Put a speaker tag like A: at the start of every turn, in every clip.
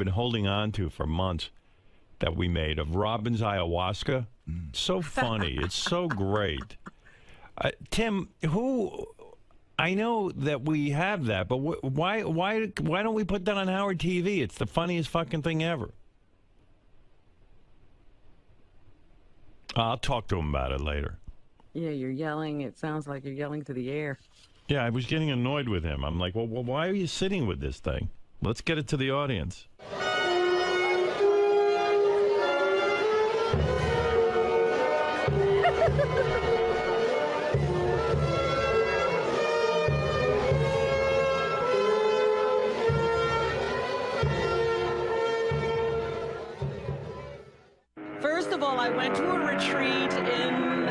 A: been holding on to for months that we made of Robin's ayahuasca. So funny. It's so great. Tim, I know that we have that, but why don't we put that on Howard TV? It's the funniest fucking thing ever. I'll talk to him about it later.
B: Yeah, you're yelling. It sounds like you're yelling to the air.
A: Yeah, I was getting annoyed with him. I'm like, well, why are you sitting with this thing? Let's get it to the audience.
B: First of all, I went to a retreat in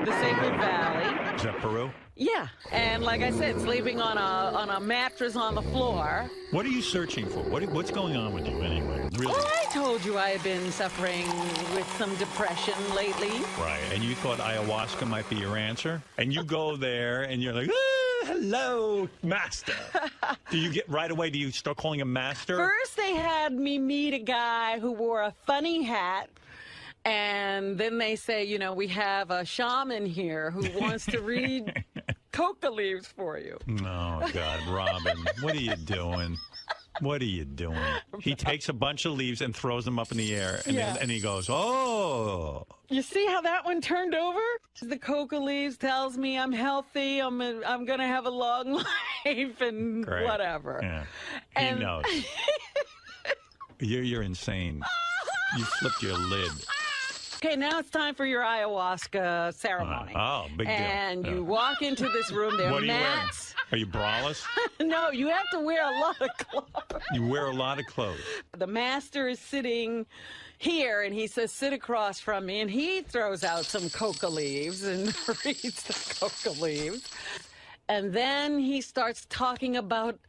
B: the Sacred Valley.
A: Is that Peru?
B: Yeah, and like I said, sleeping on a mattress on the floor.
A: What are you searching for? What's going on with you anyway? Really?
B: Well, I told you I had been suffering with some depression lately.
A: Right, and you thought ayahuasca might be your answer? And you go there and you're like, hello, master. Do you start calling him master?
B: First, they had me meet a guy who wore a funny hat. And then they say, you know, we have a shaman here who wants to read coca leaves for you.
A: Oh, God, Robin, what are you doing? What are you doing? He takes a bunch of leaves and throws them up in the air, and he goes, oh.
B: You see how that one turned over? The coca leaves tells me I'm healthy, I'm going to have a long life, and
A: Great.
B: Whatever.
A: Yeah.
B: And
A: he knows. You're insane. You flipped your lid.
B: Okay, now it's time for your ayahuasca ceremony.
A: Big deal.
B: And you walk into this room, there are mats.
A: Are you braless?
B: No, you have to wear a lot of clothes.
A: You wear a lot of clothes.
B: The master is sitting here, and he says, sit across from me, and he throws out some coca leaves and reads the coca leaves. And then he starts talking about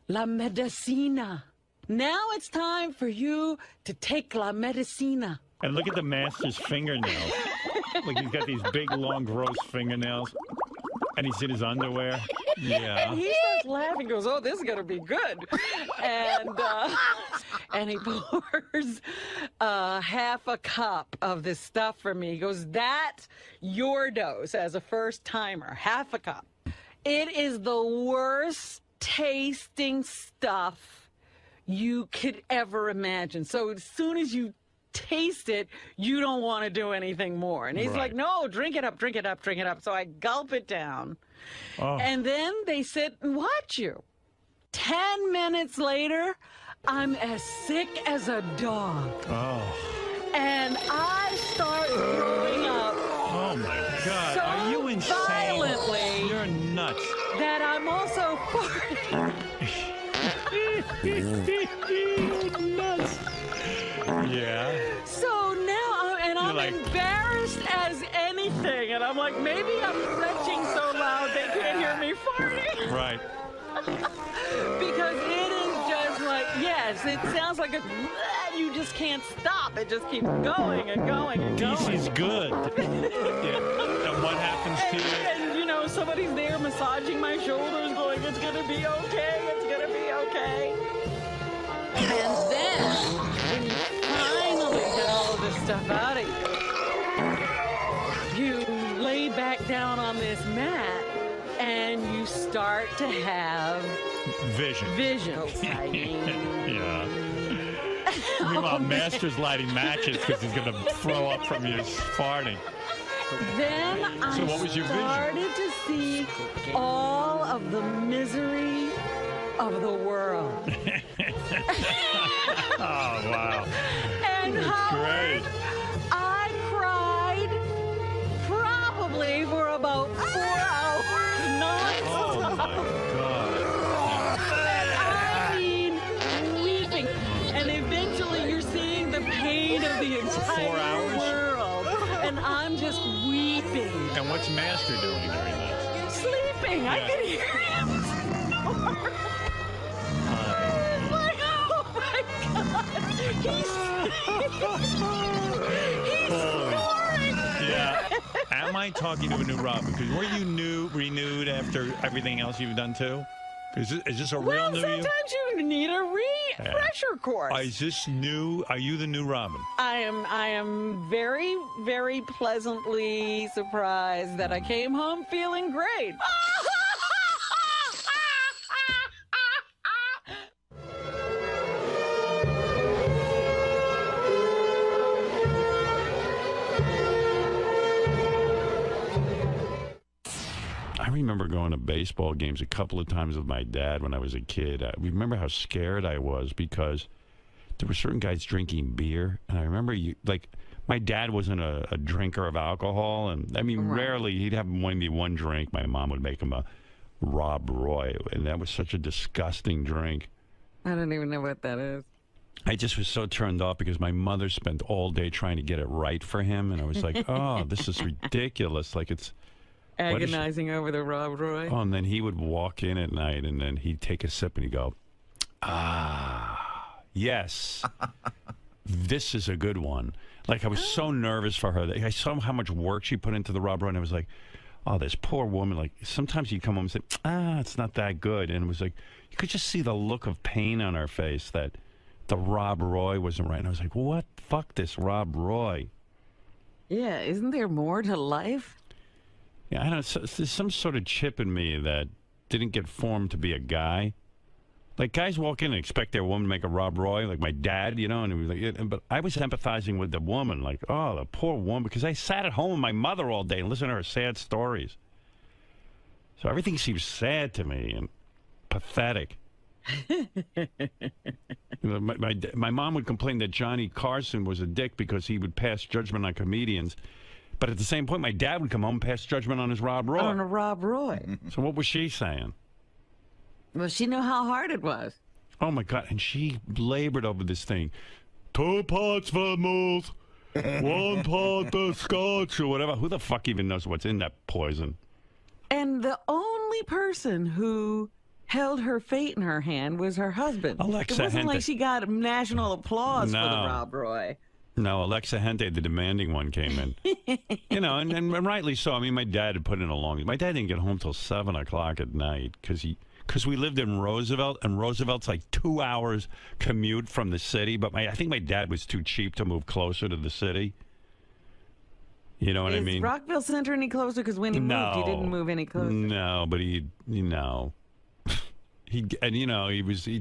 B: la medicina. Now it's time for you to take la medicina.
A: And look at the master's fingernails. Like he's got these big, long, gross fingernails. And he's in his underwear. Yeah.
B: And he starts laughing, goes, oh, this is going to be good. And he pours half a cup of this stuff for me. He goes, that's your dose as a first timer, half a cup. It is the worst tasting stuff you could ever imagine. So as soon as you taste it, you don't want to do anything more. And he's like, no, drink it up, drink it up, drink it up. So I gulp it down. Oh. And then they sit and watch you. 10 minutes later, I'm as sick as a dog. Oh. And I start throwing up.
A: Oh, my God.
B: So
A: are you insane?
B: Violently.
A: You're nuts.
B: That I'm also farting.
A: Nuts. Yeah.
B: So now, I'm like, embarrassed as anything, and I'm like, maybe I'm retching so loud they can't hear me farting.
A: Right.
B: Because it is just like, yes, it sounds like you just can't stop. It just keeps going and going and going.
A: This is good. Yeah. And what happens to you?
B: And, you know, somebody's there massaging my shoulders going, it's going to be okay, it's going to be okay. And then, when you finally get all of this stuff out of you, you lay back down on this mat, and you start to have
A: vision.
B: Yeah.
A: Meanwhile, Master's lighting matches because he's going to throw up from your farting.
B: Then
A: so what was your
B: started to see all of the misery of the world.
A: Oh, wow.
B: And Howard, I cried probably for about 4 hours nonstop.
A: Oh, my God.
B: And I mean, weeping. And eventually you're seeing the pain of the entire world. And I'm just weeping.
A: And what's Master doing during this?
B: Sleeping. Yeah. I can hear him. He's snoring.
A: Yeah. Am I talking to a new Robin? Because were you renewed after everything else you've done too? Is this a real
B: Well,
A: new
B: sometimes you need a refresher course.
A: Is this new? Are you the new Robin?
B: I am very, very pleasantly surprised that I came home feeling great.
A: I remember going to baseball games a couple of times with my dad when I was a kid. I remember how scared I was because there were certain guys drinking beer, and I remember my dad wasn't a drinker of alcohol, and I mean rarely he'd have maybe one drink. My mom would make him a Rob Roy, and that was such a disgusting drink.
B: I don't even know what that is.
A: I just was so turned off because my mother spent all day trying to get it right for him, and I was like, oh, this is ridiculous. Like it's
B: agonizing over the Rob Roy.
A: Oh, and then he would walk in at night, and then he'd take a sip, and he'd go, yes, this is a good one. Like, I was so nervous for her. I saw how much work she put into the Rob Roy, and I was like, oh, this poor woman. Like, sometimes you'd come home and say, it's not that good. And it was like, you could just see the look of pain on her face that the Rob Roy wasn't right. And I was like, what? Fuck this Rob Roy.
B: Yeah, isn't there more to life?
A: Yeah, I don't know. There's some sort of chip in me that didn't get formed to be a guy. Like, guys walk in and expect their woman to make a Rob Roy, like my dad, you know, and it was like, but I was empathizing with the woman, like, oh, the poor woman, because I sat at home with my mother all day and listened to her sad stories. So everything seems sad to me and pathetic. My mom would complain that Johnny Carson was a dick because he would pass judgment on comedians. But at the same point, my dad would come home and pass judgment on his Rob Roy.
B: On a Rob Roy.
A: So what was she saying?
B: Well, she knew how hard it was.
A: Oh, my God. And she labored over this thing. 2 parts vermouth, 1 part of scotch, or whatever. Who the fuck even knows what's in that poison?
B: And the only person who held her fate in her hand was her husband.
A: Alexa
B: It wasn't
A: Hente.
B: like she got national applause for the Rob Roy.
A: No, Alexa Hente, the demanding one, came in. You know, and rightly so. I mean, my dad had put in a long... My dad didn't get home till 7 o'clock at night because we lived in Roosevelt, and Roosevelt's like 2 hours commute from the city. But I think my dad was too cheap to move closer to the city. You know what I mean?
B: Is Rockville Center any closer? Because when he moved, he didn't move any closer.
A: No, but he'd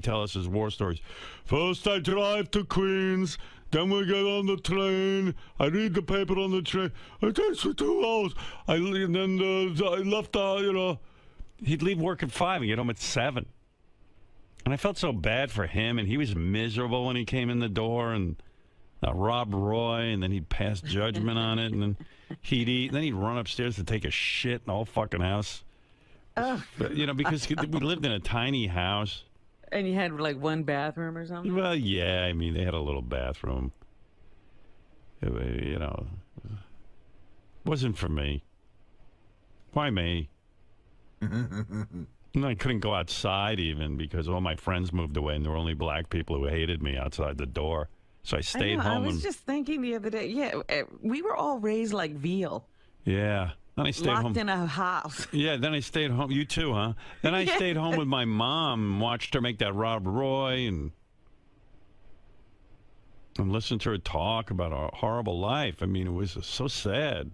A: tell us his war stories. First I drive to Queens, then we get on the train. I read the paper on the train. It takes for 2 hours. I left, he'd leave work at 5 and get home at 7. And I felt so bad for him, and he was miserable when he came in the door, and Rob Roy, and then he'd pass judgment on it, and then he'd eat, and then he'd run upstairs to take a shit in the whole fucking house. But, because we lived in a tiny house.
B: And you had like one bathroom or something?
A: Well, yeah, I mean, they had a little bathroom. It wasn't for me. Why me? And I couldn't go outside even because all my friends moved away, and there were only black people who hated me outside the door. So I stayed home.
B: I was just thinking the other day, we were all raised like veal.
A: Yeah. Then I stayed
B: locked
A: home.
B: in a house.
A: Yeah, then I stayed home. You too, huh? Then I stayed home with my mom and watched her make that Rob Roy and listened to her talk about our horrible life. I mean, it was so sad.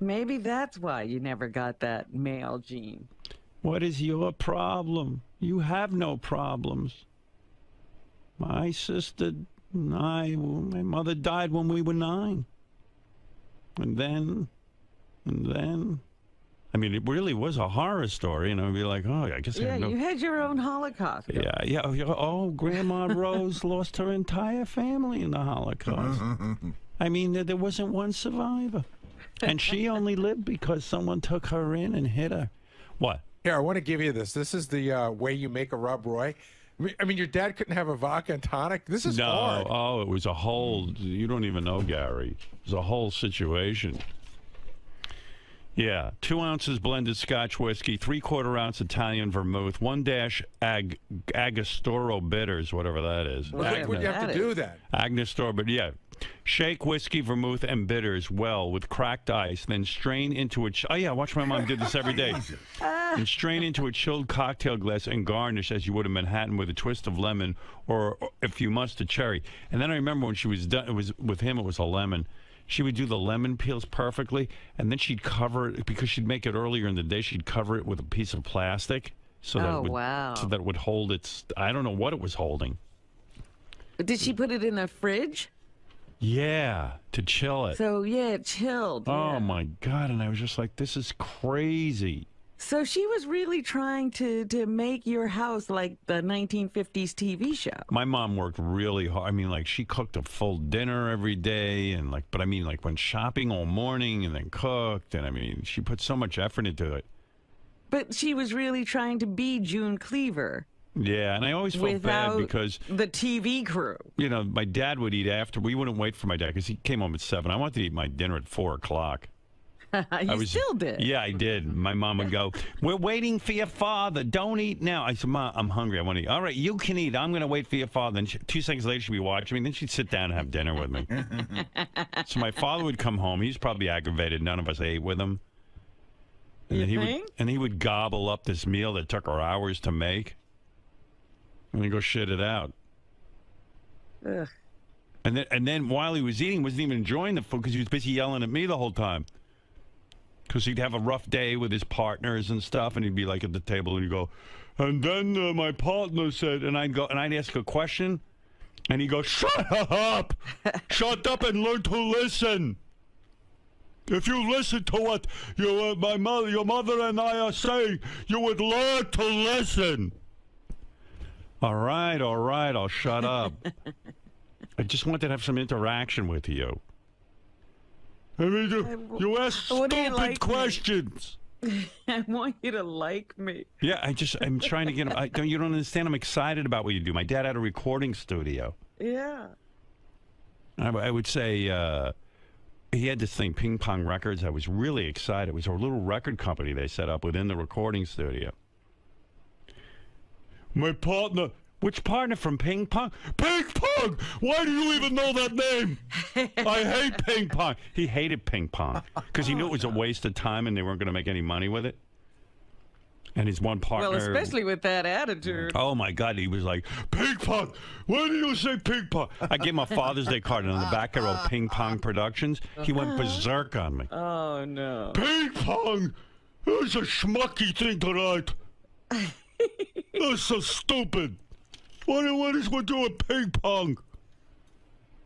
B: Maybe that's why you never got that male gene.
A: What is your problem? You have no problems. My sister and my mother died when we were 9. And then, I mean, it really was a horror story, and I'd be like, oh, I guess I have no...
B: you had your own Holocaust.
A: Yeah. Oh, Grandma Rose lost her entire family in the Holocaust. I mean, there wasn't one survivor. And she only lived because someone took her in and hit her. What?
C: Here, I want to give you this. This is the way you make a Rob Roy. I mean, your dad couldn't have a vodka and tonic? This is hard.
A: Oh, it was a whole... You don't even know, Gary. It was a whole situation. Yeah, 2 ounces blended Scotch whiskey, 3/4 ounce Italian vermouth, 1 dash Angostura bitters, whatever that is.
C: Why would you have to do that?
A: Angostura, but yeah. Shake whiskey, vermouth, and bitters well with cracked ice, then strain into a... Oh, yeah, watch my mom do this every day. and strain into a chilled cocktail glass and garnish as you would a Manhattan with a twist of lemon or if you must, a cherry. And then I remember when she was done, it was with him, it was a lemon. She would do the lemon peels perfectly, and then she'd cover it, because she'd make it earlier in the day, she'd cover it with a piece of plastic so that, so that it would hold its, I don't know what it was holding.
D: Did she put it in the fridge?
A: Yeah, to chill it.
D: So, yeah, it chilled.
A: Oh, my God. And I was just like, this is crazy.
D: So she was really trying to make your house like the 1950s TV show.
A: My mom worked really hard. I mean, like, she cooked a full dinner every day. And, like, but I mean, like, went shopping all morning and then cooked. And, I mean, she put so much effort into it.
D: But she was really trying to be June Cleaver.
A: Yeah, and I always felt bad because
D: the TV crew.
A: You know, my dad would eat after. We wouldn't wait for my dad because he came home at 7. I wanted to eat my dinner at 4 o'clock.
D: You still did?
A: Yeah, I did. My mom would go, "We're waiting for your father. Don't eat now." I said, "Mom, I'm hungry. I want to eat." "All right, you can eat. I'm going to wait for your father." And 2 seconds later, she'd be watching me. Then she'd sit down and have dinner with me. So my father would come home. He's probably aggravated. None of us ate with him. And he would gobble up this meal that took her hours to make. And then go shit it out.
D: Ugh.
A: And then while he was eating, he wasn't even enjoying the food because he was busy yelling at me the whole time. Because he'd have a rough day with his partners and stuff, and he'd be like at the table and he'd go, "And then my partner said," and I'd ask a question, and he'd go, "Shut up! Shut up and learn to listen. If you listen to what your mother and I are saying, you would learn to listen." All right, I'll shut up. I just wanted to have some interaction with you. I mean, you ask stupid questions.
D: I want you to like me.
A: Yeah, I'm trying to get him. You don't understand. I'm excited about what you do. My dad had a recording studio.
D: Yeah.
A: I would say he had this thing, Ping Pong Records. I was really excited. It was a little record company they set up within the recording studio. My partner. Which partner from Ping Pong? Ping Pong! Why do you even know that name? I hate Ping Pong. He hated Ping Pong because he knew it was a waste of time and they weren't going to make any money with it. And his one partner...
D: Well, especially with that attitude.
A: Oh, my God. He was like, "Ping Pong! Why do you say Ping Pong?" I gave him a Father's Day card, and on the back I wrote Ping Pong Productions. He went berserk on me.
D: Oh, no.
A: "Ping Pong! That's a schmucky thing to write. That's so stupid. What is going to do with ping pong?"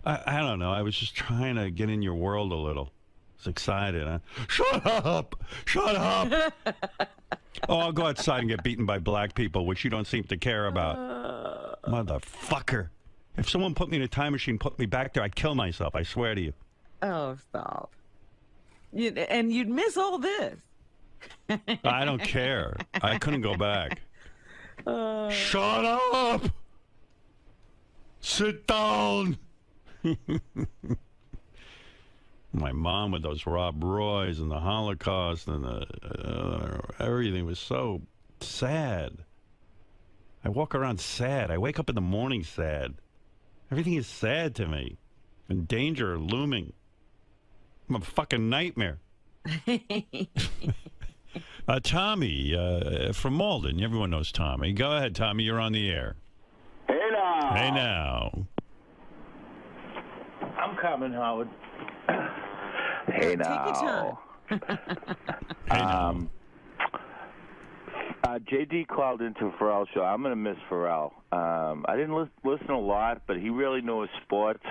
A: I don't know. I was just trying to get in your world a little. I was excited. Huh? Shut up! Shut up! Oh, I'll go outside and get beaten by black people, which you don't seem to care about. Motherfucker. If someone put me in a time machine, put me back there, I'd kill myself. I swear to you.
D: Oh, stop. And you'd miss all this.
A: I don't care. I couldn't go back. Shut up! Sit down! My mom with those Rob Roys and the Holocaust and everything was so sad. I walk around sad. I wake up in the morning sad. Everything is sad to me. And danger looming. I'm a fucking nightmare. Tommy from Malden. Everyone knows Tommy. Go ahead, Tommy. You're on the air.
E: Hey now.
A: Hey now.
E: I'm coming, Howard. Hey now.
D: Take your time.
A: Hey now.
E: JD called into Pharrell's show. I'm going to miss Pharrell. I didn't listen a lot, but he really knew his sports,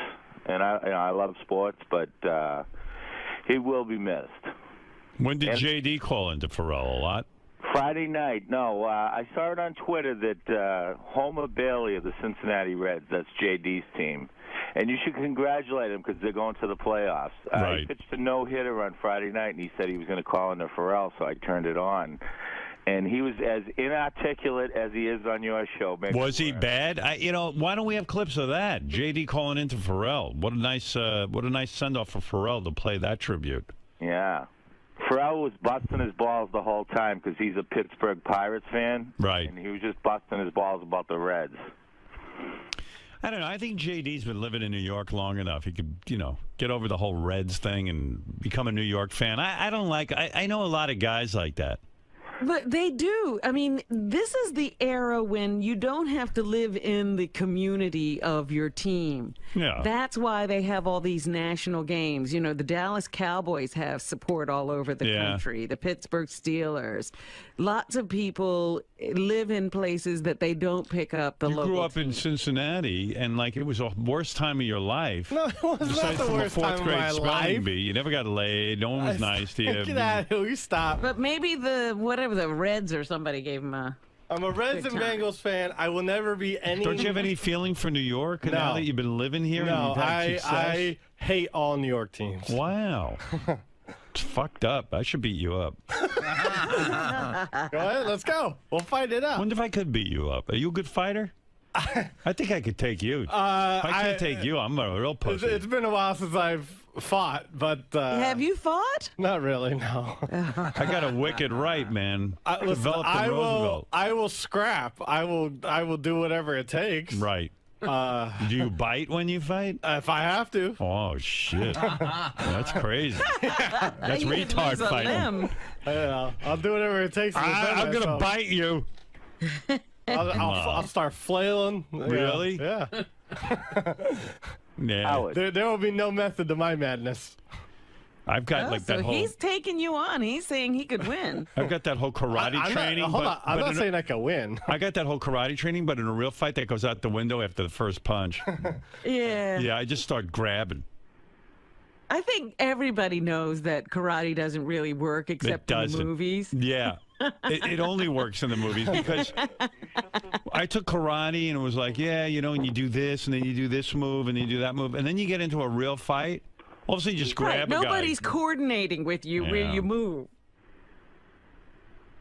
E: and I love sports, but he will be missed.
A: When did JD call into Pharrell? A lot?
E: Friday night. No, I saw it on Twitter that 𝗦𝗵cie_𝗿𝗍 of the Cincinnati Reds, that's JD's team, and you should congratulate him because they're going to the playoffs.
A: Right.
E: He pitched a no-hitter on Friday night, and he said he was going to call into Pharrell, so I turned it on. And he was as inarticulate as he is on your show.
A: Was he bad? Why don't we have clips of that? JD calling into Pharrell. What a nice send-off for Pharrell to play that tribute.
E: Yeah. Pharrell was busting his balls the whole time because he's a Pittsburgh Pirates fan.
A: Right.
E: And he was just busting his balls about the Reds.
A: I don't know. I think JD's been living in New York long enough. He could, get over the whole Reds thing and become a New York fan. I don't like... I know a lot of guys like that.
D: But they do. I mean, this is the era when you don't have to live in the community of your team.
A: Yeah.
D: That's why they have all these national games. You know, the Dallas Cowboys have support all over the country, the Pittsburgh Steelers. Lots of people live in places that they don't pick up the local
A: You grew up
D: team.
A: in Cincinnati, and like it was the worst time of your life.
F: No, it was not
A: Besides
F: the
A: from
F: worst
A: a
F: time
A: fourth
F: of
A: grade
F: my
A: spelling
F: life.
A: bee. You never got laid. No one was nice to you.
F: Get out of here. You stop.
D: But maybe the Reds or somebody gave them a...
F: I'm a Reds and
D: time.
F: Bengals fan. I will never be any.
A: Don't you have any feeling for New York now that you've been living here?
F: No,
A: and you've had success?
F: I hate all New York teams.
A: Wow. It's fucked up. I should beat you up.
F: Go ahead, let's go. We'll fight it out.
A: Wonder if I could beat you up. Are you a good fighter? I think I could take you. If I can't take you, I'm a real pussy.
F: It's been a while since I've fought, but
D: Have you fought?
F: not really. No.
A: I got a wicked right, man.
F: Listen,
A: Developed in Roosevelt.
F: I will scrap. I will do whatever it takes.
A: Right. Do you bite when you fight?
F: If I have to.
A: Oh, shit. That's crazy. That's
D: You
A: retard
D: lose a
A: fighting.
D: limb.
F: Yeah, I'll do whatever it takes to defend
A: I'm going to
F: myself.
A: bite you.
F: I'll start flailing.
A: Really?
F: Yeah.
A: Yeah.
E: Howard.
F: There will be no method to my madness.
A: I've got
D: Oh,
A: like
D: so
A: that whole.
D: he's taking you on. He's saying he could win.
A: I've got that whole karate
F: I'm
A: training.
F: Not, hold
A: but,
F: on. I'm
A: but
F: not
A: in
F: saying I can win.
A: I got that whole karate training, but in a real fight, that goes out the window after the first punch.
D: Yeah.
A: Yeah, I just start grabbing.
D: I think everybody knows that karate doesn't really work except in the
A: doesn't.
D: movies.
A: Yeah. It only works in the movies because I took karate and it was like, yeah, you know, and you do this and then you do this move and then you do that move. And then you get into a real fight. All of a sudden you just grab a guy.
D: Nobody's coordinating with you where
A: Yeah.
D: you move.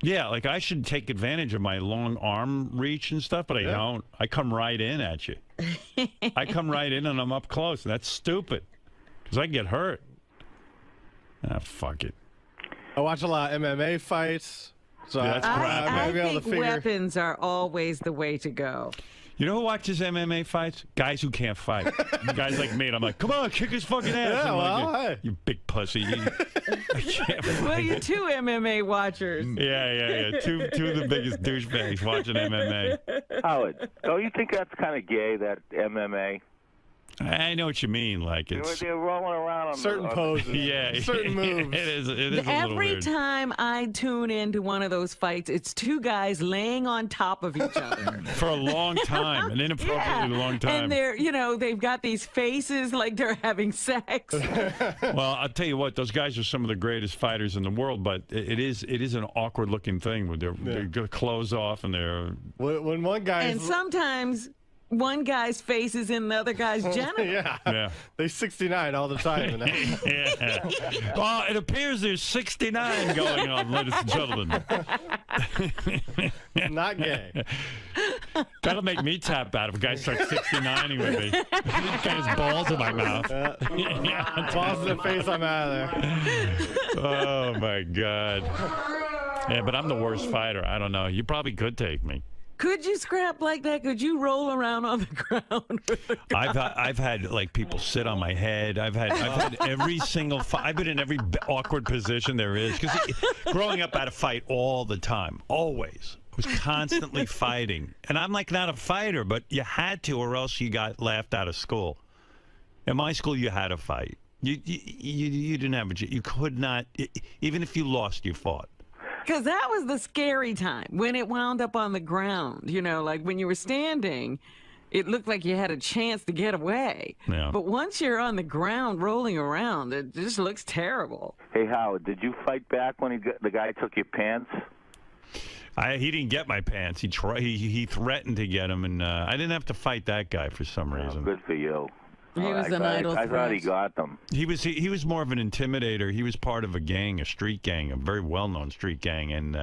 A: Yeah, like I should take advantage of my long arm reach and stuff, but I don't. I come right in at you. I come right in and I'm up close. That's stupid because I get hurt. Ah, fuck it.
F: I watch a lot of MMA fights. So
A: Yeah, that's crap.
F: I
D: I
F: might be able to
D: think
F: figure.
D: weapons are always the way to go.
A: You know who watches MMA fights? Guys who can't fight. Guys like me. And I'm like, come on, kick his fucking ass.
F: Yeah,
A: I'm like,
F: well, hey.
A: you big pussy. I can't
D: Well,
A: fight.
D: you're two MMA watchers.
A: Yeah. Two of the biggest douchebags watching MMA.
E: Howard, don't you think that's kind of gay, that MMA?
A: I know what you mean. Like it's.
E: They're rolling around on
F: certain
E: the,
F: poses.
A: Yeah,
F: Certain moves.
A: It is a little
D: Every
A: weird.
D: time I tune into one of those fights, it's two guys laying on top of each other.
A: For a long time, an inappropriately long time.
D: And they're, they've got these faces like they're having sex.
A: Well, I'll tell you what; those guys are some of the greatest fighters in the world. But it is an awkward looking thing with their clothes off and they're.
F: When one guy.
D: And sometimes one guy's face is in the other guy's genital.
A: Yeah.
F: They 69 all the time.
A: Yeah. Well, it appears there's 69 going on, ladies and gentlemen.
F: Not gay.
A: That'll make me tap out if a guy starts 69ing with me. Got his balls in my mouth.
F: Balls in the face, I'm out of there.
A: Oh, my God. Yeah, but I'm the worst fighter. I don't know. You probably could take me.
D: Could you scrap like that? Could you roll around on the ground? With a guy?
A: I've had like people sit on my head. I've had every single fight. I've been in every awkward position there is because growing up I had to fight all the time, always. I was constantly fighting, and I'm like not a fighter, but you had to, or else you got laughed out of school. In my school, you had to fight. You didn't have you could not, even if you lost, you fought.
D: Because that was the scary time when it wound up on the ground. Like when you were standing, it looked like you had a chance to get away.
A: Yeah.
D: But once you're on the ground rolling around, it just looks terrible.
E: Hey, Howard, did you fight back when the guy took your pants?
A: He didn't get my pants. He threatened to get them, and I didn't have to fight that guy for some reason.
E: Good for you.
D: He was an idle
E: I thought he
D: threat.
E: got them.
A: He was more of an intimidator. He was part of a gang, a street gang, a very well-known street gang, and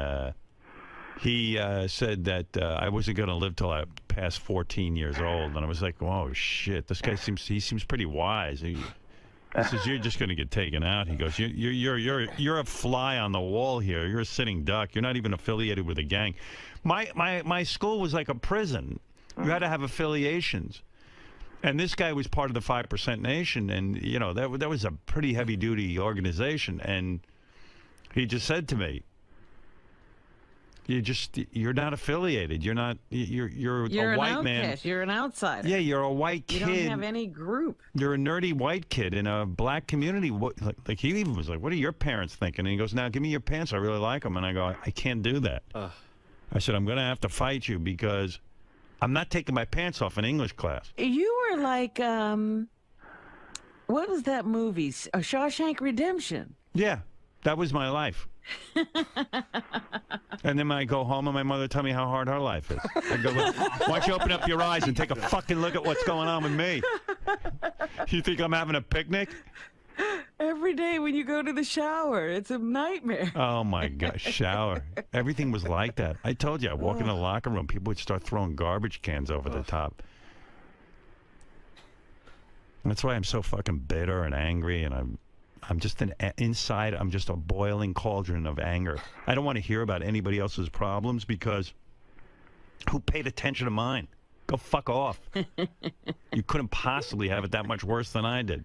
A: he said that I wasn't going to live till I passed 14 years old. And I was like, "Whoa, shit! This guy seems pretty wise." He says, "You're just going to get taken out." He goes, "You're a fly on the wall here. You're a sitting duck. You're not even affiliated with a gang." My school was like a prison. You had to have affiliations. And this guy was part of the 5% Nation, and that was a pretty heavy-duty organization. And he just said to me, you're not affiliated. You're not. You're a white man.
D: You're an outsider.
A: Yeah, you're a white kid.
D: You don't have any group.
A: You're a nerdy white kid in a black community. Like he even was like, "What are your parents thinking?" And he goes, "Now give me your pants. I really like them." And I go, "I can't do that." I said, "I'm going to have to fight you because I'm not taking my pants off in English class."
D: You were like, what was that movie? Shawshank Redemption.
A: Yeah, that was my life. And then I go home and my mother tell me how hard her life is. I go, "Why don't you open up your eyes and take a fucking look at what's going on with me? You think I'm having a picnic?"
D: Every day when you go to the shower, it's a nightmare.
A: Oh my God, shower. Everything was like that. I told you, I walk in the locker room, people would start throwing garbage cans over the top. And that's why I'm so fucking bitter and angry, and I'm just inside, I'm just a boiling cauldron of anger. I don't want to hear about anybody else's problems because who paid attention to mine? Go fuck off. You couldn't possibly have it that much worse than I did.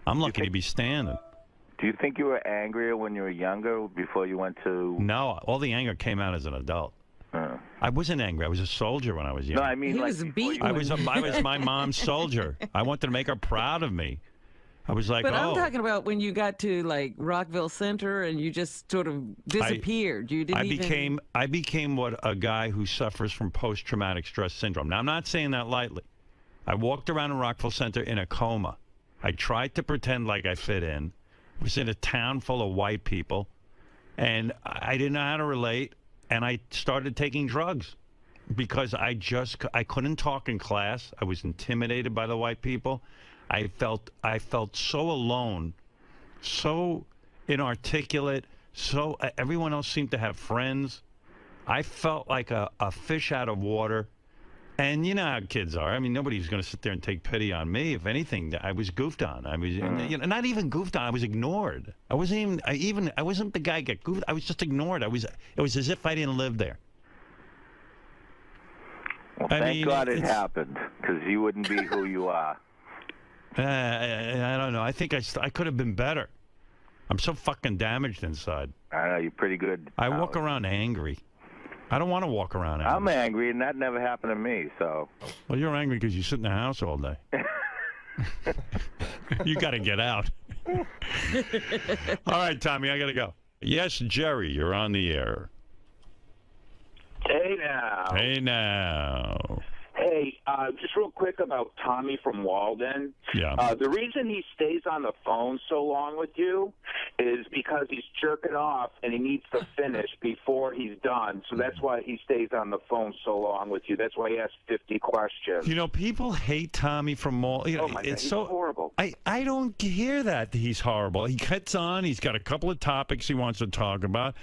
A: I'm lucky to be standing.
E: Do you think you were angrier when you were younger before you went to...
A: No, all the anger came out as an adult. I wasn't angry. I was a soldier when I was young.
E: No, I mean,
D: He
E: like,
D: was beaten.
A: I was my mom's soldier. I wanted to make her proud of me. I was like,
D: But
A: oh.
D: I'm talking about when you got to like Rockville Center and you just sort of disappeared. You didn't
A: I became what a guy who suffers from post-traumatic stress syndrome. Now, I'm not saying that lightly. I walked around in Rockville Center in a coma. I tried to pretend like I fit in. I was in a town full of white people, and I didn't know how to relate, and I started taking drugs because I couldn't talk in class. I was intimidated by the white people. I felt so alone, so inarticulate, so everyone else seemed to have friends. I felt like a fish out of water. And you know how kids are. I mean, nobody's going to sit there and take pity on me. If anything, I was goofed on. I was not even goofed on. I was ignored. I wasn't I wasn't the guy who got goofed. I was just ignored. It was as if I didn't live there.
E: Well, thank God it happened, because you wouldn't be who you are.
A: I don't know. I think I could have been better. I'm so fucking damaged inside.
E: I know, you're pretty good.
A: I walk around angry. I don't want to walk around angry.
E: I'm angry, and that never happened to me, so...
A: Well, you're angry because you sit in the house all day. You got to get out. All right, Tommy, I got to go. Yes, Jerry, you're on the air.
G: Hey now.
A: Hey now.
G: Hey, just real quick about Tommy from Walden.
A: Yeah.
G: The reason he stays on the phone so long with you is because he's jerking off and he needs to finish before he's done. So that's why he stays on the phone so long with you. That's why he asks 50 questions.
A: You know, people hate Tommy from Walden.
G: Oh my God, he's so horrible.
A: I don't hear that he's horrible. He cuts on. He's got a couple of topics he wants to talk about.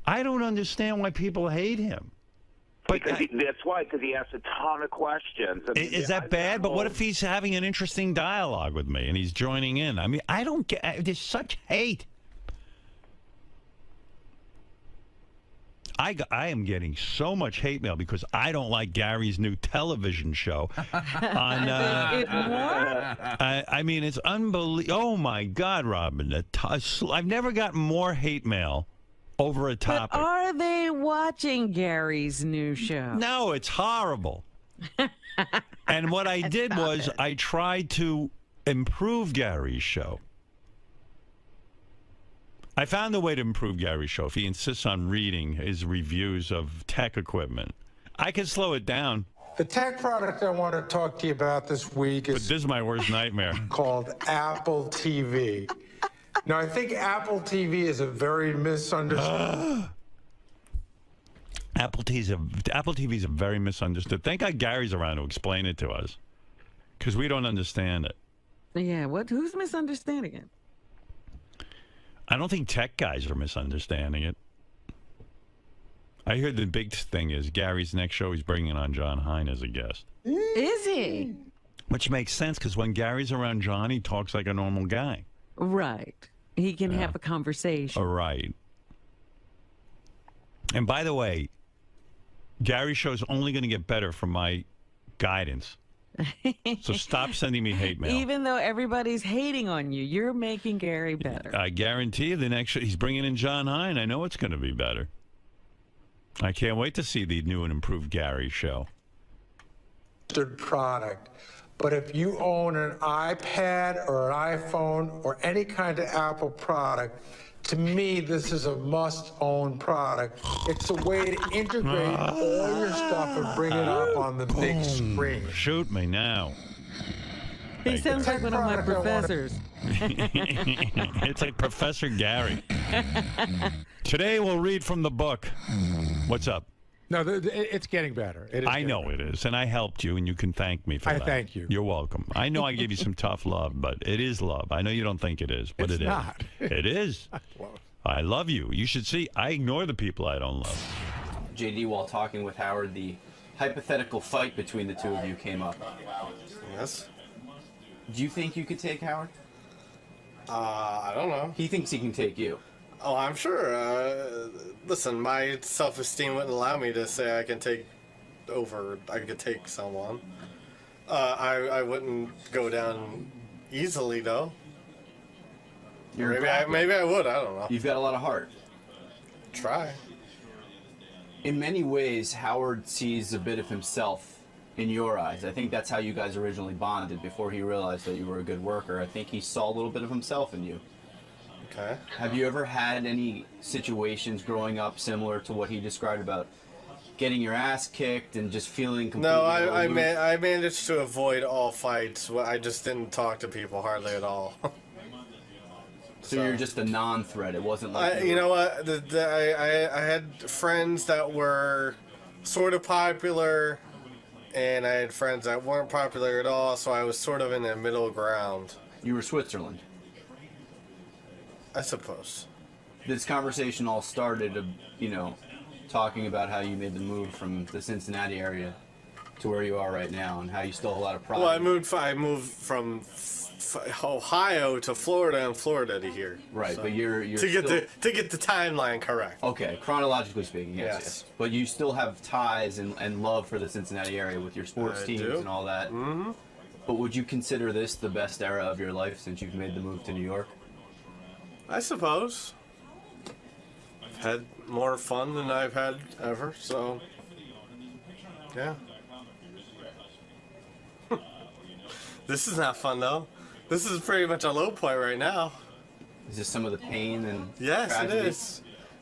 A: I don't understand why people hate him. But
G: that's why, because he asks a ton of questions. I mean,
A: is that bad? But what if he's having an interesting dialogue with me and he's joining in? I mean, I don't get. There's such hate. I am getting so much hate mail because I don't like Gary's new television show. On, I mean, it's unbelievable. Oh my God, Robin! I've never gotten more hate mail over a topic.
D: But are they watching Gary's new show?
A: No, it's horrible. And what I did was I tried to improve Gary's show. I found a way to improve Gary's show if he insists on reading his reviews of tech equipment. I can slow it down.
C: The tech product I want to talk to you about this week
A: But this is my worst nightmare.
C: called Apple TV. Now, I think Apple TV is a very misunderstood.
A: Apple TV is a very misunderstood. Thank God Gary's around to explain it to us, because we don't understand it.
D: Yeah, who's misunderstanding it?
A: I don't think tech guys are misunderstanding it. I heard the big thing is Gary's next show, he's bringing on John Hein as a guest.
D: Is he?
A: Which makes sense, because when Gary's around John, he talks like a normal guy.
D: Right. He can have a conversation.
A: Right. And by the way, Gary's show is only going to get better from my guidance. So stop sending me hate mail.
D: Even though everybody's hating on you, you're making Gary better.
A: I guarantee you the next show, he's bringing in John Hein. I know it's going to be better. I can't wait to see the new and improved Gary show.
C: Product. But if you own an iPad or an iPhone or any kind of Apple product, to me, this is a must-own product. It's a way to integrate all your stuff and bring it up on the big screen.
A: Shoot me now.
D: He sounds like one of my professors.
A: It's like Professor Gary. Today we'll read from the book. What's up?
C: No, it's getting better.
A: I know it is, and I helped you, and you can thank me for that.
C: I thank you.
A: You're welcome. I know I gave you some tough love, but it is love. I know you don't think it is, but
C: It's
A: it
C: not.
A: is. It is. I love you. You should see. I ignore the people I don't love.
H: JD, while talking with Howard, the hypothetical fight between the two of you came up.
F: Yes.
H: Do you think you could take Howard?
F: I don't know.
H: He thinks he can take you.
F: Oh, I'm sure. Listen, my self-esteem wouldn't allow me to say I could take someone. I wouldn't go down easily, though. Maybe I would. I don't know.
H: You've got a lot of heart.
F: Try.
H: In many ways, Howard sees a bit of himself in your eyes. I think that's how you guys originally bonded before he realized that you were a good worker. I think he saw a little bit of himself in you.
F: Okay.
H: Have you ever had any situations growing up similar to what he described about getting your ass kicked and just feeling completely
F: No, I
H: aloof?
F: managed to avoid all fights. I just didn't talk to people hardly at all.
H: So you're just a non-threat. It wasn't like
F: You know what? I had friends that were sort of popular, and I had friends that weren't popular at all, so I was sort of in the middle ground.
H: you were Switzerland.
F: I suppose.
H: This conversation all started, talking about how you made the move from the Cincinnati area to where you are right now, and how you still have a lot of pride.
F: Well, I moved from Ohio to Florida, and Florida to here.
H: Right,
F: So-
H: but you're
F: to
H: still...
F: get the timeline correct.
H: Okay, chronologically speaking, yes,
F: Yes.
H: yes. But you still have ties and love for the Cincinnati area with your sports
F: I
H: teams
F: do.
H: and all that. Mm-hmm. But would you consider this the best era of your life since you've made the move to New York?
F: I suppose. I've had more fun than I've had ever, so yeah. This is not fun though. This is pretty much a low point right now.
H: Is this some of the pain and
F: Yes,
H: tragedy?
F: it is.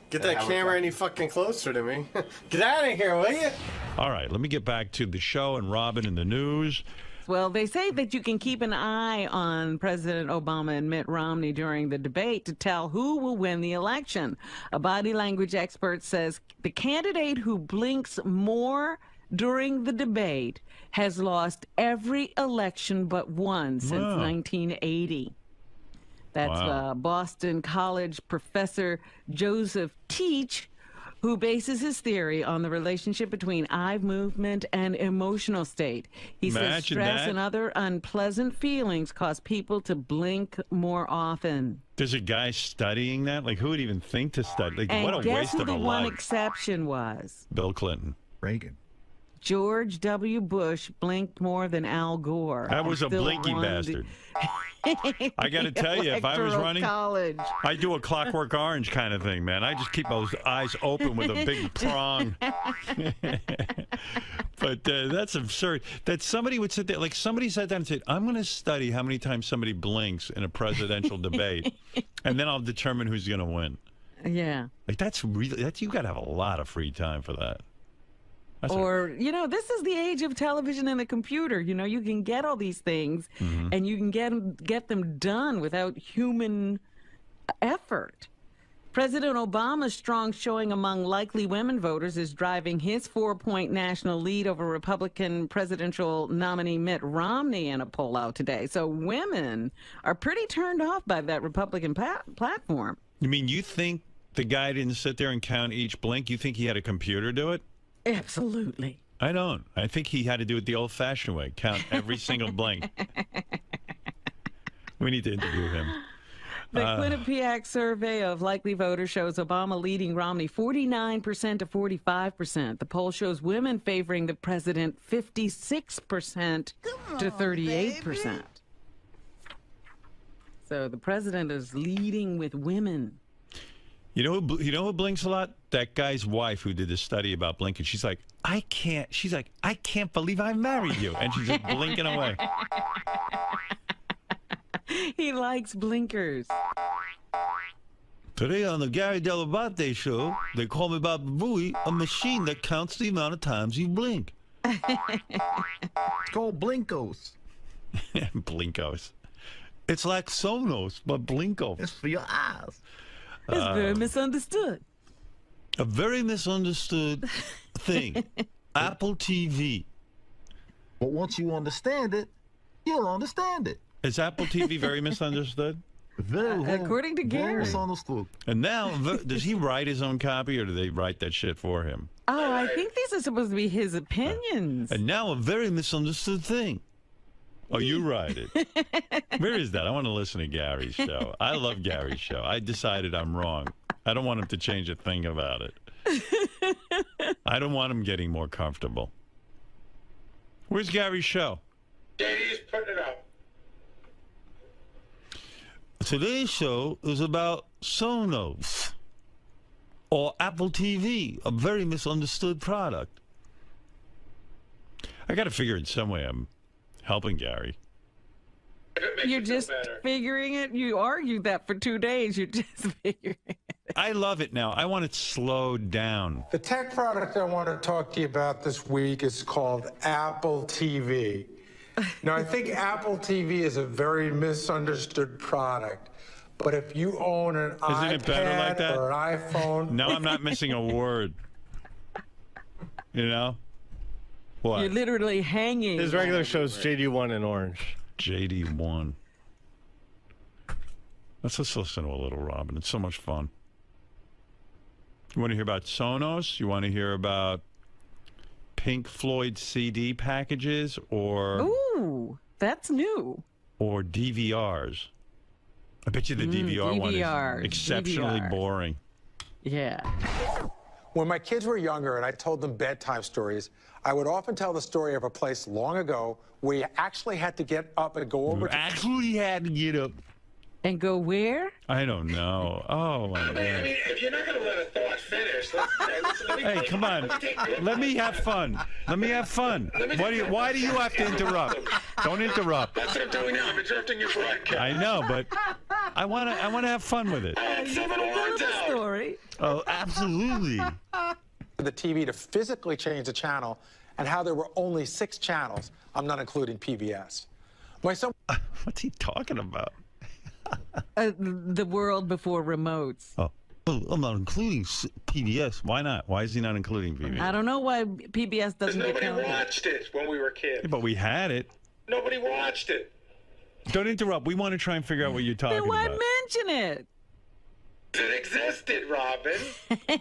F: Get
H: That
F: that
H: Howard
F: camera
H: talked-
F: any fucking closer to me. Get out of here, will you?
A: All right, let me get back to the show and Robin in the news.
D: Well, they say that you can keep an eye on President Obama and Mitt Romney during the debate to tell who will win the election. A body language expert says the candidate who blinks more during the debate has lost every election but one since 1980. That's Boston College professor Joseph Teach, who bases his theory on the relationship between eye movement and emotional state. He says
A: Imagine
D: stress
A: that.
D: and other unpleasant feelings cause people to blink more often.
A: There's a guy studying that? Like, who would even think to study? Like,
D: And
A: what a
D: guess
A: waste
D: who
A: of
D: the
A: a
D: one
A: life.
D: exception was?
A: Bill Clinton.
I: Reagan.
D: George W. Bush blinked more than Al Gore.
A: That was a
D: Still
A: blinky
D: won the
A: bastard. I got to tell you, if I was
D: Electoral
A: running,
D: College.
A: I do a Clockwork Orange kind of thing, man. I just keep those eyes open with a big prong. But that's absurd. That somebody would sit there, like somebody sat down and said, I'm going to study how many times somebody blinks in a presidential debate, and then I'll determine who's going to win.
D: Yeah.
A: Like, that's really, you got to have a lot of free time for that. That's
D: Or, this is the age of television and the computer. You can get all these things and you can get them done without human effort. President Obama's strong showing among likely women voters is driving his 4-point national lead over Republican presidential nominee Mitt Romney in a poll out today. So women are pretty turned off by that Republican platform.
A: You mean you think the guy didn't sit there and count each blink? You think he had a computer do it?
D: Absolutely.
A: I don't. I think he had to do it the old-fashioned way, count every single blink. We need to interview him.
D: The Quinnipiac survey of likely voters shows Obama leading Romney 49% to 45%. The poll shows women favoring the president 56% to 38%. So the president is leading with women.
A: You know who blinks a lot? That guy's wife who did the study about blinking. She's like, I can't believe I married you. And she's just blinking away.
D: He likes blinkers.
A: Today on the 𝗦𝗁𝗿𝗍 show, they call me Baba Booey, a machine that counts the amount of times you blink.
I: It's called Blinkos.
A: Blinkos. It's like Sonos, but Blinkos.
I: It's for your eyes.
D: It's very misunderstood.
A: A very misunderstood thing. Apple TV.
I: But once you understand it, you'll understand it.
A: Is Apple TV very misunderstood?
D: According to
I: very
D: Gary.
I: misunderstood.
A: And now, does he write his own copy, or do they write that shit for him?
D: Oh, I think these are supposed to be his opinions.
A: And now a very misunderstood thing. Oh, you write it. Where is that? I want to listen to Gary's show. I love Gary's show. I decided I'm wrong. I don't want him to change a thing about it. I don't want him getting more comfortable. Where's Gary's show?
C: JD's putting it up.
A: Today's show is about Sonos or Apple TV, a very misunderstood product. I got to figure in some way I'm helping Gary.
D: You're just figuring it. You argued that for 2 days. You're just figuring it.
A: I love it now. I want it slowed down.
C: The tech product I want to talk to you about this week is called Apple TV. Now, I think Apple TV is a very misunderstood product. But if you own an iPad or an iPhone...
A: No, I'm not missing a word. You know? What?
D: You're literally hanging.
F: His regular show's JD1 in orange.
A: JD1. Let's listen to a little, Robin. It's so much fun. You want to hear about Sonos? You want to hear about Pink Floyd CD packages, or...
D: Ooh, that's new.
A: Or DVRs? I bet you the DVR one is exceptionally boring.
D: Yeah.
C: When my kids were younger and I told them bedtime stories, I would often tell the story of a place long ago where you actually had to get up and go over
A: Actually had to get up.
D: And go where?
A: I don't know. Oh, my God.
C: I mean, if you're not going to let a thought finish, let me
A: Hey, come on. Let me have fun. Let me have fun. Why do you have to interrupt? Don't interrupt.
C: That's what I'm doing now. I'm interrupting your broadcast.
A: I know, but I want to have fun with it.
D: Story.
A: Oh, absolutely.
C: The TV to physically change the channel, and how there were only 6 channels. I'm not including PBS. My son...
A: What's he talking about?
D: The world before remotes.
A: Oh, I'm not including PBS. Why not? Why is he not including PBS?
D: I don't know why PBS doesn't get counted.
C: Nobody watched it when we were kids.
A: Yeah, but we had it.
C: Nobody watched it.
A: Don't interrupt. We want to try and figure out what you're talking
D: Then why
A: about.
D: mention it?
C: It existed, Robin.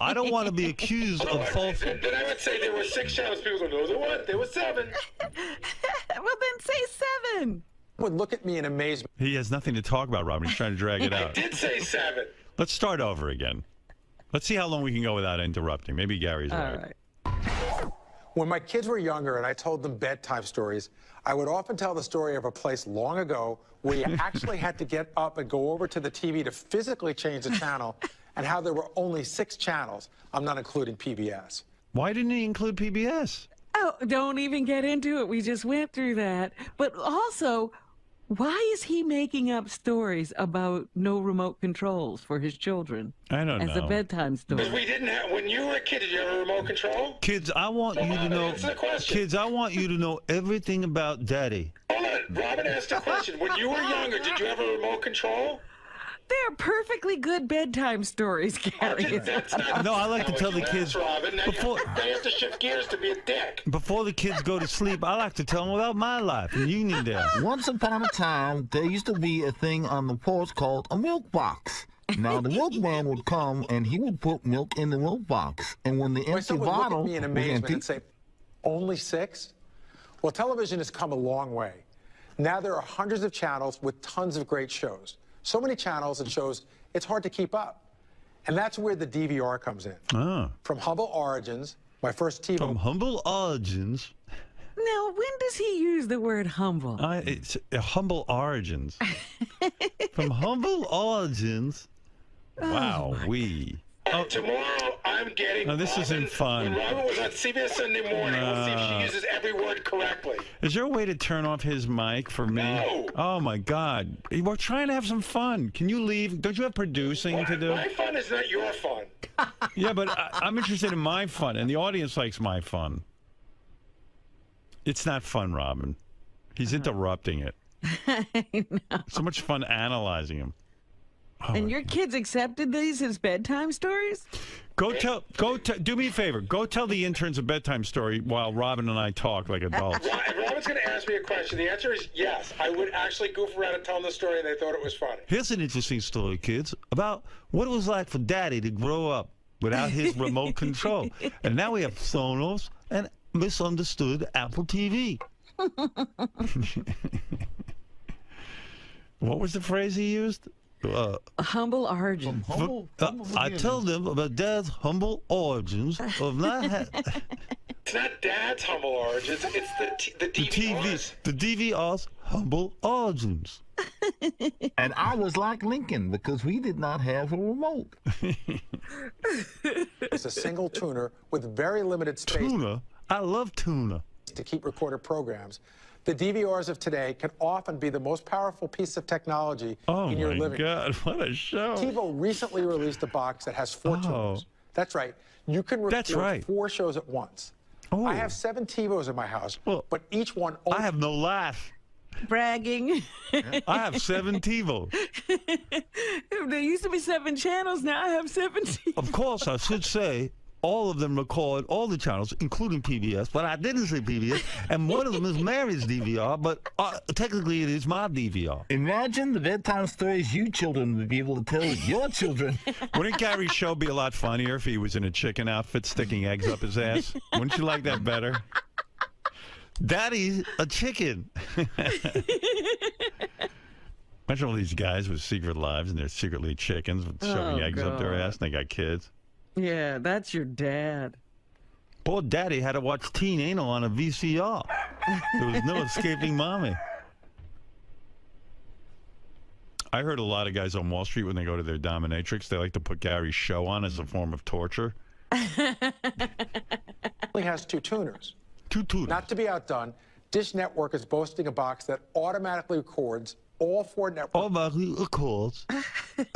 A: I don't want to be accused of false...
C: Then I would say there were 6 channels. People go, no, there weren't. There were 7.
D: Well, then say 7.
C: Would look at me in amazement.
A: He has nothing to talk about, Robin. He's trying to drag it out.
C: I did say 7.
A: Let's start over again. Let's see how long we can go without interrupting. Maybe Gary's right.
C: When my kids were younger and I told them bedtime stories, I would often tell the story of a place long ago where you actually had to get up and go over to the TV to physically change the channel, and how there were only 6 channels. I'm not including PBS.
A: Why didn't he include PBS?
D: Oh, don't even get into it. We just went through that. But also, why is he making up stories about no remote controls for his children?
A: I don't know.
D: As a bedtime story.
C: Because we didn't have, when you were a kid, did you have a remote control?
A: Kids, I want you to know. Kids, I want you to know everything about Daddy.
C: Hold on, Robin asked a question. When you were younger, did you have a remote control?
D: They're perfectly good bedtime stories, Gary.
A: No, I like to tell the kids before
C: they have to shift gears to be a dick.
A: Before the kids go to sleep, I like to tell them about my life, and you need that.
I: Once upon a time, there used to be a thing on the porch called a milk box. Now, the milkman would come, and he would put milk in the milk box. And when the empty bottle
C: would look at me in amazement and say, only 6? Well, television has come a long way. Now there are hundreds of channels with tons of great shows. So many channels and shows, it's hard to keep up. And that's where the DVR comes in. From humble origins, my first TV...
A: From humble origins?
D: Now, when does he use the word humble?
A: It's humble origins. From humble origins. Wow, Oh,
C: tomorrow I'm getting.
A: No, this isn't fun.
C: When Robin was on CBS Sunday Morning, we'll see if she uses every word correctly.
A: Is there a way to turn off his mic for me?
C: No.
A: Oh my God! We're trying to have some fun. Can you leave? Don't you have producing to do?
C: My fun is not your fun.
A: Yeah, but I'm interested in my fun, and the audience likes my fun. It's not fun, Robin. He's interrupting it.
D: I know.
A: So much fun analyzing him. Oh,
D: And your kids accepted these as bedtime stories?
A: Do me a favor. Go tell the interns a bedtime story while Robin and I talk like adults.
C: Robin's going to ask me a question. The answer is yes. I would actually goof around and tell them the story, and they thought it was funny.
A: Here's an interesting story, kids, about what it was like for Daddy to grow up without his remote control. And now we have Sonos and misunderstood Apple TV. What was the phrase he used?
D: Humble origin.
A: I tell them about Dad's humble origins of not
C: It's not Dad's humble origins. It's the DVRs.
A: The DVR's humble origins.
I: And I was like Lincoln because we did not have a remote.
C: It's a single tuner with very limited space.
A: Tuna? I love tuna.
C: To keep recorded programs. The DVRs of today can often be the most powerful piece of technology in your living room.
A: Oh, my God, what a show.
C: TiVo recently released a box that has 4 tuners. That's right. You can record 4 shows at once.
A: Oh.
C: I have 7 TiVos in my house, but each one...
A: I have no laugh.
D: Bragging.
A: I have 7 TiVos.
D: There used to be 7 channels. Now I have 7 TiVos.
A: Of course, I should say all of them record all the channels, including PBS, but I didn't say PBS, and one of them is Mary's DVR, but technically it is my DVR.
I: Imagine the bedtime stories you children would be able to tell your children.
A: Wouldn't Gary's show be a lot funnier if he was in a chicken outfit sticking eggs up his ass? Wouldn't you like that better? Daddy's a chicken. Imagine all these guys with secret lives and they're secretly chickens with shoving eggs up their ass and they got kids.
D: Yeah, that's your dad.
A: Poor Daddy had to watch Teen Anal on a VCR. There was no escaping Mommy. I heard a lot of guys on Wall Street when they go to their dominatrix, they like to put Gary's show on as a form of torture.
C: It only has 2 tuners.
A: 2 tuners.
C: Not to be outdone, Dish Network is boasting a box that automatically records all 4 networks.
A: Automatically records.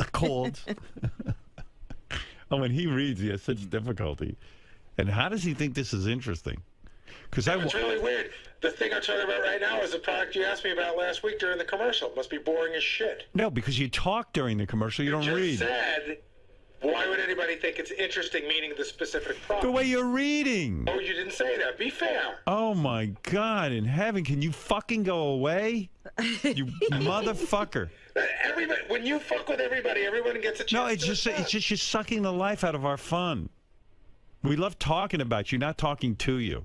A: Accords. Oh, when he reads, he has such difficulty. And how does he think this is interesting? Because
C: It's really weird. The thing I'm talking about right now is the product you asked me about last week during the commercial. It must be boring as shit.
A: No, because you talk during the commercial, you don't read.
C: You just said, why would anybody think it's interesting, meaning the specific product?
A: The way you're reading.
C: Oh, you didn't say that. Be fair.
A: Oh, my God in heaven. Can you fucking go away? You motherfucker.
C: Everybody, when you fuck with everybody, everyone gets a chance.
A: No, it's just you're sucking the life out of our fun. We love talking about you, not talking to you.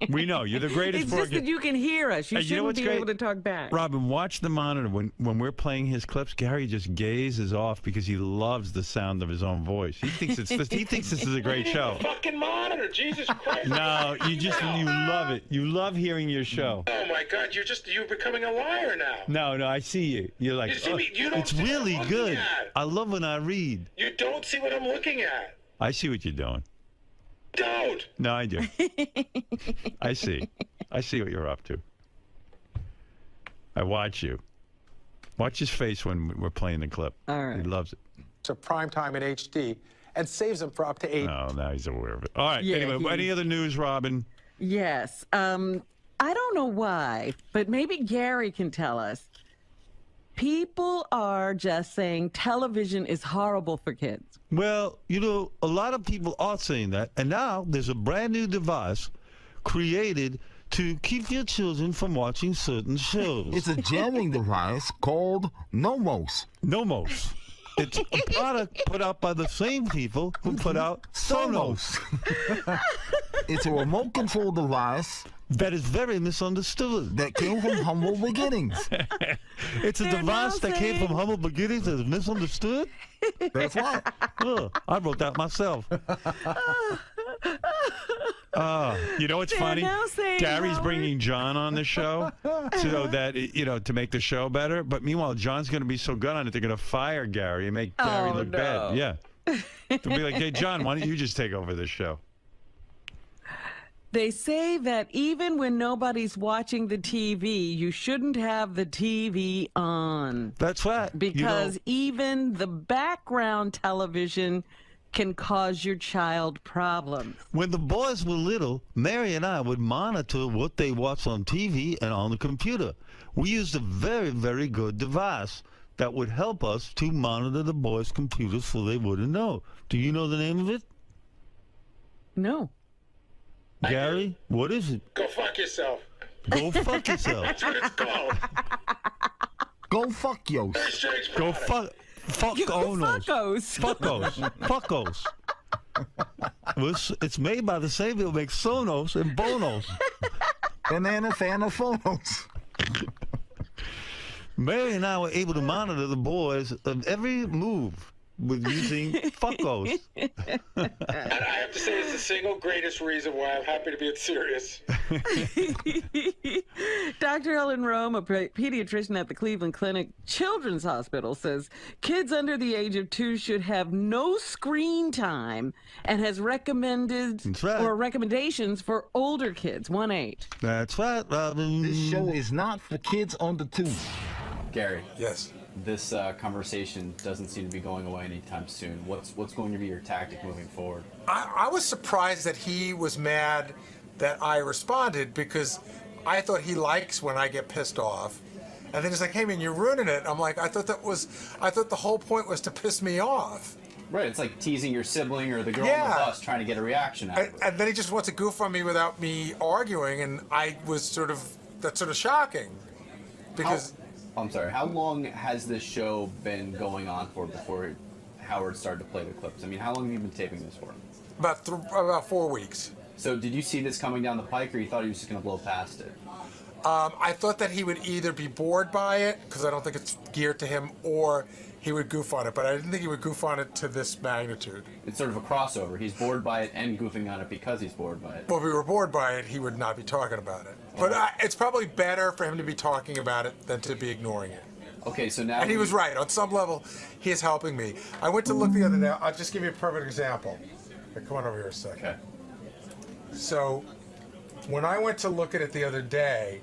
A: We know you're the greatest.
D: It's just that you can hear us. You shouldn't be able to talk back.
A: Robin, watch the monitor. When we're playing his clips, Gary just gazes off because he loves the sound of his own voice. He thinks he thinks this is a great show.
C: Fucking monitor, Jesus Christ!
A: No, you love it. You love hearing your show.
C: Oh my God, you're becoming a liar now.
A: No, I see you. You're like,
C: You see me? You don't
A: it's
C: see what
A: really
C: I'm
A: good.
C: looking at.
A: I love when I read.
C: You don't see what I'm looking at.
A: I see what you're doing.
C: Don't.
A: No, I do. I see. I see what you're up to. I watch you. Watch his face when we're playing the clip.
D: All right.
A: He loves it.
C: So prime time in HD and saves them for up to 8.
A: Oh, now he's aware of it. All right.
D: Yeah,
A: anyway, any other news, Robin?
D: Yes. I don't know why, but maybe Gary can tell us. People are just saying television is horrible for kids.
A: Well, a lot of people are saying that, and now there's a brand new device created to keep your children from watching certain shows.
I: It's a jamming device called 𝗏𝗏.
A: 𝗏𝗏. It's a product put out by the same people who put out Sonos.
I: It's a remote control device
A: that is very misunderstood.
I: that came from humble beginnings.
A: It's a device that came from humble beginnings that is misunderstood?
I: That's right.
A: I wrote that myself. You know what's funny? Gary's bringing John on the show so that, to make the show better. But meanwhile, John's going to be so good on it, they're going to fire Gary and make Gary look bad. Yeah. They'll be like, hey, John, why don't you just take over this show?
D: They say that even when nobody's watching the TV, you shouldn't have the TV on.
A: That's right.
D: Because even the background television can cause your child problems.
I: When the boys were little, Mary and I would monitor what they watched on TV and on the computer. We used a very, very good device that would help us to monitor the boys' computers so they wouldn't know. Do you know the name of it?
D: No.
I: Gary, what is it?
C: Go fuck yourself.
I: Go fuck yourself.
C: That's what it's called.
I: Go fuck yours.
A: Go fuck onos.
D: Fuckos.
A: Fuckos. It's made by the same people who make Sonos and Bonos.
I: Banana Phonos.
A: Mary and I were able to monitor the boys of every move with using fuckos.
C: And I have to say, it's the single greatest reason why I'm happy to be at Sirius.
D: Dr. Ellen Rome, a pediatrician at the Cleveland Clinic Children's Hospital, says kids under the age of 2 should have no screen time and has recommended or recommendations for older kids, 1-8.
A: That's right, Robin.
I: This show is not for kids under 2.
H: Gary.
C: Yes.
H: This conversation doesn't seem to be going away anytime soon. What's going to be your tactic moving forward?
C: I was surprised that he was mad that I responded, because I thought he likes when I get pissed off. And then he's like, hey man, you're ruining it. I'm like, I thought the whole point was to piss me off.
H: Right, it's like teasing your sibling or the girl on the bus trying to get a reaction out of it.
C: And then he just wants to goof on me without me arguing, and I was that's sort of shocking. Because...
H: I'm sorry, how long has this show been going on for before Howard started to play the clips? I mean, how long have you been taping this for?
C: About 4 weeks.
H: So did you see this coming down the pike, or you thought he was just going to blow past it?
C: I thought that he would either be bored by it, because I don't think it's geared to him, or he would goof on it. But I didn't think he would goof on it to this magnitude.
H: It's sort of a crossover. He's bored by it and goofing on it because he's bored by it.
C: Well, if we were bored by it, he would not be talking about it. But it's probably better for him to be talking about it than to be ignoring it.
H: Okay, so now...
C: And he was right. On some level, he is helping me. I went to look the other day. I'll just give you a perfect example. Okay, come on over here a second.
H: Okay.
C: So, when I went to look at it the other day,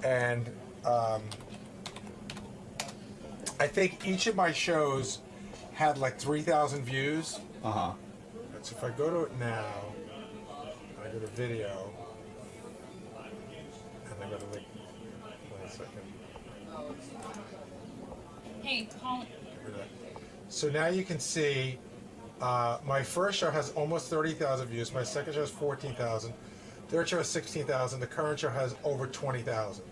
C: and I think each of my shows had like 3,000 views.
H: Uh-huh.
C: So if I go to it now, I go to video, and I go to like, wait a second.
J: Hey, Colin.
C: So now you can see my first show has almost 30,000 views. My second show has 14,000. Third show has 16,000. The current show has over 20,000.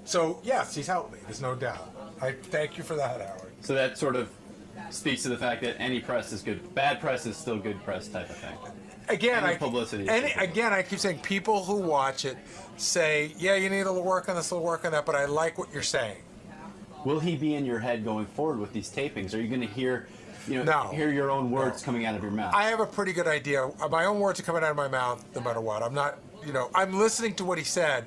C: So yes, he's helped me. There's no doubt. I thank you for that, Howard.
H: So that sort of speaks to the fact that any press is good. Bad press is still good press type of thing.
C: Again,
H: publicity.
C: Again, I keep saying people who watch it say, yeah, you need to work on this, a little work on that, but I like what you're saying.
H: Will he be in your head going forward with these tapings? Are you going to hear, hear your own words coming out of your mouth?
C: I have a pretty good idea. My own words are coming out of my mouth no matter what. I'm not, I'm listening to what he said,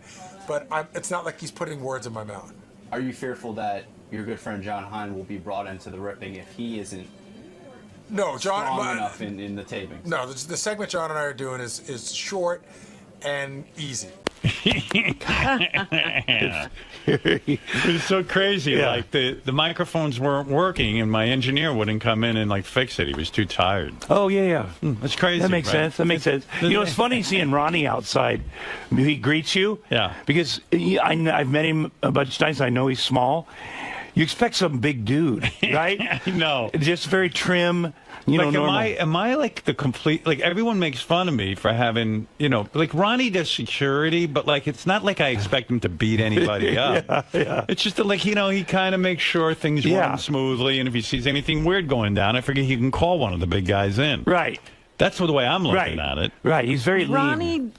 C: but it's not like he's putting words in my mouth.
H: Are you fearful that your good friend John Hein will be brought into the ripping if he isn't strong enough in the tapings?
C: No, the segment John and I are doing is short and easy.
A: It's so crazy. Yeah. Like the microphones weren't working, and my engineer wouldn't come in and fix it. He was too tired.
K: Oh yeah.
A: That's crazy.
K: That makes sense. That makes sense. It's funny seeing Ronnie outside. He greets you.
A: Yeah.
K: Because I've met him a bunch of times. I know he's small. You expect some big dude, right?
A: No.
K: Just very trim. Normal.
A: Am I like the complete, everyone makes fun of me for having, Ronnie does security, but it's not like I expect him to beat anybody up.
K: Yeah.
A: It's just that he kind of makes sure things run smoothly, and if he sees anything weird going down, I figure he can call one of the big guys in.
K: Right.
A: That's the way I'm looking at it.
K: Right. He's very lean.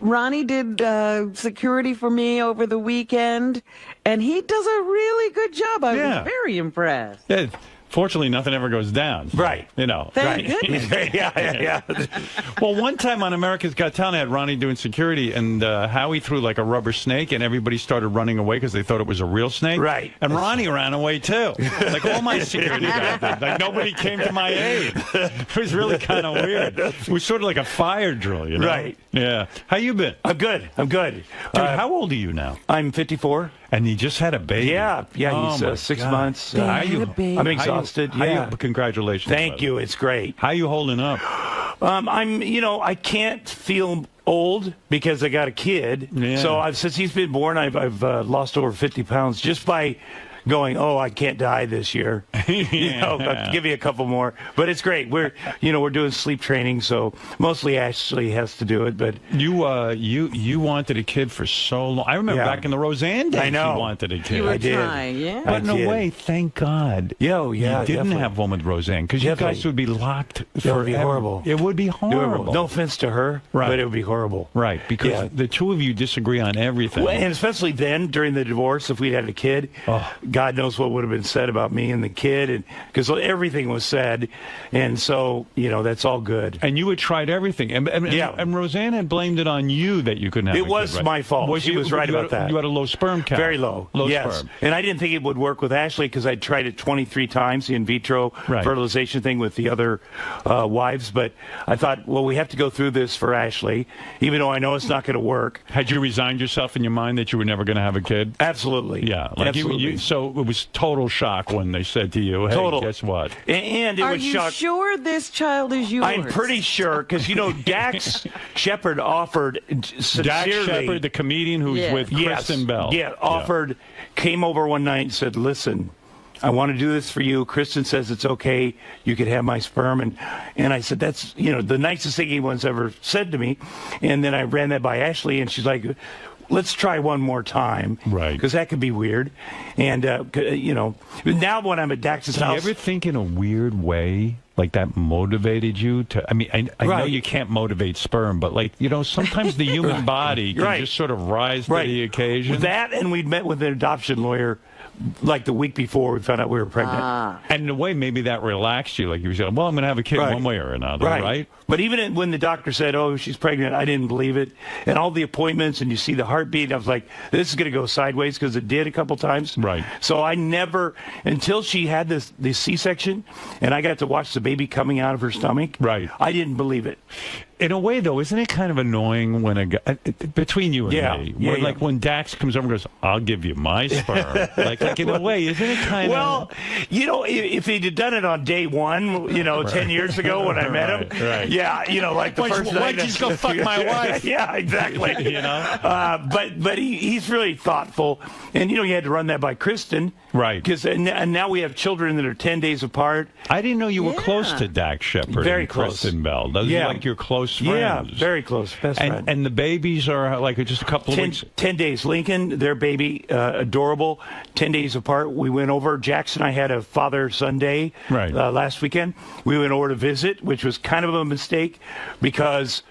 D: Ronnie did security for me over the weekend, and he does a really good job. I was very impressed.
A: Yeah. Fortunately, nothing ever goes down.
K: Right.
A: You know.
D: Thank goodness.
K: yeah.
A: Well, one time on America's Got Talent, I had Ronnie doing security, and Howie threw like a rubber snake, and everybody started running away because they thought it was a real snake.
K: Right.
A: And Ronnie ran away, too. Like all my security guys did. Like nobody came to my aid. It was really kind of weird. It was sort of like a fire drill, you know?
K: Right.
A: Yeah. How you been?
K: I'm good.
A: Dude, how old are you now?
K: I'm 54.
A: And you just had a baby.
K: Yeah,
A: Oh,
K: he's
A: my
K: 6
A: God.
K: months. I'm exhausted.
A: Congratulations.
K: Thank you. It's great.
A: How you holding up?
K: I can't feel old because I got a kid.
A: Yeah.
K: So since he's been born, I've lost over 50 pounds just by going, oh, I can't die this year. I'll give you a couple more. But it's great. We're doing sleep training, so mostly Ashley has to do it. But
A: you wanted a kid for so long. I remember back in the Roseanne days,
K: I know.
A: you wanted a kid.
D: You were trying, yeah.
A: But in a way, thank God.
K: Yeah,
A: you didn't
K: definitely.
A: have one with Roseanne, because you guys would be locked forever.
K: It would be horrible.
A: It would be horrible.
K: No offense to her, but it would be horrible.
A: Right, because the two of you disagree on everything.
K: Well, and especially then, during the divorce, if we'd had a kid, God knows what would have been said about me and the kid, and because everything was said, and so that's all good.
A: And you had tried everything, and Roseanne had blamed it on you that you couldn't have.
K: It was my fault. She was right about that.
A: You had a low sperm count.
K: Very low. Yes.
A: Sperm.
K: And I didn't think it would work with Ashley because I'd tried it 23 times, the in vitro fertilization thing with the other wives. But I thought, well, we have to go through this for Ashley, even though I know it's not going to work.
A: Had you resigned yourself in your mind that you were never going to have a kid?
K: Absolutely.
A: Yeah. Like
K: absolutely.
A: So it was total shock when they said to you, hey, guess what?
K: And it was shock.
D: Are you sure this child is yours?
K: I'm pretty sure, because, Dax Shepard offered sincerely.
A: Dax Shepard, the comedian who's with Kristen Bell.
K: Came over one night and said, listen, I want to do this for you. Kristen says it's okay. You could have my sperm. And I said, that's, the nicest thing anyone's ever said to me. And then I ran that by Ashley, and she's like, let's try one more time.
A: Right.
K: Because that could be weird. And, now when I'm at Dax's house.
A: Do you ever think in a weird way, like that motivated you to, I know you can't motivate sperm, but sometimes the human body can just sort of rise to the occasion.
K: That, and we'd met with an adoption lawyer like the week before we found out we were pregnant.
A: And in a way, maybe that relaxed you. Like you said, well, I'm going to have a kid one way or another, right?
K: But even when the doctor said, oh, she's pregnant, I didn't believe it. And all the appointments, and you see the heartbeat, I was like, this is going to go sideways, because it did a couple times.
A: Right.
K: So I never, until she had this C-section, and I got to watch the baby coming out of her stomach, I didn't believe it.
A: In a way, though, isn't it kind of annoying when a guy, between you and me, where, when Dax comes over and goes, I'll give you my sperm. like in a way, isn't it kind of...
K: Well, if he'd have done it on day one, 10 years ago when I met him, like the first night...
A: Why'd you just go fuck my wife?
K: Yeah, exactly. But he's really thoughtful. And, he had to run that by Kristen.
A: Right.
K: And now we have children that are 10 days apart.
A: I didn't know you were close to Dax Shepard and Kristen Bell. Those are like your close friends.
K: Yeah, very close. Best friend.
A: And the babies are like just a couple of weeks?
K: 10 days. Lincoln, their baby, adorable, 10 days apart. We went over. Jackson and I had a father-son day last weekend. We went over to visit, which was kind of a mistake because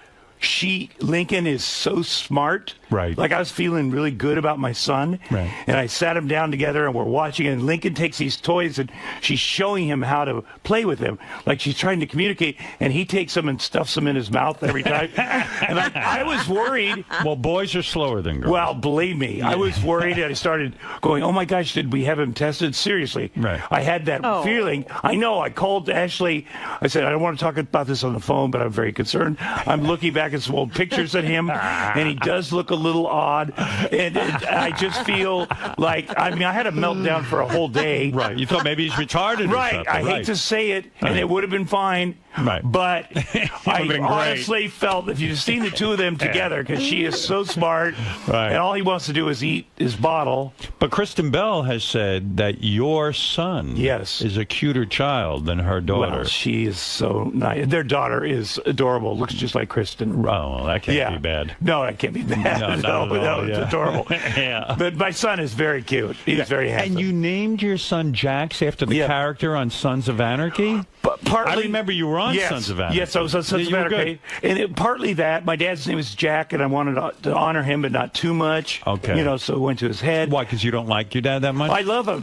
K: Lincoln is so smart.
A: Right.
K: Like I was feeling really good about my son.
A: Right.
K: And I sat him down together and we're watching, and Lincoln takes these toys and she's showing him how to play with them. Like she's trying to communicate, and he takes them and stuffs them in his mouth every time. And I was worried.
A: Well, boys are slower than girls.
K: Well, believe me, I was worried, and I started going, oh my gosh, did we have him tested? Seriously.
A: Right.
K: I had that feeling. I know. I called Ashley. I said, I don't want to talk about this on the phone, but I'm very concerned. I'm looking back at some old pictures of him, and he does look a little odd. And I just feel like, I had a meltdown for a whole day.
A: Right. You thought maybe he's retarded or something.
K: I hate to say it, and it would have been fine.
A: Right.
K: But I honestly felt if you'd seen the two of them together, because she is so smart, and all he wants to do is eat his bottle.
A: But Kristen Bell has said that your son is a cuter child than her daughter.
K: Well, she is so nice. Their daughter is adorable. Looks just like Kristen.
A: Oh, well, that can't be bad.
K: No, that can't be bad. No, it's adorable. But my son is very cute. He's very handsome.
A: And you named your son Jax after the character on Sons of Anarchy?
K: But partly,
A: I remember you were on Sons of Anarchy.
K: Yes, I was on Sons of Anarchy. And partly that, my dad's name was Jack, and I wanted to honor him, but not too much.
A: Okay.
K: You know, so it went to his head.
A: Why, because you don't like your dad that much?
K: I love him,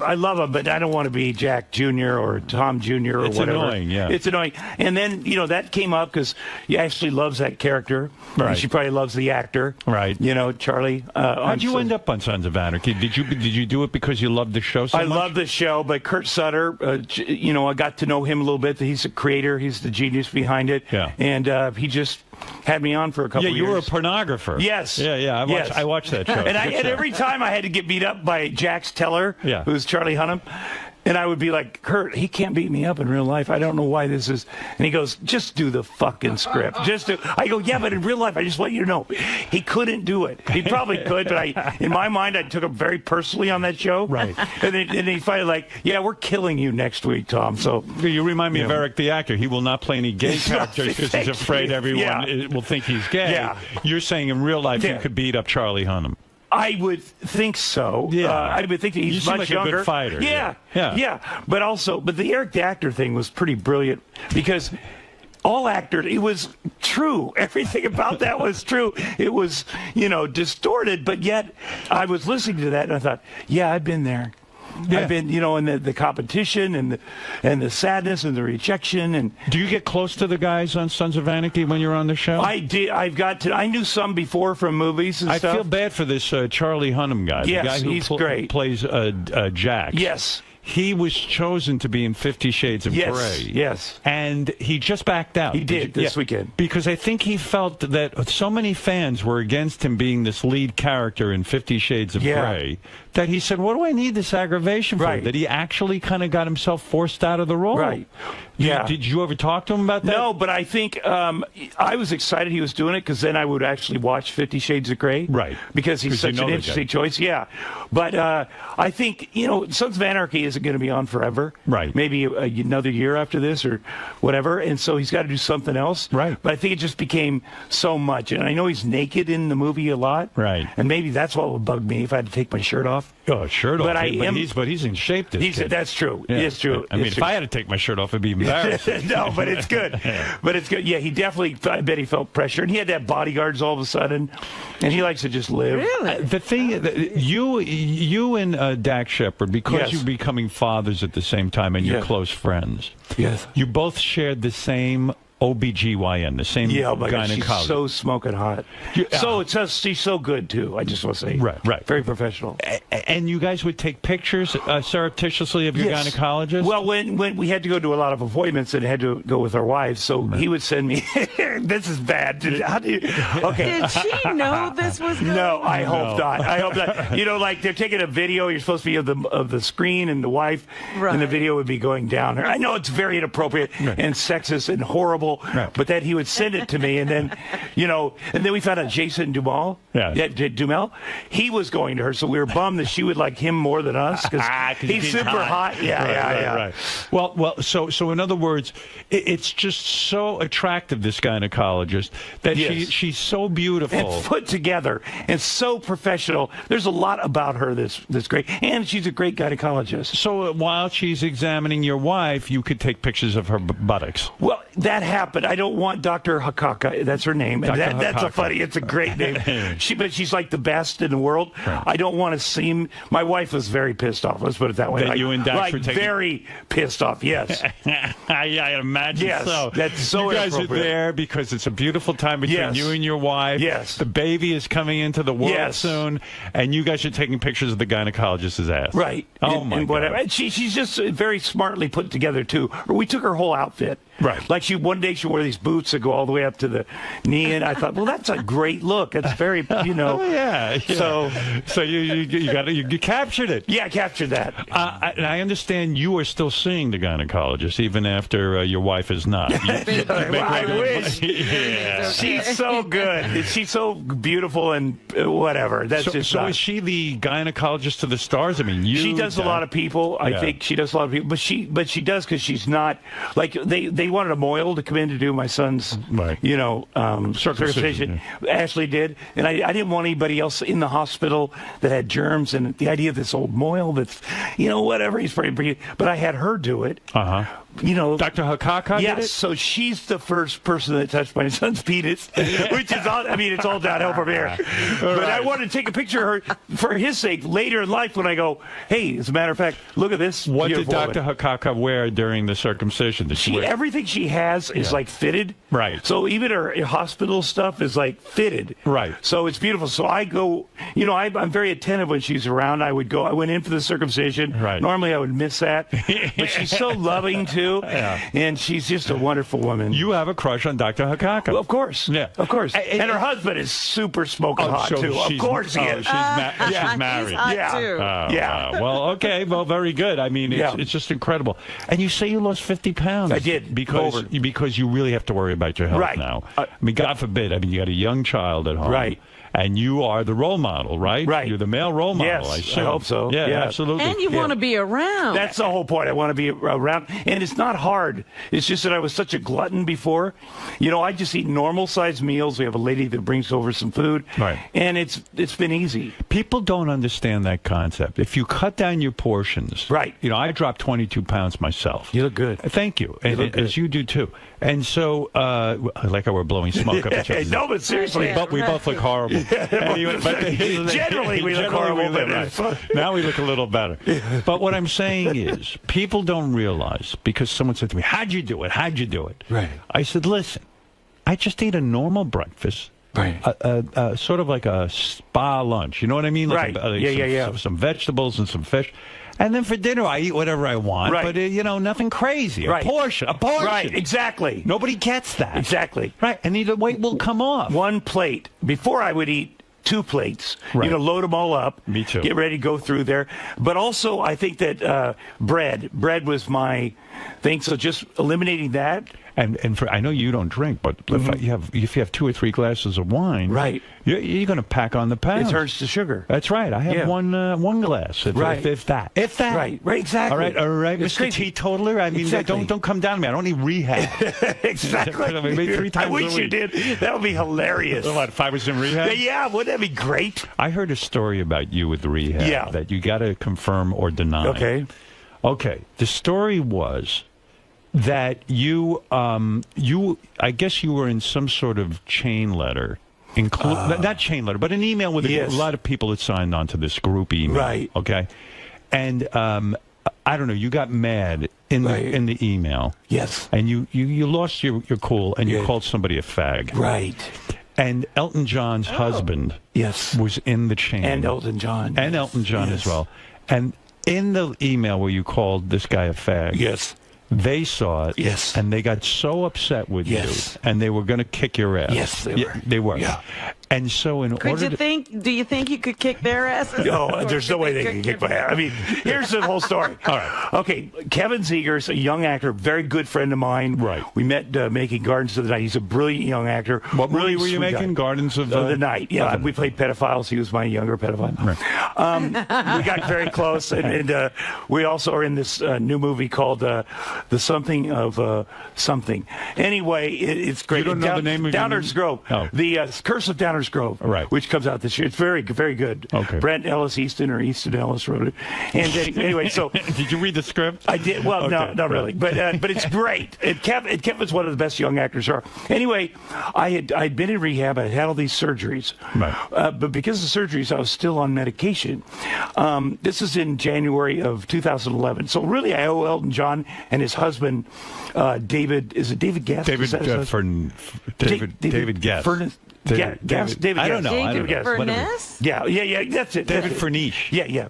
K: but I don't want to be Jack Jr. or Tom Jr. or
A: it's
K: whatever.
A: Annoying, yeah.
K: It's annoying. And then, you know, that came up because he actually loves that character.
A: Right.
K: And she probably loves the actor.
A: Right.
K: You know, Charlie.
A: How'd you end up on Sons of Anarchy? Did you do it because you loved the show so much?
K: I love the show, but Kurt Sutter, you know, I got to know him a little bit. He's the creator. He's the genius behind it.
A: Yeah.
K: And he just had me on for a couple of years.
A: Yeah, you were a pornographer.
K: Yes.
A: Yeah. I watched that show.
K: And every time I had to get beat up by Jax Teller, who's Charlie Hunnam. And I would be like, Kurt, he can't beat me up in real life. I don't know why this is. And he goes, just do the fucking script. I go, yeah, but in real life, I just want you to know. He couldn't do it. He probably could, but in my mind, I took him very personally on that show.
A: Right.
K: And then he finally like, yeah, we're killing you next week, Tom. So
A: you remind me of Eric the actor. He will not play any gay characters because he's afraid everyone will think he's gay.
K: Yeah.
A: You're saying in real life you could beat up Charlie Hunnam.
K: I would think so.
A: Yeah.
K: I would think that he's
A: you
K: much
A: like
K: younger.
A: A good fighter.
K: Yeah. But the Eric the actor thing was pretty brilliant because all actors, it was true. Everything about that was true. It was, you know, distorted, but yet I was listening to that and I thought, yeah, I've been there.
A: Yeah.
K: I've been, you know, in the competition and the sadness and the rejection. And
A: do you get close to the guys on Sons of Anarchy when you're on the show?
K: I did. I knew some before from movies and stuff.
A: I feel bad for this Charlie Hunnam guy.
K: Yes,
A: the guy who
K: he's great.
A: Plays Jax.
K: Yes.
A: He was chosen to be in 50 Shades of Grey.
K: Yes.
A: And he just backed out.
K: He did this weekend.
A: Because I think he felt that so many fans were against him being this lead character in 50 Shades of Grey that he said, what do I need this aggravation for?
K: Right.
A: That he actually kind of got himself forced out of the role.
K: Right. Yeah.
A: Did you ever talk to him about that?
K: No, but I think I was excited he was doing it because then I would actually watch 50 Shades of Grey.
A: Right.
K: Because he's such an interesting choice. Yeah. But I think, you know, Sons of Anarchy isn't going to be on forever.
A: Right.
K: Maybe another year after this or whatever. And so he's got to do something else.
A: Right.
K: But I think it just became so much. And I know he's naked in the movie a lot.
A: Right.
K: And maybe that's what would bug me if I had to take my shirt off.
A: Oh, shirt off. But he's in shape, this kid.
K: That's true.
A: Yeah.
K: It's true.
A: I mean, if I had to take my shirt off, it'd be embarrassing.
K: No, but it's good. But it's good. Yeah, he definitely, I bet he felt pressure. And he had to have bodyguards all of a sudden. And he likes to just live.
D: Really?
A: The thing, you and Dax Shepard, because you're becoming fathers at the same time and you're close friends.
K: Yes.
A: You both shared the same OBGYN, the same gynecologist.
K: She's so smoking hot. She's so good, too, I just want to say.
A: Right.
K: Very professional.
A: And you guys would take pictures surreptitiously of your gynecologist?
K: Well, when we had to go to a lot of appointments and had to go with our wives, so he would send me, this is bad. Okay.
D: Did she know this was going
K: No, I hope not. I hope not. You know, like they're taking a video, you're supposed to be of the screen and the wife, and the video would be going down. I know it's very inappropriate and sexist and horrible. But then he would send it to me, and then, you know, and then we found out Jason Duhamel, he was going to her, so we were bummed that she would like him more than us because he's super hot. Yeah.
A: Right. Well. So in other words, it's just so attractive, this gynecologist, that she's so beautiful
K: and put together and so professional. There's a lot about her that's great, and she's a great gynecologist.
A: So while she's examining your wife, you could take pictures of her buttocks.
K: Well, that happened. I don't want Dr. 𝗛𝗮𝗄. That's her name. It's a great name. But she's like the best in the world. Right. I don't want to seem. My wife was very pissed off. Let's put it that way.
A: That you and Dax were taking...
K: very pissed off. Yes.
A: I imagine so.
K: That's so.
A: You guys are there because it's a beautiful time between you and your wife.
K: Yes.
A: The baby is coming into the world soon, and you guys are taking pictures of the gynecologist's ass.
K: Right.
A: Oh my God.
K: And she's just very smartly put together too. We took her whole outfit.
A: Right.
K: Like one day she wore these boots that go all the way up to the knee, and I thought, well, that's a great look. It's very, you know.
A: Yeah.
K: So
A: you captured it.
K: Yeah, I captured that.
A: And I understand you are still seeing the gynecologist even after your wife is not.
K: I wish. Yeah. She's so good. She's so beautiful and whatever. That's
A: so is she the gynecologist to the stars? I mean,
K: she does a lot of people. I think she does a lot of people, but she does because she's not like they wanted a mohel to come in to do my son's, you know, circumcision. Yeah. Ashley did, and I didn't want anybody else in the hospital that had germs. And the idea of this old mohel that's, you know, whatever, he's pretty. But I had her do it.
A: Dr. 𝗻𝗄𝗿𝗱 did
K: Yes,
A: it?
K: so she's the first person that touched my son's penis, which is all, I mean, it's all downhill from here. But I wanted to take a picture of her for his sake later in life when I go, hey, as a matter of fact, look at this.
A: What did
K: beautiful
A: Dr.
K: woman.
A: 𝗻𝗄𝗿𝗱 wear during the circumcision? Did she wear?
K: Everything she has is like fitted.
A: Right.
K: So even her hospital stuff is like fitted.
A: Right.
K: So it's beautiful. So I go, I'm very attentive when she's around. I went in for the circumcision.
A: Right.
K: Normally I would miss that. But she's so loving too.
A: Yeah.
K: And she's just a wonderful woman.
A: You have a crush on Dr. 𝗻𝗄𝗿𝗱.
K: Well, of course.
A: Yeah.
K: Of course. And her husband is super smoking hot
A: so
K: too. Of
A: she's-
K: course he is.
A: She's married.
D: He's hot
K: Yeah.
D: too.
A: Oh,
K: Yeah.
A: wow. Well, okay. Well, very good. I mean, it's just incredible. And you say you lost 50 pounds.
K: I did.
A: Because you really have to worry about your health
K: Right.
A: now. I mean, God forbid. I mean, you got a young child at home.
K: Right.
A: And you are the role model, right?
K: Right.
A: You're the male role model.
K: Yes,
A: I
K: I
A: assume.
K: hope so.
A: Yeah,
K: Yeah.
A: absolutely.
D: And you want to be around.
K: That's the whole point. I want to be around. And it's not hard. It's just that I was such a glutton before. I just eat normal-sized meals. We have a lady that brings over some food.
A: Right.
K: And it's been easy.
A: People don't understand that concept. If you cut down your portions,
K: Right.
A: I dropped 22 pounds myself.
K: You look good.
A: Thank you,
K: You look good.
A: as you do too. And so, like how we're blowing smoke up each other.
K: No, but seriously.
A: But we both look horrible. Anyway,
K: Generally, we look horrible, but it's fun.
A: now we look a little better. But what I'm saying is, people don't realize, because someone said to me, how'd you do it? How'd you do it?
K: Right.
A: I said, listen, I just ate a normal breakfast.
K: Right.
A: Sort of like a spa lunch. You know what I mean? Like
K: Right.
A: Some vegetables and some fish. And then for dinner, I eat whatever I want.
K: Right.
A: But, nothing crazy.
K: Right.
A: A portion.
K: Right, exactly.
A: Nobody gets that.
K: Exactly.
A: Right. And the weight will come off.
K: One plate. Before I would eat 2 plates.
A: Right.
K: Load them all up.
A: Me too.
K: Get ready to go through there. But also, I think that bread was my thing. So just eliminating that.
A: And I know you don't drink, but if you have 2 or 3 glasses of wine,
K: right,
A: you're going to pack on the pounds.
K: It turns to sugar.
A: That's right. I have one glass. If that.
K: Right. Exactly.
A: All right, Mr. Teetotaler. I mean,
K: exactly.
A: don't come down to me. I don't need rehab.
K: Exactly.
A: Maybe 3 times
K: I wish you did. That would be hilarious.
A: What, if I was in rehab?
K: Yeah, wouldn't that be great?
A: I heard a story about you with rehab.
K: Yeah.
A: That you got to confirm or deny. Okay. The story was that you I guess you were in some sort of chain letter, not chain letter, but an email with a lot of people that signed on to this group email.
K: Right.
A: Okay. And I don't know, you got mad in the email.
K: Yes.
A: And you lost your cool and you called somebody a fag.
K: Right.
A: And Elton John's husband was in the chain.
K: And Elton John.
A: And Elton John as well. And in the email where you called this guy a fag, they saw it, and they got so upset with you, and they were going to kick your ass.
K: Yes, they were.
A: They were. Yeah. And so do
D: you think you could kick their asses?
K: No, there's no way they can kick my ass. I mean, here's the whole story.
A: All right.
K: Okay, Kevin Zegers, a young actor, very good friend of mine.
A: Right.
K: We met making Gardens of the Night. He's a brilliant young actor.
A: What
K: really
A: movie were you making?
K: Guy.
A: Gardens of
K: the Night. Yeah, we played pedophiles. He was my younger pedophile.
A: Right.
K: We got very close, and we also are in this new movie called The Something of Something. Anyway, it's great.
A: You don't know the name of
K: Downers Grove.
A: Oh.
K: The Curse of Downers Grove.
A: Right.
K: Which comes out this year. It's very, very good.
A: Okay.
K: Brent Ellis Easton or Easton Ellis wrote it. And anyway, so
A: did you read the script?
K: I did. Well,
A: Okay.
K: no, not really. But it's great. And Kevin's one of the best young actors are. Anyway, I'd been in rehab. I had all these surgeries.
A: Right.
K: But because of the surgeries, I was still on medication. This is in January of 2011. So really, I owe Elton John and his husband, David. Is it David Guest?
A: David Guest.
K: David
A: I don't
K: Guest.
A: know.
D: David Furness?
K: Yeah, that's it.
A: David 𝗛𝗏.
K: Yeah.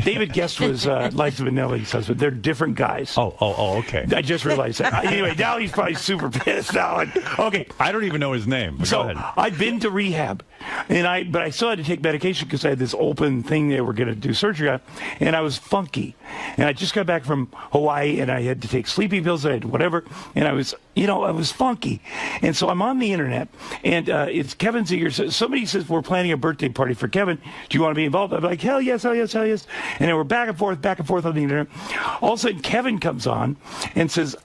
K: David Guest was Liza Minnelli's husband. They're different guys.
A: Oh, okay.
K: I just realized that. Anyway, now he's probably super pissed now. Okay.
A: I don't even know his name. But go ahead.
K: I'd been to rehab, but I still had to take medication because I had this open thing they were going to do surgery on, and I was funky. And I just got back from Hawaii, and I had to take sleeping pills. I had whatever, and I was you know, it was funky. And so I'm on the internet, and it's Kevin Zegers. Somebody says, we're planning a birthday party for Kevin. Do you want to be involved? I'm like, hell yes, hell yes, hell yes. And then we're back and forth on the internet. All of a sudden, Kevin comes on and says,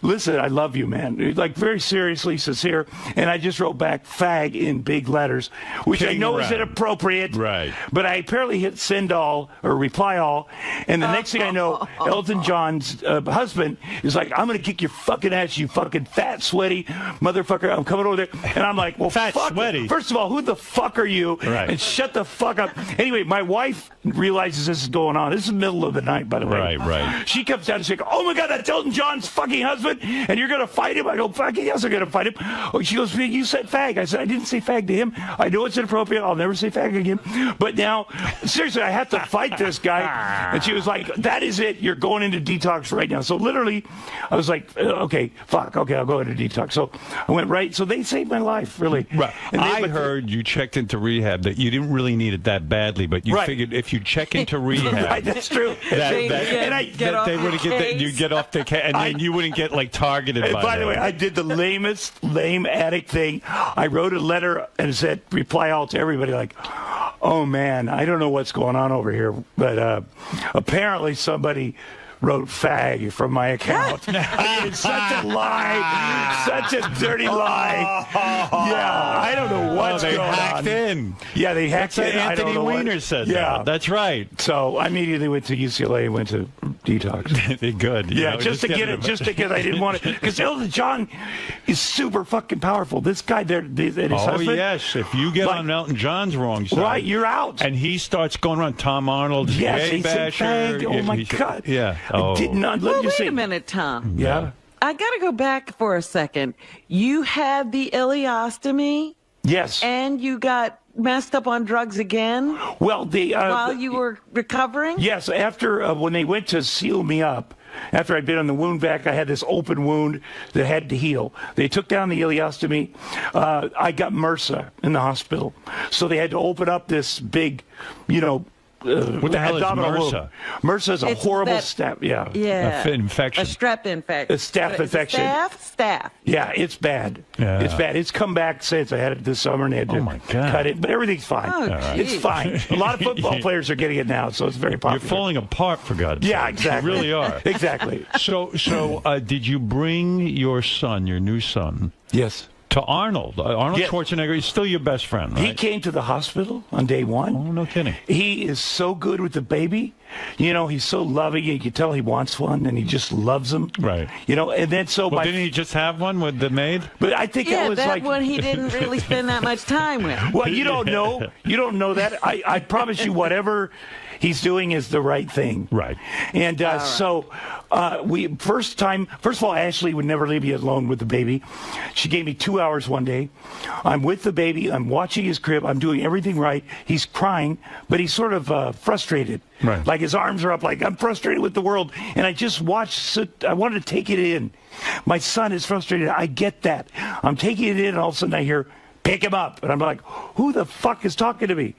K: listen, I love you, man. Like, very seriously, sincere. And I just wrote back fag in big letters, which I know is inappropriate.
A: Right.
K: But I apparently hit send all or reply all. And the next thing I know, Elton John's husband is like, I'm going to kick your fucking ass, you fucking fat, sweaty motherfucker. I'm coming over there. And I'm like, well,
A: fat,
K: fuck.
A: sweaty.
K: First of all, who the fuck are you?
A: Right.
K: And shut the fuck up. Anyway, my wife realizes this is going on. This is the middle of the night, by the way.
A: Right.
K: She comes down and says, oh my God, that's Elton John's fucking husband, and you're going to fight him? I go, fucking yes, I'm going to fight him. Oh, she goes, you said fag. I said, I didn't say fag to him. I know it's inappropriate. I'll never say fag again. But now, seriously, I have to fight this guy. And she was like, that is it. You're going into detox right now. So literally, I was like, okay, fuck. Okay, I'll go into detox. So I went right. So they saved my life, really.
A: Right.
K: And
A: I heard you checked into rehab, that you didn't really need it that badly, but you figured if you check into rehab.
K: Right, that's true.
A: They would get you get off the case, and then you wouldn't get like targeted
K: by the way, I did the lamest lame addict thing. I wrote a letter and said reply all to everybody like, oh man, I don't know what's going on over here, but apparently somebody wrote fag from my account. I mean, it's such a lie. Such a dirty lie. Yeah, I don't know what's going on.
A: They hacked in.
K: Yeah, they hacked in.
A: Anthony Weiner said that. That's right.
K: So I immediately went to UCLA and went to detox.
A: Good.
K: Yeah, just to get it, just because I didn't want it. Because Elton John is super fucking powerful. This guy there, his husband.
A: Oh, yes. If you get on Elton John's wrong side.
K: Right, you're out.
A: And he starts going around Tom Arnold.
K: Yes, he said fag. Oh, my God.
A: Yeah.
K: I did not let you
D: wait
K: say.
D: a minute, Tom.
K: Yeah.
D: I got to go back for a second. You had the ileostomy?
K: Yes.
D: And you got messed up on drugs again?
K: Well,
D: while you were recovering?
K: Yes, after when they went to seal me up, after I'd been on the wound vac, I had this open wound that had to heal. They took down the ileostomy. I got MRSA in the hospital. So they had to open up this big,
A: what the hell is MRSA?
K: MRSA is a horrible staph. Yeah.
A: Infection.
D: A strep infection.
K: A staph infection.
D: Staph?
K: Yeah, it's bad.
A: Yeah.
K: It's bad. It's come back since. I had it this summer and they had to cut it, but everything's fine.
D: Oh,
K: it's fine. A lot of football players are getting it now, so it's very popular.
A: You're falling apart, for God's sake.
K: Yeah, exactly.
A: You really are.
K: Exactly.
A: So, did you bring your son, your new son?
K: Yes.
A: To Arnold. Arnold Schwarzenegger is still your best friend, right?
K: He came to the hospital on day one.
A: Oh, no kidding.
K: He is so good with the baby. He's so loving. You can tell he wants one, and he just loves him.
A: Right.
K: And then
A: didn't he just have one with the maid?
K: But I think it was
D: that
K: like
D: one he didn't really spend that much time with.
K: Well, you don't know. You don't know that. I promise you, whatever he's doing is the right thing.
A: Right.
K: And so first of all, Ashley would never leave me alone with the baby. She gave me 2 hours one day. I'm with the baby. I'm watching his crib. I'm doing everything right. He's crying, but he's sort of frustrated.
A: Right.
K: Like his arms are up, like I'm frustrated with the world. And I just watched. I wanted to take it in. My son is frustrated. I get that. I'm taking it in, and all of a sudden I hear, pick him up. And I'm like, who the fuck is talking to me?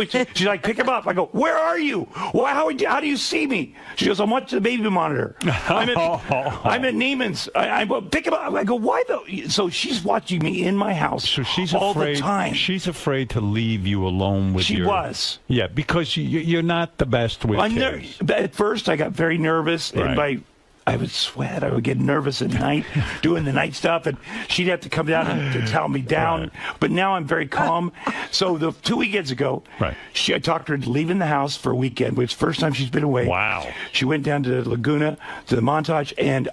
K: She's like, pick him up. I go, where are you? Well, how do you see me? She goes, I'm watching the baby monitor. I'm at Neiman's. I pick him up. I go, why the? So she's watching me in my house
A: so she's
K: all
A: afraid,
K: the time.
A: She's afraid to leave you alone with
K: She was.
A: Yeah, because you're not the best with kids.
K: At first, I got very nervous.
A: Right.
K: And I would sweat. I would get nervous at night doing the night stuff, and she'd have to come down and towel me down. Right. But now I'm very calm. So 2 weekends ago, I talked her into leaving the house for a weekend, which is the first time she's been away.
A: Wow.
K: She went down to Laguna, to the Montage, and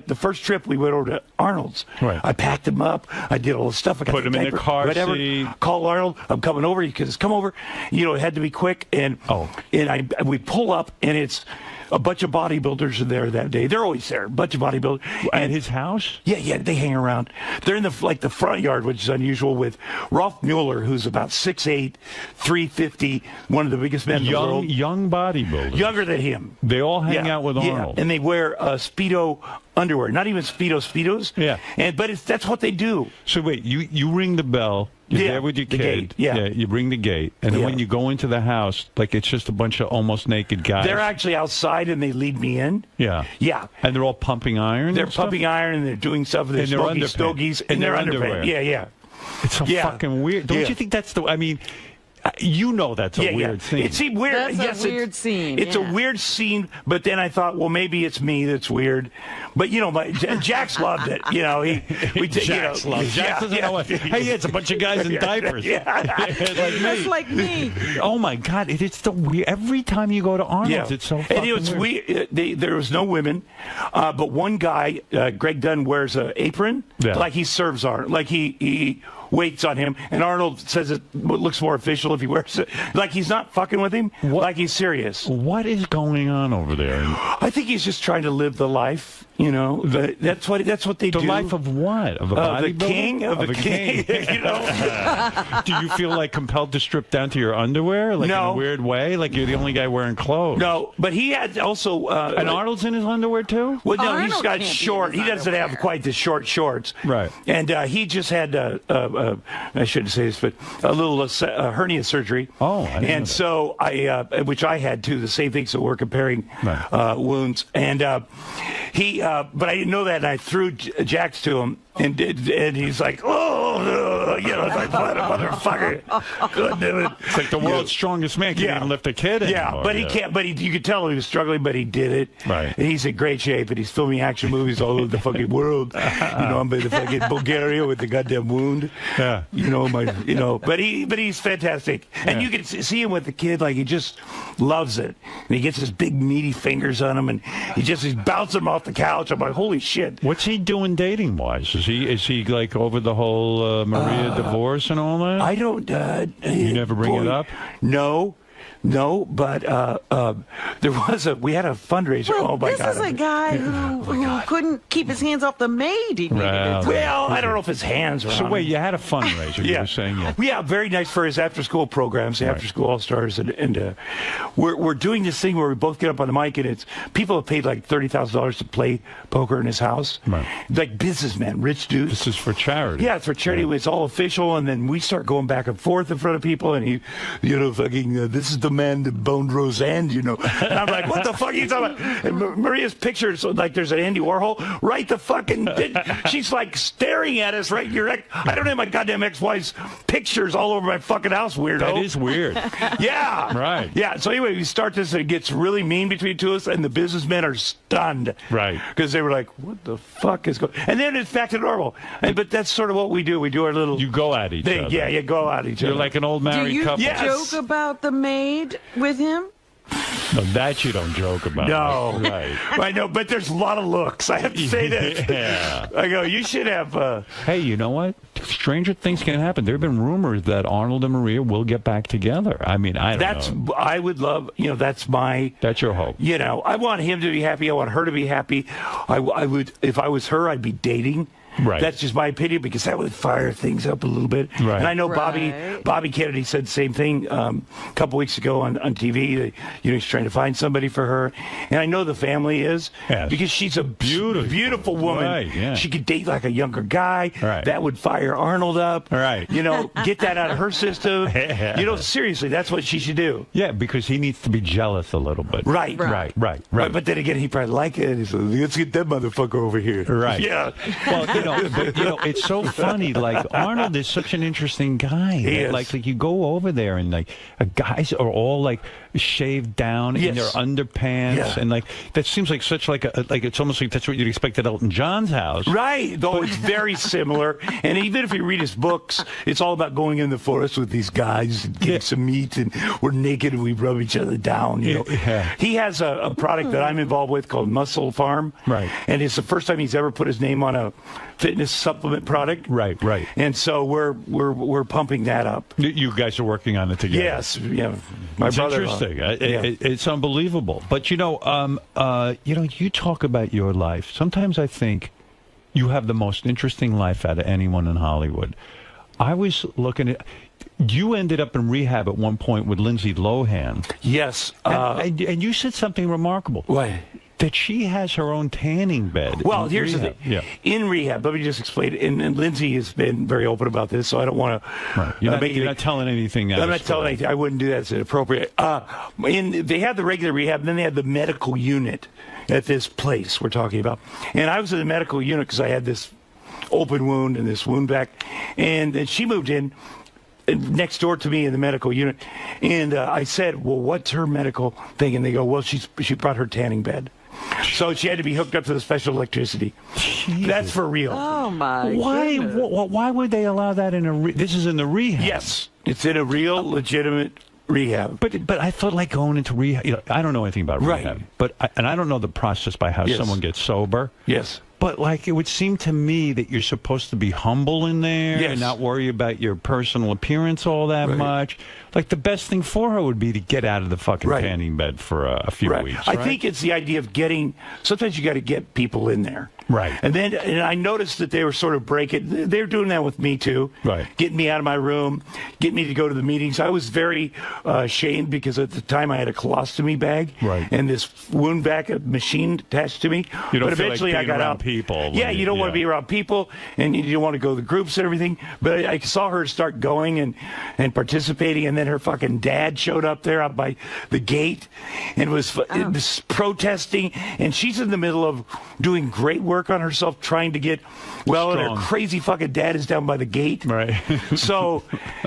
K: the first trip we went over to Arnold's.
A: Right.
K: I packed him up. I did all the stuff. I got
A: Put him in the car seat.
K: Call Arnold. I'm coming over because come over. It had to be quick. And we pull up, and it's a bunch of bodybuilders are there that day. They're always there. A bunch of bodybuilders.
A: At his house?
K: Yeah, they hang around. They're in the front yard, which is unusual, with Rolf Mueller, who's about 6'8", 350, one of the biggest men in the world.
A: Young bodybuilders.
K: Younger than him.
A: They all hang out with Arnold.
K: And they wear Speedo underwear, not even Speedos.
A: Yeah.
K: But that's what they do.
A: So wait, you ring the bell. You're there with your
K: the
A: kid.
K: gate, yeah.
A: You ring the gate, and then when you go into the house, like it's just a bunch of almost naked guys.
K: They're actually outside, and they lead me in.
A: Yeah.
K: Yeah.
A: And they're all pumping iron.
K: They're pumping iron, and they're doing stuff. And they're smoking stogies in their underwear. Yeah.
A: It's so fucking weird. Don't you think that's the? I mean, you know that's a weird scene.
K: It's weird.
D: That's a weird scene.
K: It's a weird scene, but then I thought, well, maybe it's me that's weird. But you know, Jax loved it. You know,
A: Jax loved it. Jax doesn't know what. Hey, it's a bunch of guys in diapers.
D: Just like me.
A: Oh my God! It's the weird. Every time you go to Arnold's, it's so fucking
K: weird. There was no women, but one guy, Greg Dunn, wears an apron, like he serves Arnold, like he waits on him, and Arnold says it looks more official if he wears it. Like he's not fucking with him, like he's serious.
A: What is going on over there?
K: I think he's just trying to live the life. You know, that's what they do.
A: The life of what? Of a bodybuilder?
K: The king of the king. You know?
A: Do you feel like compelled to strip down to your underwear, like in a weird way, like you're the only guy wearing clothes?
K: No, but he had also.
A: And Arnold's in his underwear too.
K: Well, no, he's got short. He doesn't have quite the short shorts.
A: Right.
K: And he just had I shouldn't say this, but a little hernia surgery.
A: Oh, I didn't know that.
K: So which I had too, the same thing. So we're comparing wounds, and but I didn't know that, and I threw Jax to him, and he's like, oh, you know, it's like, what a motherfucker. Couldn't do it.
A: It's like the world's strongest man can't even lift a kid anymore.
K: Yeah, but he can't. But you could tell he was struggling, but he did it.
A: Right.
K: And he's in great shape, and he's filming action movies all over the fucking world. You know, I'm in the fucking Bulgaria with the goddamn wound.
A: Yeah.
K: You know, but he's fantastic, and you can see him with the kid, like he just loves it, and he gets his big meaty fingers on him, and he's bouncing him off the couch. I'm like, holy shit.
A: What's he doing dating wise? Is he like over the whole Maria divorce and all that?
K: I don't.
A: You never bring it up?
K: No, but we had a fundraiser.
D: Well,
K: oh my God!
D: This is a guy who couldn't keep his hands off the maid. He needed it.
K: Well, I don't know if his hands were.
A: So
K: on
A: wait,
K: him.
A: you had a fundraiser? You were saying
K: very nice for his after-school programs, the After-School All-Stars, and we're doing this thing where we both get up on the mic, and it's people have paid like $30,000 to play poker in his house, like businessmen, rich dudes.
A: This is for charity.
K: Yeah, it's for charity. It's all official, and then we start going back and forth in front of people, and he, this is the man that boned Roseanne, you know. And I'm like, what the fuck are you talking about? And Maria's picture, so like there's an Andy Warhol, right the fucking, she's like staring at us, right? I don't have my goddamn ex-wife's pictures all over my fucking house, weirdo.
A: That is weird.
K: Yeah.
A: Right.
K: Yeah, so anyway, we start this, and it gets really mean between two of us, and the businessmen are stunned.
A: Right.
K: Because they were like, what the fuck is going on? And then it's back to normal. But that's sort of what we do. We do our little...
A: You go at each other.
K: Yeah, you go at each other.
A: You're like an old married couple.
D: Do you joke about the maid with him?
A: No, that you don't joke about.
K: No.
A: Right.
K: I know, but there's a lot of looks. I have to say that.
A: Yeah.
K: I go, you should have...
A: Hey, you know what? Stranger things can happen. There have been rumors that Arnold and Maria will get back together. I mean, I don't know.
K: I would love, that's your
A: hope.
K: You know, I want him to be happy. I want her to be happy. I would, if I was her, I'd be dating.
A: Right.
K: That's just my opinion, because that would fire things up a little bit.
A: Right.
K: And I know Bobby Kennedy said the same thing a couple weeks ago on TV. He's trying to find somebody for her. And I know the family is, because she's a beautiful woman.
A: Right, yeah.
K: She could date like a younger guy.
A: Right.
K: That would fire Arnold up.
A: Right.
K: Get that out of her system. Seriously, that's what she should do.
A: Yeah, because he needs to be jealous a little bit.
K: Right.
A: But
K: then again, he probably like it. He's like, let's get that motherfucker over here.
A: Right.
K: Yeah.
A: Well, it's so funny. Like, Arnold is such an interesting guy.
K: He is.
A: Like you go over there and like guys are all like shaved down in their underpants, and like that seems like such like it's almost like that's what you'd expect at Elton John's house.
K: Right. Though it's very similar. And even if you read his books, it's all about going in the forest with these guys and getting some meat, and we're naked and we rub each other down. He has a product that I'm involved with called Muscle Farm.
A: Right.
K: And it's the first time he's ever put his name on a fitness supplement product.
A: Right.
K: And so we're pumping that up.
A: You guys are working on it together.
K: Yes. Yeah. My brother.
A: Interesting. It's unbelievable. But you talk about your life. Sometimes I think you have the most interesting life out of anyone in Hollywood. I was looking at. You ended up in rehab at one point with Lindsay Lohan.
K: Yes.
A: And you said something remarkable.
K: What?
A: that she has her own tanning bed.
K: Well, here's the thing.
A: Yeah.
K: In rehab, let me just explain. And Lindsay has been very open about this, so I don't want to.
A: Right. You're not telling anything.
K: I'm not telling anything. I wouldn't do that. It's inappropriate. They had the regular rehab, and then they had the medical unit at this place we're talking about. And I was in the medical unit because I had this open wound and this wound back. And then she moved in next door to me in the medical unit. And I said, well, what's her medical thing? And they go, well, she brought her tanning bed. So she had to be hooked up to the special electricity. Jesus. That's for real.
D: Oh, my
A: Why?
D: goodness.
A: Why would they allow that in a? This is in the rehab.
K: Yes, it's in a real, legitimate rehab.
A: But I thought like going into rehab. You know, I don't know anything about rehab. But I don't know the process by how someone gets sober.
K: Yes.
A: But like it would seem to me that you're supposed to be humble in there and not worry about your personal appearance all that much. Like the best thing for her would be to get out of the fucking tanning bed for a few weeks.
K: I think it's the idea of getting. Sometimes you got to get people in there.
A: Right.
K: And I noticed that they were sort of breaking. They were doing that with me too.
A: Right.
K: Getting me out of my room, getting me to go to the meetings. I was very ashamed because at the time I had a colostomy bag.
A: Right.
K: And this wound vac machine attached to me.
A: You don't
K: but
A: feel
K: eventually
A: like being
K: I got
A: around
K: out.
A: people.
K: Yeah, you don't want to be around people, and you don't want to go to the groups and everything. But I saw her start going and participating, and then her fucking dad showed up there out by the gate and was protesting, and she's in the middle of doing great work on herself, trying to get well, and her crazy fucking dad is down by the gate.
A: Right.
K: So,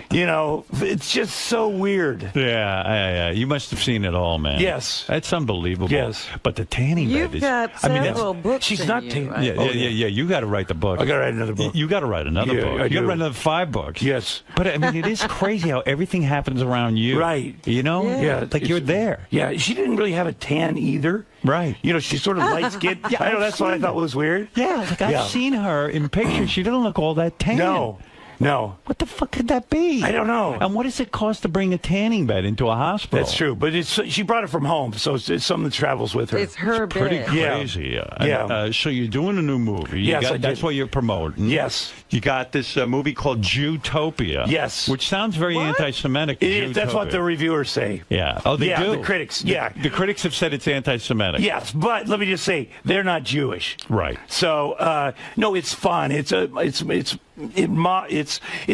K: you know, it's just so weird.
A: Yeah. You must have seen it all, man.
K: Yes.
A: That's unbelievable.
K: Yes.
A: But the tanning bed
D: You've
A: is...
D: got several books.
K: She's
D: in
K: not
D: you,
K: tanning.
D: right?
A: Yeah. You got to write the book.
K: I got to write another book.
A: You got to write another book.
K: I
A: You got to
K: do.
A: write another 5 books.
K: Yes.
A: But I mean, it is crazy how everything happens around you.
K: Right.
A: You know?
K: Yeah.
A: Like you're there.
K: Yeah. She didn't really have a tan either.
A: Right.
K: You know, she's sort of light-skinned. I know, that's what I thought was weird.
A: Yeah. Like I've seen her in pictures. She doesn't look all that tan.
K: No.
A: What the fuck could that be?
K: I don't know.
A: And what does it cost to bring a tanning bed into a hospital?
K: That's true, but she brought it from home, so it's something that travels with her.
D: It's her
A: Pretty
D: bed.
A: crazy. So you're doing a new movie.
K: Yes, I did.
A: That's what you're promoting.
K: Yes.
A: You got this movie called 𝗪𝗪𝗄𝗿.
K: Yes.
A: Which sounds very anti-Semitic.
K: It is. That's what the reviewers say.
A: Yeah. Oh, they do?
K: The critics. Yeah.
A: The critics have said it's anti-Semitic.
K: Yes, but let me just say they're not Jewish.
A: Right.
K: So no, it's fun. It's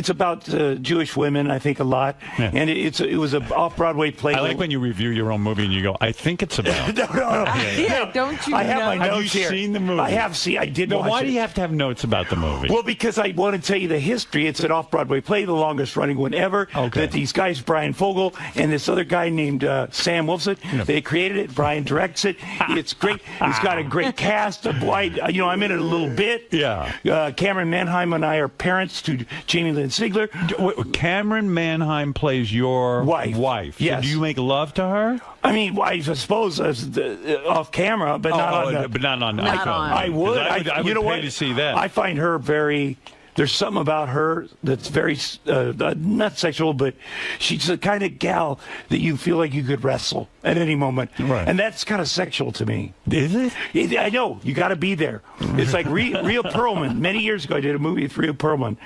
K: about Jewish women, I think, a lot, and it was an off-Broadway play.
A: I like when you review your own movie and you go, I think it's about.
K: No.
D: Yeah, don't you
K: I have
D: know?
K: my notes
A: Have you
K: here.
A: seen the movie?
K: I have seen. I did.
A: No,
K: watch
A: why
K: it.
A: do you have to have notes about the movie?
K: Well, because I want to tell you the history. It's an off-Broadway play, the longest-running one ever.
A: Okay.
K: That these guys, Brian Fogel and this other guy named Sam Wolfson, they created it. Brian directs it. It's great. It's got a great cast. I'm in it a little bit.
A: Yeah.
K: Cameron Manheim and I are parents to Jamie Lynn Sigler.
A: Cameron Manheim plays your wife.
K: Yes.
A: So do you make love to her?
K: I mean, I suppose off camera, but not on.
A: But not on.
D: Not on.
K: I would.
A: I would
K: you know
A: pay
K: what?
A: to see that.
K: I find her very. There's something about her that's very not sexual, but she's the kind of gal that you feel like you could wrestle at any moment,
A: right.
K: And that's kind of sexual to me.
A: Is it?
K: I know. You got to be there. It's like Rhea Perlman. Many years ago, I did a movie with Rhea Perlman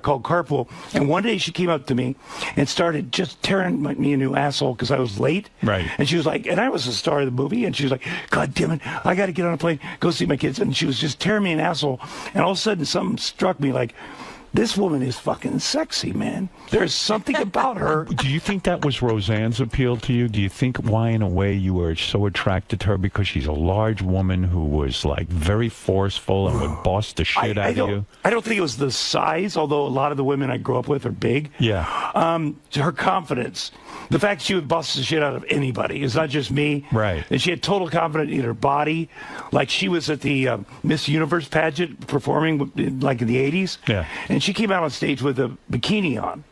K: called Carpool, and one day she came up to me and started just tearing me a new asshole because I was late.
A: Right.
K: And she was like, and I was the star of the movie, and she was like, God damn it, I got to get on a plane, go see my kids. And she was just tearing me an asshole, and all of a sudden something struck me like, this woman is fucking sexy, man. There's something about her.
A: Do you think that was Roseanne's appeal to you? Do you think why, in a way, you were so attracted to her because she's a large woman who was like very forceful and would boss the shit out of you?
K: I don't think it was the size, although a lot of the women I grew up with are big.
A: Yeah.
K: Her confidence. The fact she would bust the shit out of anybody. It's not just me.
A: Right.
K: And she had total confidence in her body. Like she was at the Miss Universe pageant performing like in the 80s.
A: Yeah.
K: And she came out on stage with a bikini on.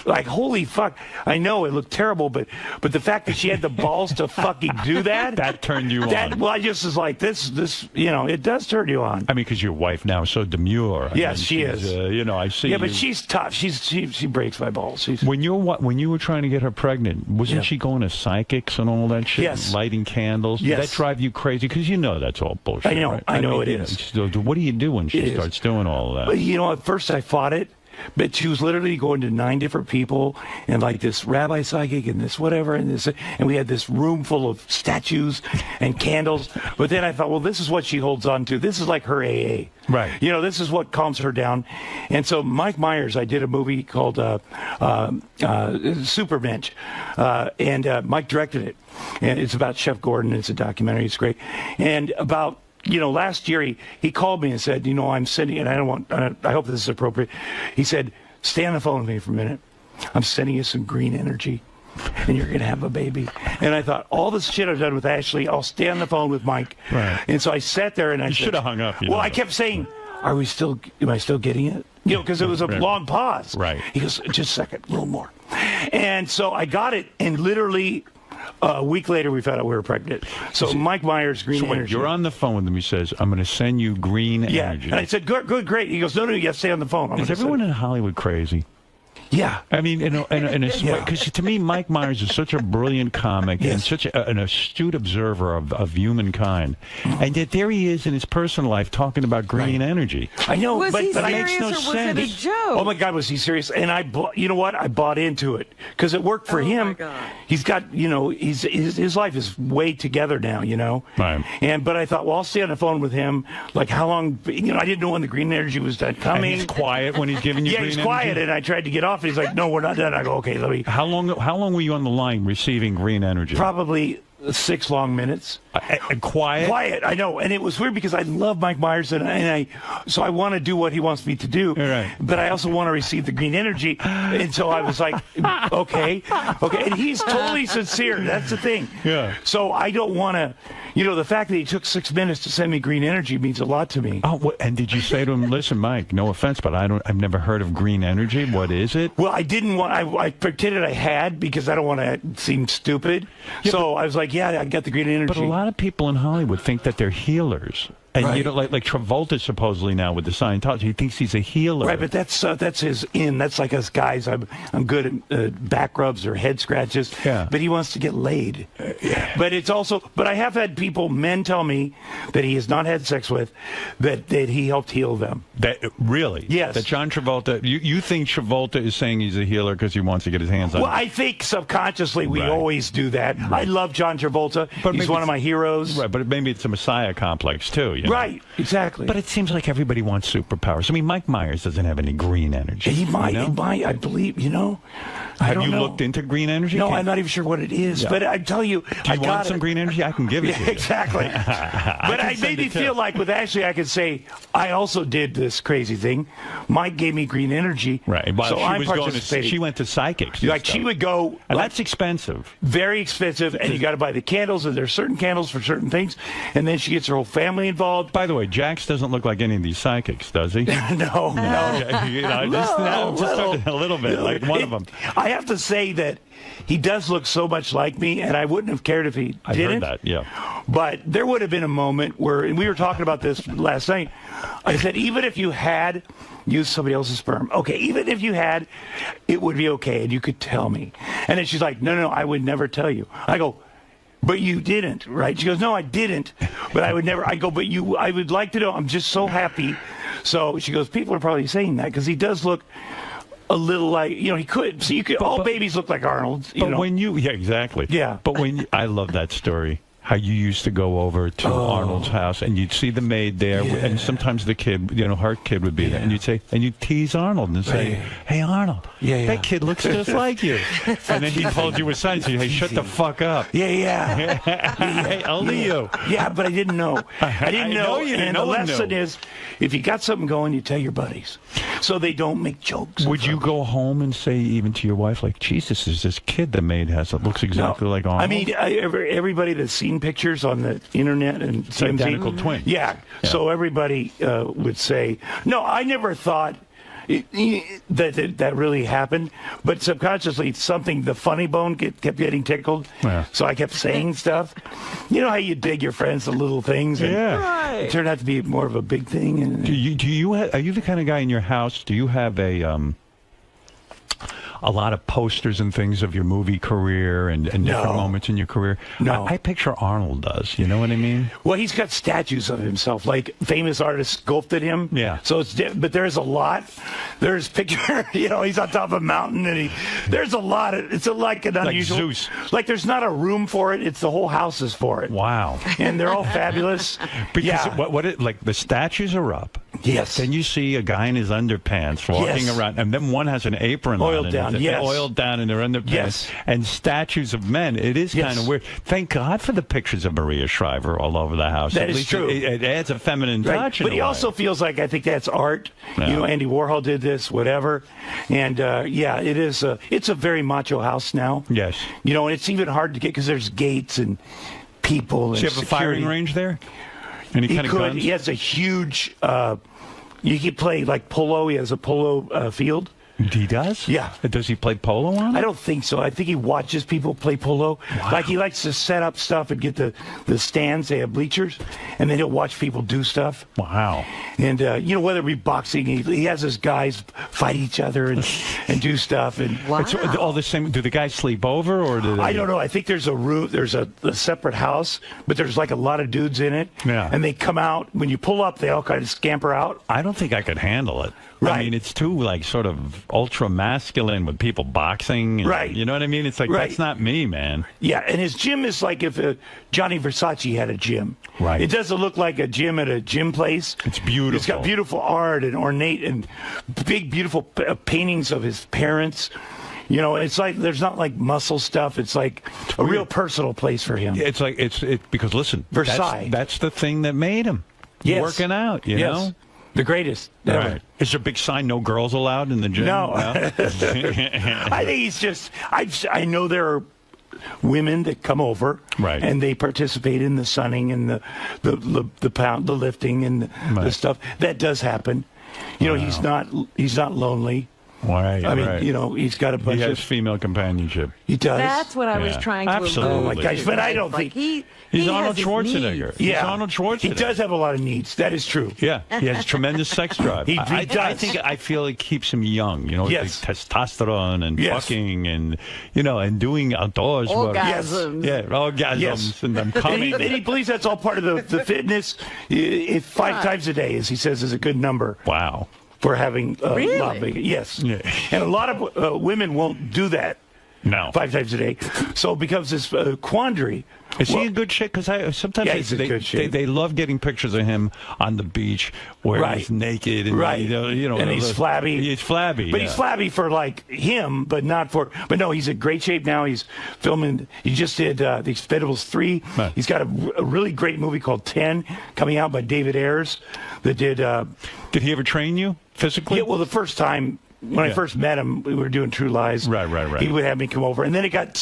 K: Like, holy fuck. I know it looked terrible, but the fact that she had the balls to fucking do that.
A: That turned you on.
K: Well, I just was like, this, it does turn you on.
A: I mean, because your wife now is so demure.
K: Yes, she is.
A: I see.
K: Yeah, but she's tough. She breaks my balls.
A: When you were trying to get her pregnant, wasn't she going to psychics and all that shit?
K: Yes.
A: Lighting candles?
K: Yes.
A: Did that drive you crazy? Because you know that's all bullshit.
K: I know.
A: Right?
K: I know
A: mean,
K: it is.
A: So what do you do when she starts doing all of that?
K: But, at first I fought it. but she was literally going to 9 different people and like this rabbi psychic and this whatever and this, and we had this room full of statues and candles. But then I thought, well, this is what she holds on to. This is like her AA.
A: Right.
K: You know, this is what calms her down. And so Mike Myers, I did a movie called Superbench, and Mike directed it. And it's about Chef Gordon. It's a documentary. It's great. And about, you know, last year he called me and said, you know, I'm sending, and I hope this is appropriate. He said, stay on the phone with me for a minute. I'm sending you some green energy, and you're going to have a baby. And I thought, all this shit I've done with Ashley, I'll stay on the phone with Mike.
A: Right.
K: And so I sat there and I
A: You
K: said,
A: should have hung up.
K: Well, I kept saying, am I still getting it? You know, because it was a long pause.
A: Right.
K: He goes, just a second, a little more. And so I got it, and literally a week later we found out we were pregnant. So Mike Myers, green energy.
A: You're on the phone with him. He says, I'm going to send you green energy.
K: And I said, good, great. He goes, no, you have to stay on the phone.
A: Is everyone in Hollywood crazy?
K: Yeah.
A: I mean, in a because to me, Mike Myers is such a brilliant comic and such an astute observer of humankind. And yet there he is in his personal life talking about green energy.
K: I know,
D: Was he
K: but it
D: serious
K: makes no
D: or was
K: sense.
D: it a joke?
K: Oh, my God, was he serious? And you know what? I bought into it because it worked for him.
D: My God.
K: He's got, you know, his life is way together now, you know.
A: Right.
K: But I thought, well, I'll stay on the phone with him. Like, how long, you know, I didn't know when the green energy was done coming.
A: And he's quiet when he's giving you green energy?
K: Yeah, he's quiet, and I tried to get off, and he's like, no, we're not done. I go, okay, let me.
A: How long were you on the line receiving green energy?
K: Probably 6 long minutes.
A: Quiet?
K: Quiet, I know. And it was weird because I love Mike Myers, so I want to do what he wants me to do.
A: Right.
K: But I also want to receive the green energy. And so I was like, okay. And he's totally sincere. That's the thing.
A: Yeah.
K: So I don't want to, you know, the fact that he took 6 minutes to send me green energy means a lot to me.
A: Oh, and did you say to him, listen, Mike, no offense, but I've never heard of green energy. What is it?
K: Well, I didn't want, I pretended I had because I don't want to seem stupid.
A: Yeah,
K: so I was like, yeah, I got the green energy.
A: But a lot of people in Hollywood think that they're healers. And
K: Right.
A: you know, like Travolta supposedly now with the Scientology, he thinks he's a healer.
K: Right, but that's his in. That's like us guys. I'm good at back rubs or head scratches.
A: Yeah.
K: But he wants to get laid. But it's also. But I have had men tell me that he has not had sex with, that he helped heal them.
A: That really?
K: Yes.
A: That John Travolta. You think Travolta is saying he's a healer because he wants to get his hands on?
K: Well, I think subconsciously we
A: Right.
K: always do that.
A: Right.
K: I love John Travolta.
A: But
K: He's
A: maybe
K: one of my heroes.
A: Right, but maybe it's a Messiah complex too. You know?
K: Right. Exactly.
A: But it seems like everybody wants superpowers. I mean, Mike Myers doesn't have any green energy.
K: He might.
A: You know?
K: He might. I believe. You know. I
A: Have
K: don't
A: you
K: know.
A: looked into green energy?
K: No, I'm not even sure what it is.
A: Yeah.
K: But I tell you,
A: Do you
K: I got
A: want some green energy? I can give it
K: Yeah,
A: to you.
K: exactly. But I made me feel like with Ashley, I could say, I also did this crazy thing. Mike gave me green energy.
A: Right. Well,
K: so I'm
A: she was going to.
K: participating.
A: She went to psychics. and
K: Like
A: stuff.
K: she would go.
A: And
K: like,
A: that's expensive.
K: very expensive, and you got to buy the candles, and there's certain candles for certain things, and then she gets her whole family involved.
A: By the way, Jax doesn't look like any of these psychics, does he?
K: No.
A: Okay, you know, just a little bit, like one of them.
K: I have to say that he does look so much like me, and I wouldn't have cared if he
A: I
K: didn't.
A: heard that, yeah.
K: But there would have been a moment where, and we were talking about this last night, I said, even if you had used somebody else's sperm, okay, even if you had, it would be okay, and you could tell me. And then she's like, no, I would never tell you. I go, but you didn't, right? She goes, no, I didn't, but I would never. I go, but I would like to know. I'm just so happy. So she goes, people are probably saying that because he does look a little like, you know, he could. So you could. All babies look like Arnold.
A: But when yeah, exactly.
K: Yeah.
A: But when I love that story. How you used to go over to Arnold's house and you'd see the maid there, and sometimes the kid, you know, her kid would be there, and you'd say, and you'd tease Arnold and say, "Hey, Arnold, that kid looks just like you," and then he pulled you aside and said, "Hey, shut the fuck up."
K: Yeah.
A: Hey, only you.
K: Yeah, but I didn't know. I didn't know.
A: You didn't.
K: And
A: No
K: the
A: one
K: lesson
A: knew.
K: is, if you got something going, you tell your buddies, so they don't make jokes.
A: Would you go home and say even to your wife, like, Jesus, is this kid the maid has that looks exactly like Arnold?
K: I mean, everybody that's seen pictures on the internet and
A: it's identical twin.
K: Yeah. So everybody would say, no, I never thought that really happened, but subconsciously something, the funny bone kept getting tickled.
A: Yeah.
K: So I kept saying stuff. You know how you dig your friends, the little things. And it turned out to be more of a big thing. And
A: are you the kind of guy in your house? Do you have a a lot of posters and things of your movie career and different moments in your career?
K: No.
A: I picture Arnold does. You know what I mean?
K: Well, he's got statues of himself, like famous artists sculpted him.
A: Yeah.
K: So but there's a lot. There's picture, he's on top of a mountain, and there's a lot. It's like an unusual.
A: Like Zeus.
K: Like there's not a room for it. It's the whole house is for it.
A: Wow.
K: And they're all fabulous.
A: Because like the statues are up.
K: Yes.
A: Then you see a guy in his underpants walking around, and then one has an apron
K: oiled
A: on.
K: Down,
A: Oiled down in their underpants.
K: Yes.
A: And statues of men. It is kind of weird. Thank God for the pictures of Maria Shriver all over the house.
K: That
A: At
K: is
A: least
K: true.
A: It adds a feminine touch.
K: But he also feels like, I think that's art.
A: Yeah.
K: Andy Warhol did this, whatever. And it is. It's a very macho house now.
A: Yes.
K: And it's even hard to get because there's gates and people.
A: Does he have a firing range there? Any kind of guns?
K: He has a huge. You can play like polo. He has a polo field.
A: He does?
K: Yeah.
A: Does he play polo on it?
K: I don't think so. I think he watches people play polo.
A: Wow.
K: Like he likes to set up stuff and get the stands. They have bleachers, and then he'll watch people do stuff.
A: Wow.
K: And whether it be boxing, he has his guys fight each other and do stuff. And
A: It's all the same. Do the guys sleep over, or do they?
K: I don't know. I think there's a room. There's a separate house, but there's like a lot of dudes in it.
A: Yeah.
K: And they come out when you pull up. They all kind of scamper out.
A: I don't think I could handle it.
K: Right.
A: I mean, it's too like sort of ultra masculine with people boxing. And,
K: right.
A: You know what I mean? It's like that's not me, man.
K: Yeah, and his gym is like if Johnny Versace had a gym.
A: Right.
K: It doesn't look like a gym at a gym place.
A: It's beautiful.
K: It's got beautiful art and ornate and big, beautiful paintings of his parents. It's like there's not like muscle stuff. It's like a real personal place for him.
A: It's like it's because listen,
K: Versailles.
A: That's the thing that made him.
K: Yes.
A: Working out. You know.
K: The greatest ever.
A: Right. Is there a big sign, no girls allowed in the gym?
K: No. I think he's just, I know there are women that come over and they participate in the sunning and the lifting and the stuff. That does happen. He's not lonely.
A: Right,
K: I mean, he's got a bunch
A: He has
K: of
A: female companionship.
K: He does.
D: That's what I was trying to
A: Absolutely.
K: Oh my gosh, but I don't think
A: he's Arnold Schwarzenegger. He's Arnold Schwarzenegger.
K: He does have a lot of needs. That is true.
A: Yeah, he has tremendous sex drive.
K: He does.
A: I feel it keeps him young.
K: Yes.
A: Like testosterone and fucking and and doing outdoors work.
D: Orgasms.
A: Yeah, orgasms and them coming.
K: And he believes that's all part of the fitness. If 5 times a day, as he says, is a good number.
A: Wow.
K: For having
D: really?
K: Yes.
A: Yeah.
K: And a lot of women won't do that.
A: No.
K: 5 times a day. So it becomes this quandary.
A: Is he a good shit? Because sometimes
K: he's a good shit.
A: They love getting pictures of him on the beach where he's naked and
K: and he's flabby.
A: He's flabby,
K: but he's flabby for like him, but not for. But no, he's in great shape now. He's filming. He just did The Expendables 3.
A: Right.
K: He's got a really great movie called 10 coming out by David Ayers. That did.
A: Did he ever train you physically?
K: Yeah. Well, the first time. When I first met him, we were doing True Lies.
A: Right.
K: He would have me come over, and then it got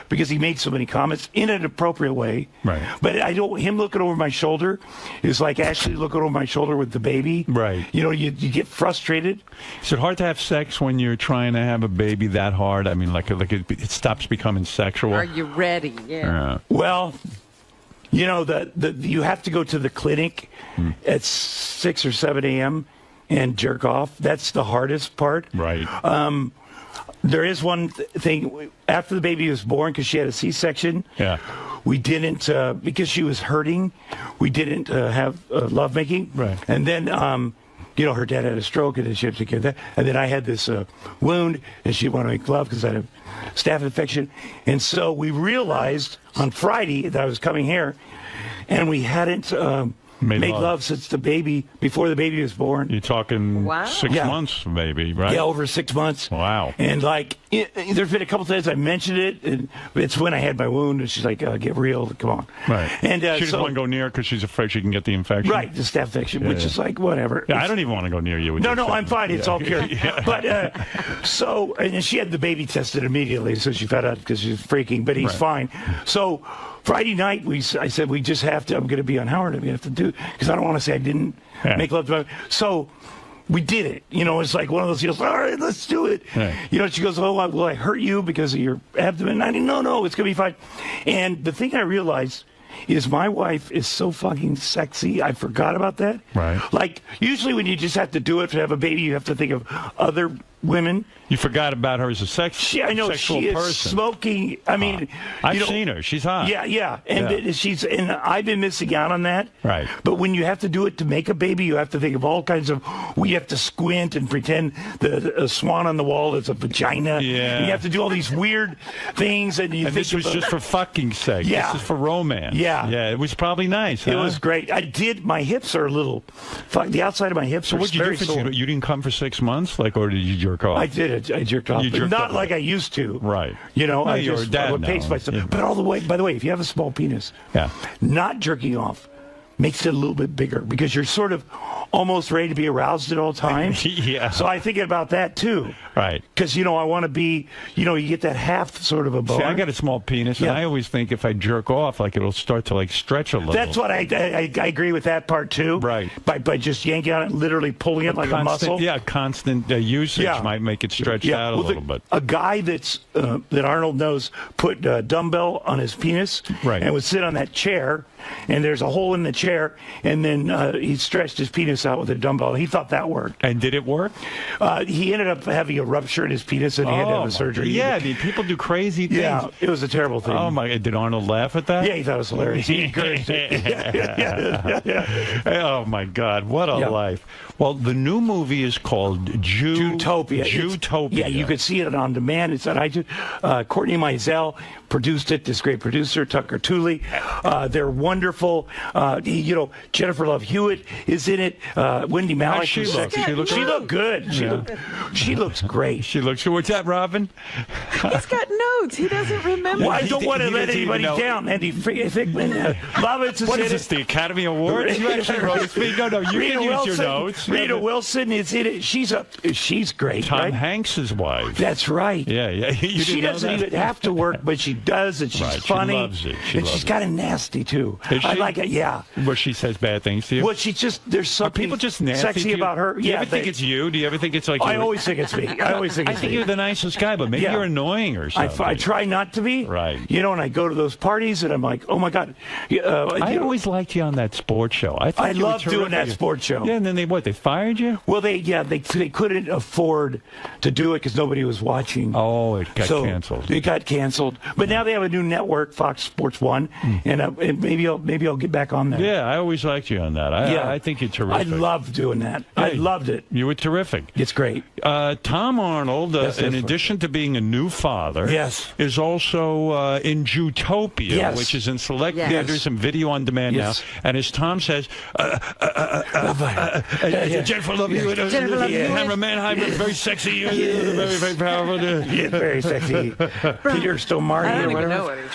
K: because he made so many comments in an appropriate way.
A: Right.
K: But him looking over my shoulder is like Ashley looking over my shoulder with the baby.
A: Right.
K: You get frustrated.
A: Is it hard to have sex when you're trying to have a baby that hard? I mean, like it stops becoming sexual.
D: Are you ready? Yeah.
K: Well, you have to go to the clinic at 6 or 7 a.m. and jerk off. That's the hardest part.
A: Right.
K: There is one thing. After the baby was born, because she had a C-section, we didn't, because she was hurting, we didn't have lovemaking.
A: Right.
K: And then, her dad had a stroke, and then she had to take care of that. And then I had this wound, and she wanted to make love because I had a staph infection. And so we realized on Friday that I was coming here, and we hadn't... Made love since before the baby was born.
A: You're talking 6 months, maybe, right?
K: Yeah, over 6 months.
A: Wow.
K: And there's been a couple times I mentioned it, and it's when I had my wound, and she's like, "Get real, come on."
A: Right.
K: And
A: she doesn't want to go near because she's afraid she can get the infection.
K: Right, the staph infection, which is like whatever.
A: Yeah, I don't even want to go near you.
K: No, I'm fine. It's all cured. But and then she had the baby tested immediately, so she found out because she was freaking. But he's fine. So. Friday night, I said, we just have to, I'm going to be on Howard, and we have to do, because I don't want to say I didn't make love to my, so we did it. It's like one of those deals, all right, let's do it. Right. She goes, oh, will I hurt you because of your abdomen? I didn't, no, it's going to be fine. And the thing I realized is my wife is so fucking sexy. I forgot about that.
A: Right.
K: Like, usually when you just have to do it to have a baby, you have to think of other women.
A: You forgot about her as a sexual
K: she is
A: person.
K: Smoking. I mean,
A: I've seen her. She's hot.
K: Yeah, and and I've been missing out on that.
A: Right.
K: But when you have to do it to make a baby, you have to think of all kinds of. We have to squint and pretend the swan on the wall is a vagina.
A: Yeah.
K: And you have to do all these weird things, and
A: this was just for fucking sake.
K: Yeah.
A: This is for romance.
K: Yeah.
A: Yeah. It was probably nice.
K: It
A: huh?
K: was great. My hips are a little. The outside of my hips
A: So
K: are
A: what did you
K: very
A: do?
K: sore.
A: You didn't come for 6 months, or did you jerk off?
K: I did. I jerked off.
A: You jerked
K: Not
A: off.
K: like I used to.
A: Right.
K: You know,
A: Well,
K: I
A: you're
K: just
A: a dad
K: would pace
A: now.
K: myself.
A: Yeah.
K: But by the way, if you have a small penis, not jerking off makes it a little bit bigger because you're sort of almost ready to be aroused at all times.
A: Yeah.
K: So I think about that too.
A: Right.
K: Because, I want to be, you get that half sort of a boner.
A: See, I got a small penis, and I always think if I jerk off, it'll start to stretch a little.
K: That's what I agree with that part too.
A: Right.
K: By just yanking on it, literally pulling it like a muscle.
A: Yeah, constant usage might make it stretch out a little bit.
K: A guy that Arnold knows put a dumbbell on his penis and would sit on that chair, and there's a hole in the chair, and then he stretched his penis out with a dumbbell. He thought that worked.
A: And did it work?
K: He ended up having a rupture in his penis, and he had to have a surgery.
A: Yeah, I mean, people do crazy things.
K: Yeah, it was a terrible thing.
A: Oh, my. Did Arnold laugh at that?
K: Yeah, he thought it was hilarious. He encouraged it.
A: Oh, my God. What a life. Well, the new movie is called
K: 𝗪𝗪𝗪.
A: 𝗪𝗪𝗪.
K: Yeah, you could see it on demand. It's on iTunes. Courtney Mizell produced it, this great producer, Tucker Tooley. They're wonderful. Jennifer Love Hewitt is in it. Wendy Malick.
A: She looked
K: good. She looks great.
A: She looks good. What's that, Robin?
D: He's got notes. He doesn't remember.
K: Well, I don't want to let anybody down. Andy Fickman.
A: What is this, the Academy Awards? You actually wrote it. No, you can use your notes.
K: Rita Wilson is in it. She's great.
A: Tom Hanks' wife.
K: That's right.
A: Yeah.
K: She doesn't even have to work, but she does, and she's funny.
A: She loves it.
K: She's kind of nasty too. I like it. Yeah.
A: Where she says bad things to you.
K: Well, there's something
A: people just nasty
K: sexy about her.
A: Do you ever think it's you? Do you ever think it's like?
K: I always think it's me. I think
A: you're the nicest guy, but maybe you're annoying or something.
K: I try not to be.
A: Right.
K: And I go to those parties, and I'm like, oh my God.
A: I always liked you on that sports show. I
K: love doing that sports show.
A: Yeah, and then they fired you?
K: Well, they couldn't afford to do it because nobody was watching.
A: Oh, it got canceled.
K: It got canceled. But now they have a new network, Fox Sports 1, and maybe I'll get back on there.
A: Yeah, I always liked you on that. I think you're terrific.
K: I loved doing that. I loved it.
A: You were terrific.
K: It's great.
A: Tom Arnold, in addition to being a new father, is also in 𝗪𝗪𝗪𝗪, which is in select theaters and video on demand now. And as Tom says, Jennifer Love Hewitt, cameraman, I'm very sexy, very, very powerful.
K: Very sexy. Peter Stormare.
D: I don't even know what he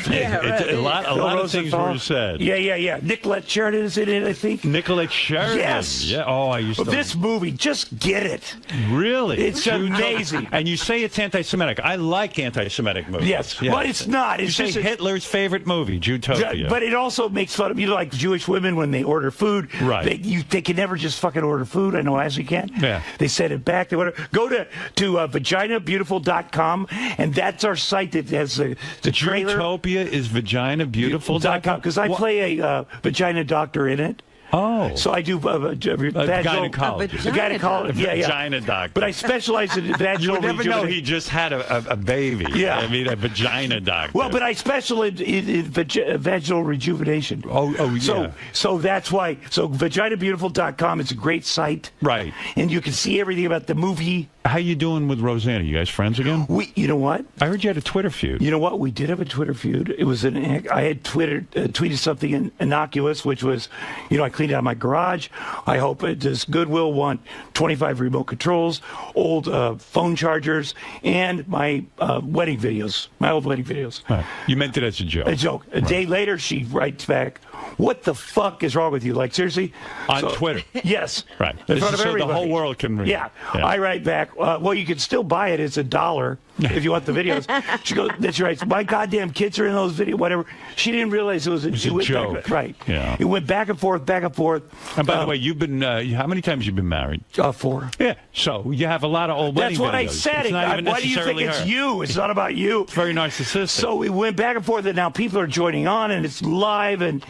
D: said.
A: A lot of things were said.
K: Yeah. Nicolette Sheridan is in it, I think.
A: Nicolette Sheridan.
K: Yes.
A: Yeah. Oh, I used to.
K: This movie, just get it.
A: Really?
K: It's amazing.
A: And you say it's anti-Semitic. I like anti-Semitic movies.
K: Yes. But it's not.
A: It's just Hitler's favorite movie, 𝗪𝗪𝗪𝗪.
K: But it also makes fun of, like Jewish women when they order food.
A: Right.
K: They can never just fucking order food. I know Ashley can.
A: Yeah.
K: They send it back. They go to 𝗪𝗪𝗪𝗪beautiful.com, and that's our site that has the trailer.
A: 𝗪𝗪𝗪𝗪 is vaginabeautiful.com?
K: Because I play a vagina doctor in it.
A: Oh.
K: So I do
A: gynecologist.
K: Vagina
A: doctor.
K: But I specialize in vaginal
A: You would never know he just had a baby.
K: Yeah.
A: I mean, a vagina doctor.
K: Well, but I specialize in vaginal rejuvenation.
A: Oh, yeah.
K: So that's why. So vaginabeautiful.com is a great site.
A: Right.
K: And you can see everything about the movie.
A: How you doing with Rosanna? You guys friends again?
K: You know what?
A: I heard you had a Twitter feud.
K: You know what? We did have a Twitter feud. It was I had tweeted something innocuous, which was, I cleaned out my garage. I hope does Goodwill want 25 remote controls, old phone chargers, and my wedding videos, my old wedding videos.
A: Right. You meant it as a joke.
K: A joke. A day later, she writes back, "What the fuck is wrong with you? Like, seriously?"
A: On Twitter.
K: Yes.
A: Right.
K: In front of
A: so
K: everybody.
A: the whole world can read.
K: Yeah. I write back, well, you can still buy it. It's $1. if you want the videos. She goes, then she writes, my goddamn kids are in those videos, whatever. She didn't realize it was a
A: joke.
K: Right.
A: Yeah.
K: It went back and forth, back and forth.
A: And by the way, you've been, how many times you've been married?
K: 4.
A: Yeah. So you have a lot of old wedding
K: That's what
A: videos.
K: I said.
A: It's not even
K: Why do you think
A: necessarily
K: it's
A: her.
K: you? It's not about you.
A: It's very narcissistic.
K: So we went back and forth, and now people are joining on, and it's live, and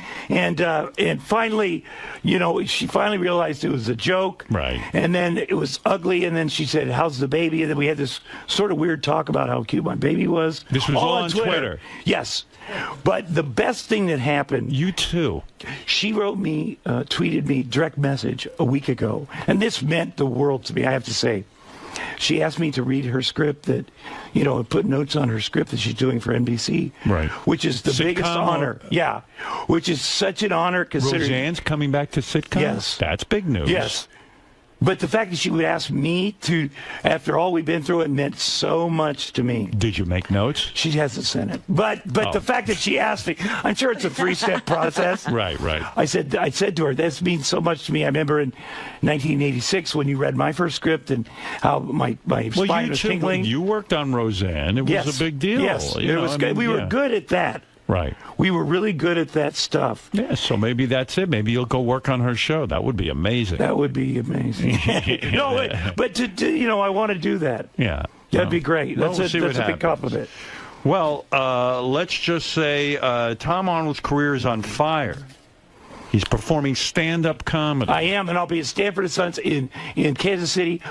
K: finally, she finally realized it was a joke.
A: Right.
K: And then it was ugly, and then she said, "How's the baby?" And then we had this sort of weird talk about how cute my baby was.
A: This was all on Twitter.
K: Yes. But the best thing that happened.
A: You too.
K: She wrote me, tweeted me direct message a week ago, and this meant the world to me, I have to say. She asked me to read her script that, put notes on her script that she's doing for NBC.
A: Right.
K: Which is the biggest honor. Yeah. Which is such an honor considering.
A: Roseanne's coming back to sitcom?
K: Yes.
A: That's big news.
K: Yes. But the fact that she would ask me to, after all we've been through, it meant so much to me.
A: Did you make notes?
K: She hasn't sent it. But the fact that she asked me, I'm sure it's a 3-step process.
A: Right.
K: I said to her, this means so much to me. I remember in 1986 when you read my first script and how my spine was tingling.
A: You worked on Roseanne. It was a big deal.
K: Yes, it was good. We were good at that.
A: Right.
K: We were really good at that stuff.
A: Yeah, so maybe that's it. Maybe you'll go work on her show. That would be amazing.
K: That would be amazing. No, but I want to do that.
A: Yeah.
K: That'd be great.
A: Well,
K: That's a big compliment.
A: Well, let's just say Tom Arnold's career is on fire. He's performing stand-up comedy.
K: I am, and I'll be at Stanford & Sons in Kansas City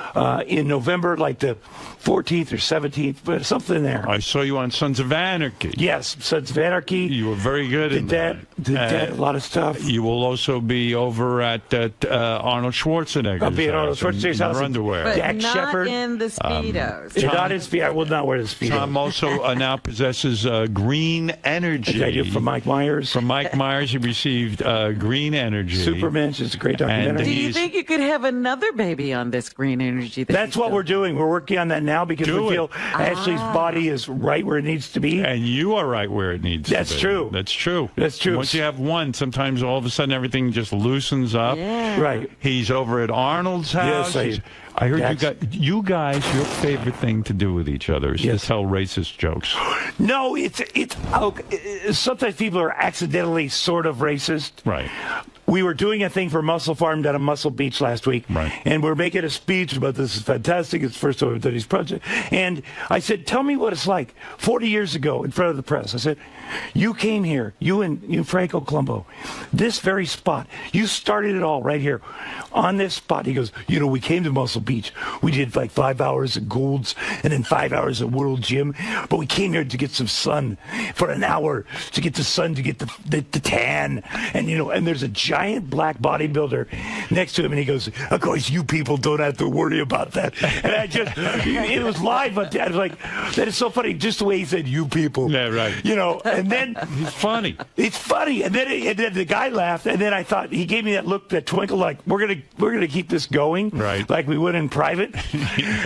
K: in November, like the 14th or 17th, but something there.
A: I saw you on Sons of Anarchy.
K: Yes, Sons of Anarchy.
A: You were very good in that.
K: Did that, a lot of stuff.
A: You will also be over at Arnold Schwarzenegger's
K: I'll be at Arnold Schwarzenegger's house.
A: underwear.
D: But
K: Dak
D: not
K: Shepard.
D: in the Speedos.
K: Not in Speedo. I will not wear the Speedo.
A: Tom also now possesses green energy.
K: I do from Mike Myers.
A: From Mike Myers, he received green energy.
K: Supermensch is a great documentary.
D: Do you think you could have another baby on this green energy?
K: That's what we're doing. We're working on that now because we feel Ashley's body is right where it needs to be.
A: And you are right where it needs to be.
K: That's true.
A: That's true.
K: That's true.
A: Once you have one, sometimes all of a sudden everything just loosens up.
D: Yeah.
K: Right.
A: He's over at Arnold's house.
K: Yes,
A: I heard you guys, your favorite thing to do with each other is to tell racist jokes.
K: No, it's sometimes people are accidentally sort of racist.
A: Right.
K: We were doing a thing for Muscle Farm down at Muscle Beach last week,
A: right.
K: And we're making a speech about this is fantastic. It's the first time we've done these projects. And I said, tell me what it's like 40 years ago in front of the press. I said, you came here, you and Franco Colombo, this very spot. You started it all right here on this spot. He goes, we came to Muscle Beach. We did like 5 hours at Gould's and then 5 hours at World Gym. But we came here to get some sun for an hour, to get the sun, to get the tan. And, and there's a giant black bodybuilder next to him. And he goes, of course, you people don't have to worry about that. And it was live, but I was like, that is so funny. Just the way he said, you people.
A: Yeah, right.
K: And then
A: it's funny.
K: It's funny. And then the guy laughed. And then I thought he gave me that look, that twinkle, like we're gonna keep this going,
A: right?
K: Like we would in private.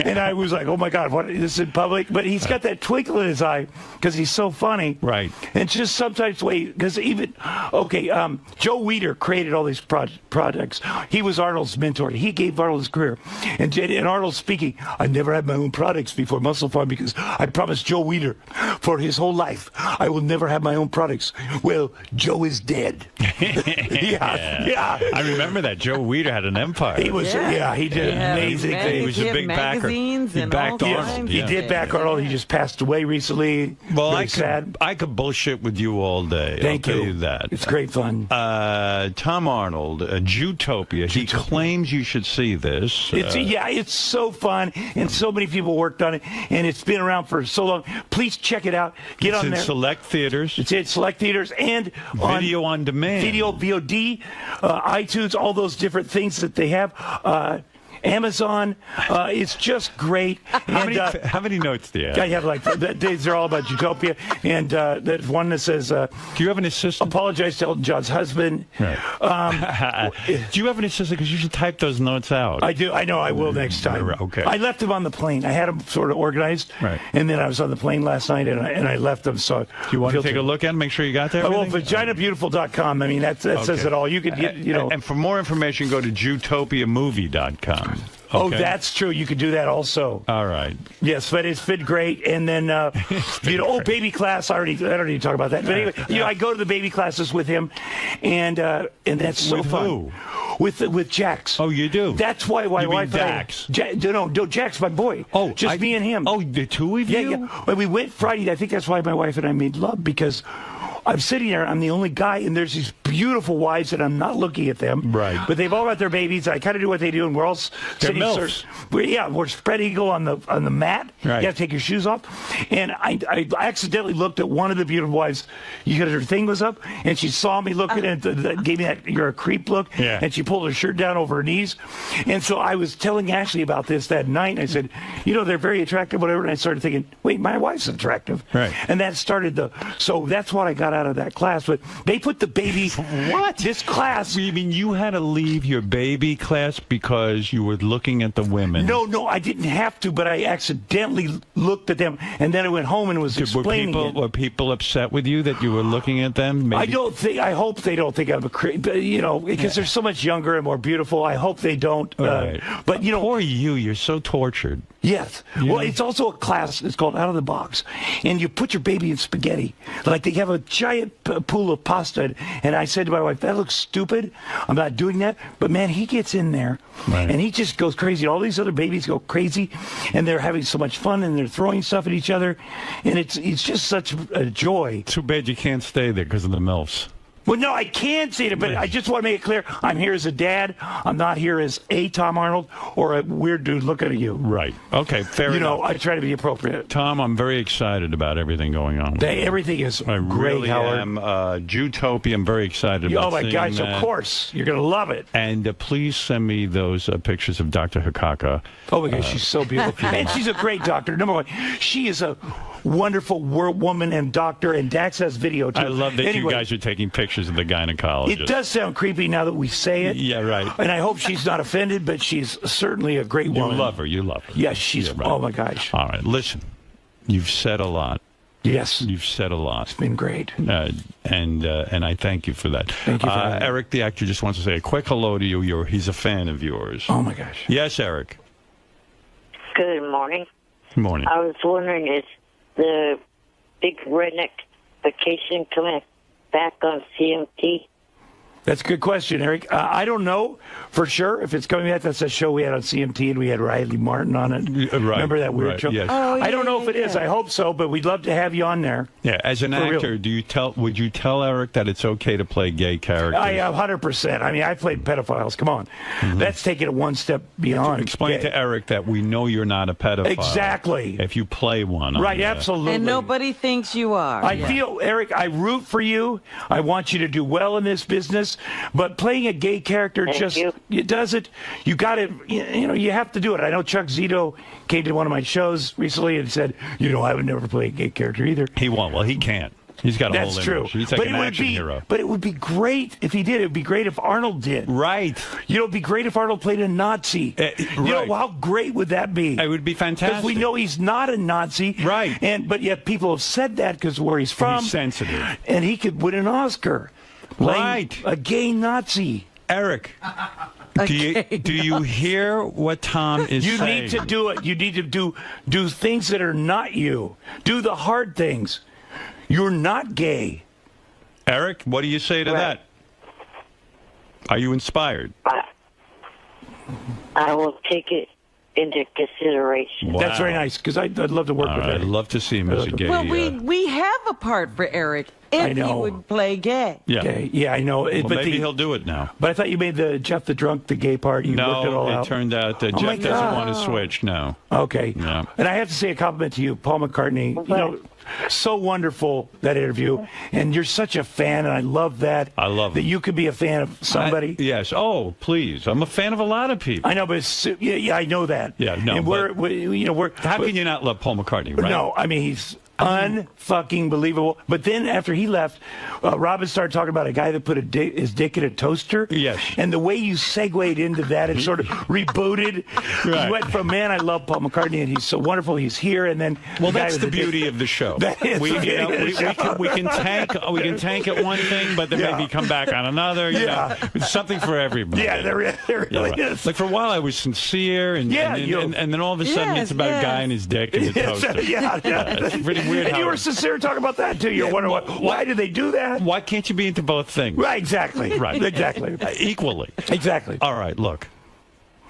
K: And I was like, oh my God, what is this in public? But he's got that twinkle in his eye because he's so funny,
A: right?
K: And just sometimes because even Joe Weider created all these projects. He was Arnold's mentor. He gave Arnold his career. And Arnold speaking, I never had my own products before Muscle Farm because I promised Joe Weider for his whole life I will never have my own products. Well, Joe is dead. Yeah.
A: I remember that. Joe Weider had an empire.
K: He was, he did amazing things.
A: He was a big backer. He backed Arnold.
K: He did back Arnold. He just passed away recently.
A: Well,
K: sad.
A: I could bullshit with you all day.
K: Thank
A: I'll tell you that.
K: It's great fun.
A: Tom Arnold, Zootopia. He claims you should see this.
K: It's so fun, and so many people worked on it, and it's been around for so long. Please check it out. Get on there.
A: It's in select theaters.
K: It's in select theaters and
A: video on demand.
K: Video, VOD, iTunes, all those different things that they have. Amazon, it's just great.
A: How many notes do you have?
K: I have these are all about Zootopia, and there's one that says,
A: do you have an assistant?
K: Apologize to Elton John's husband.
A: Right. Do you have an assistant? Because you should type those notes out.
K: I do. I know. I will next time.
A: Okay.
K: I left them on the plane. I had them sort of organized.
A: Right.
K: And then I was on the plane last night, and I left them. So
A: do you want to take a look at them? Make sure you got that.
K: Well, vaginabeautiful.com. I mean, that says it all. You could get,
A: And for more information, go to zootopiamovie.com.
K: Oh,
A: Okay.
K: that's true. You could do that also.
A: All right.
K: Yes, but it's fit great. And then, baby class. I don't need to talk about that. But anyway, I go to the baby classes with him, and that's so
A: With
K: fun.
A: who?
K: With Jax.
A: Oh, you do?
K: That's why my
A: You mean
K: wife.
A: Dax?
K: No, Jax, my boy.
A: Oh,
K: just me and him.
A: Oh, the two of you?
K: Yeah. When we went Friday, I think that's why my wife and I made love, because I'm sitting there, I'm the only guy, and there's these beautiful wives, and I'm not looking at them.
A: Right.
K: But they've all got their babies. I kind of do what they do, and we're all sitting.
A: MILFs.
K: We're spread eagle on the mat.
A: Right.
K: You have to take your shoes off. And I accidentally looked at one of the beautiful wives. Her thing was up, and she saw me looking, and gave me that "you're a creep" look.
A: Yeah.
K: And she pulled her shirt down over her knees. And so I was telling Ashley about this that night. And I said, they're very attractive, whatever. And I started thinking, wait, my wife's attractive.
A: Right.
K: And that started so that's what I got out of that class. But they put the baby.
A: What?
K: This class.
A: You mean you had to leave your baby class because you were looking at the women?
K: No, I didn't have to, but I accidentally looked at them, and then I went home and was explaining it.
A: Were people upset with you that you were looking at them? Maybe?
K: I hope they don't think I'm a creep, because they're so much younger and more beautiful. I hope they don't.
A: Right.
K: But,
A: poor you. You're so tortured.
K: Yes.
A: Yeah.
K: Well, it's also a class. It's called Out of the Box. And you put your baby in spaghetti. Like they have a giant pool of pasta. And I said to my wife, that looks stupid. I'm not doing that. But, man, he gets in there.
A: Right.
K: And he just goes crazy. All these other babies go crazy. And they're having so much fun. And they're throwing stuff at each other. And it's just such a joy.
A: Too bad you can't stay there because of the MILFs.
K: Well, no, I can say it, but I just want to make it clear. I'm here as a dad. I'm not here as a Tom Arnold or a weird dude looking at you.
A: Right. Okay, fair enough.
K: I try to be appropriate.
A: Tom, I'm very excited about everything going on.
K: Everything is
A: I
K: great,
A: really
K: Howard.
A: am. Jutopia, I'm very excited about
K: Oh, my
A: seeing
K: gosh,
A: that.
K: of course. You're going to love it.
A: And please send me those pictures of Dr. 𝗛𝗂𝗏.
K: Oh, my gosh, she's so beautiful. And she's a great doctor. Number one, she is a wonderful woman and doctor, and Dax has video, too.
A: I love that you guys are taking pictures of the gynecologist.
K: It does sound creepy now that we say it.
A: Yeah, right.
K: And I hope she's not offended, but she's certainly a great woman.
A: You love her.
K: Yes, she's,
A: right.
K: Oh, my gosh.
A: All right, listen. You've said a lot.
K: Yes.
A: You've said a lot.
K: It's been great.
A: And I thank you for that.
K: Thank you for having me.
A: Eric, the actor, just wants to say a quick hello to you. He's a fan of yours.
K: Oh, my gosh.
A: Yes, Eric.
J: Good morning.
A: Good morning.
J: I was wondering, is the big redneck vacation coming back on CMT?
K: That's a good question, Eric. I don't know for sure if it's coming back. That's a show we had on CMT, and we had Riley Martin on it.
A: Right.
K: Remember that weird show?
A: Yes.
D: Oh,
K: I don't know if it is.
D: yeah.
K: I hope so, but we'd love to have you on there.
A: Yeah, as an
K: For real.
A: actor, would you tell Eric that it's okay to play gay characters?
K: I 100%. I mean, I played pedophiles. Come on. That's taking it one step beyond.
A: Explain
K: gay.
A: to Eric that we know you're not a pedophile.
K: Exactly.
A: If you play one. on
K: Right,
A: there.
K: absolutely.
D: And nobody thinks you are.
K: I feel, Eric, I root for you. I want you to do well in this business. But playing a gay character it doesn't. You got to, you have to do it. I know Chuck Zito came to one of my shows recently and said, I would never play a gay character either.
A: He won't. Well, he can't. He's got a
K: That's
A: whole
K: true.
A: image. He's like an action hero.
K: But it would be great if he did. It would be great if Arnold did.
A: Right.
K: It'd be great if Arnold played a Nazi.
A: Right.
K: How great would that be?
A: It would be fantastic.
K: Because we know he's not a Nazi.
A: Right.
K: But yet people have said that because where he's from.
A: He's sensitive.
K: And he could win an Oscar.
A: Right.
K: A gay Nazi.
A: Eric. Do you hear what Tom is saying?
K: You need to do it. You need to do things that are not you. Do the hard things. You're not gay.
A: Eric, what do you say to that? Are you inspired?
J: I will take it into consideration.
A: Wow.
K: That's very nice, because I'd love to work with
A: I'd
K: Eric.
A: love to see him as a gay.
D: Well, we have a part for Eric
K: I
D: if he
K: know.
D: would play gay.
A: Yeah.
K: Gay. Yeah, I know.
A: Well, maybe he'll do it now.
K: But I thought you made the Jeff the Drunk the gay part. You worked it all
A: No,
K: out.
A: it turned out that
K: Oh my
A: Jeff doesn't
K: God.
A: want to switch. No.
K: Okay.
A: Yeah.
K: And I have to say a compliment to you, Paul McCartney. So wonderful, that interview. And you're such a fan, and I love that.
A: I love
K: that
A: it.
K: you could be a fan of somebody.
A: Yes. Oh, please. I'm a fan of a lot of people.
K: I know, but yeah, I know that.
A: Yeah, no,
K: And we're
A: How can you not love Paul McCartney, right?
K: No, I mean, he's Unfucking believable. But then after he left, Robin started talking about a guy that put his dick in a toaster.
A: Yes.
K: And the way you segued into that, it sort of rebooted.
A: Right.
K: You went from, man, I love Paul McCartney, and he's so wonderful, he's here, and then...
A: Well, that's the beauty of the show.
K: That is
A: we can tank at one thing, but then maybe come back on another. You know, it's something for everybody.
K: Yeah, there really is.
A: Like for a while, I was sincere, and then all of a sudden, it's about a guy and his dick and the toaster. It's pretty weird.
K: And you were sincere talking about that too. You're wondering why did they do that?
A: Why can't you be into both things?
K: Right, exactly.
A: Right,
K: exactly.
A: Equally.
K: Exactly.
A: All right, look.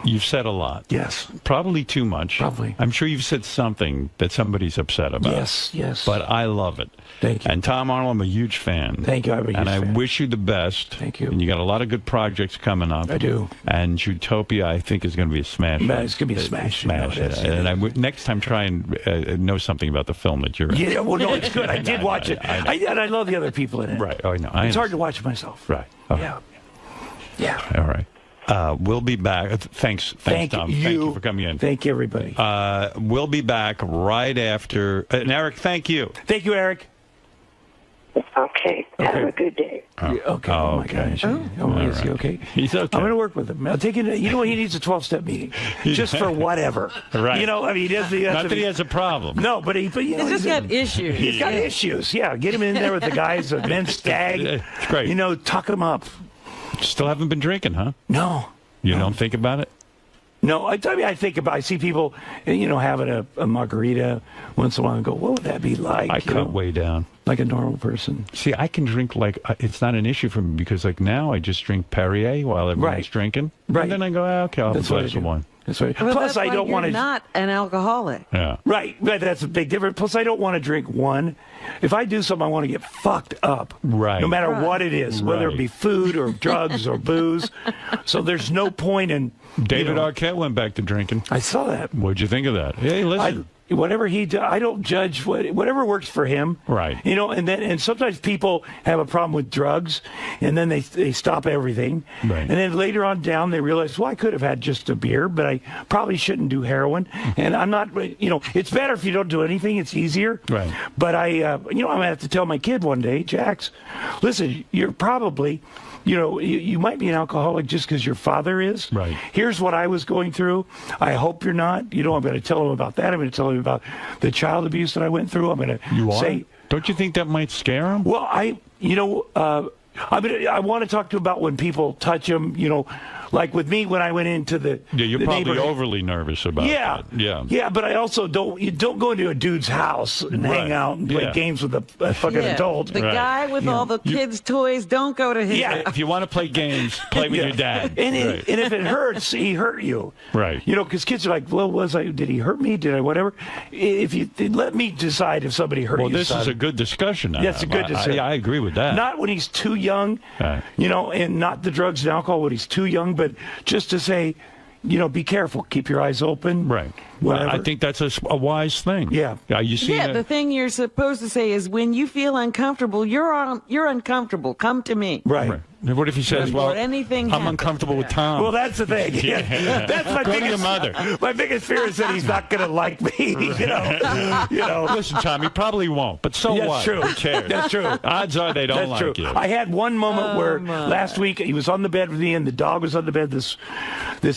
A: You've said a lot.
K: Yes.
A: Probably too much.
K: Probably.
A: I'm sure you've said something that somebody's upset about.
K: Yes.
A: But I love it.
K: Thank you.
A: And Tom Arnold, I'm a huge fan.
K: Thank you. I'm a huge fan.
A: And I wish you the best.
K: Thank you.
A: And you got a lot of good projects coming up.
K: I do.
A: And 𝗦𝘁𝗍𝗿𝗍, I think, is going to be a smash.
K: It's going to be a smash.
A: Smash.
K: You know,
A: and next time, try and know something about the film that you're in.
K: Yeah, well, no, it's good. I did watch it. And I love the other people in it.
A: Right. Oh, I know.
K: It's hard to watch it myself.
A: Right. Okay.
K: Yeah.
A: All right. We'll be back. Thanks, Tom. Thank you for coming in.
K: Thank you, everybody.
A: We'll be back right after. And Eric, thank you.
K: Thank you, Eric.
J: Okay. Have a good day.
K: Okay. Oh, my gosh. Is he okay?
A: He's okay.
K: I'm going to work with him. I'll take it. You know what? He needs a 12-step meeting, just for whatever.
A: Right.
K: You know, I mean, he does.
A: Not that he has a problem.
K: No, but you know,
D: He's just got issues.
K: He's got issues. Yeah, get him in there with the guys, men's stag.
A: It's great.
K: You know, tuck him up.
A: Still haven't been drinking, huh?
K: No.
A: You don't think about it?
K: No, I think about. I see people, you know, having a margarita once in a while and go, "What would that be like?"
A: I cut way down,
K: like a normal person.
A: See, I can drink like it's not an issue for me because like now I just drink Perrier while everyone's drinking,
K: right?
A: And then I go, okay, I'll have a glass of wine.
K: That's right.
D: Well,
K: Plus,
D: that's
K: I don't want to.
D: Not an alcoholic.
A: Yeah.
K: Right. That's a big difference. Plus, I don't want to drink one. If I do something, I want to get fucked up.
A: Right.
K: No matter what it is, whether it be food or drugs or booze. So there's no point in.
A: David Arquette went back to drinking.
K: I saw that.
A: What'd you think of that? Hey, listen.
K: Whatever he does, I don't judge whatever works for him.
A: Right.
K: You know, and sometimes people have a problem with drugs, and then they stop everything.
A: Right.
K: And then later on down, they realize, well, I could have had just a beer, but I probably shouldn't do heroin. And I'm not, you know, it's better if you don't do anything. It's easier.
A: Right.
K: But I'm going to have to tell my kid one day, Jax, listen, you're probably... You know, you might be an alcoholic just because your father is.
A: Right.
K: Here's what I was going through. I hope you're not. You know, I'm going to tell him about that. I'm going to tell him about the child abuse that I went through. I'm going to say.
A: Don't you think that might scare him?
K: Well, I want to talk to him about when people touch him. You know, like with me when I went into the
A: you're probably overly nervous about that.
K: Yeah, but I also don't go into a dude's house and hang out and play games with a fucking adult.
D: The guy with all the kids' toys, don't go to his house.
A: If you want to play games, play with your dad.
K: And if it hurts, he hurt you.
A: Right.
K: You know, because kids are like, well, did he hurt me? Did I whatever? If you let me decide if somebody hurt you.
A: Well, this is a good discussion.
K: That's a good discussion.
A: I agree with that.
K: Not when he's too young, you know, and not the drugs and alcohol when he's too young, but just to say, you know, be careful, keep your eyes open.
A: Right. Well, I think that's a wise thing.
K: Yeah.
A: You see.
D: Yeah. The thing you're supposed to say is, when you feel uncomfortable, you're uncomfortable. Come to me.
K: Right.
A: What if he says, "Well,
D: anything
A: I'm uncomfortable with Tom"?
K: Well, that's the thing. That's my
A: Go
K: biggest.
A: to your mother.
K: My biggest fear is that he's not going to like me. You know.
A: Listen, Tom, he probably won't. But so what?
K: True.
A: Who cares?
K: That's true.
A: Odds are they don't
K: That's
A: like
K: true.
A: you.
K: I had one moment where last week he was on the bed with me, and the dog was on the bed. This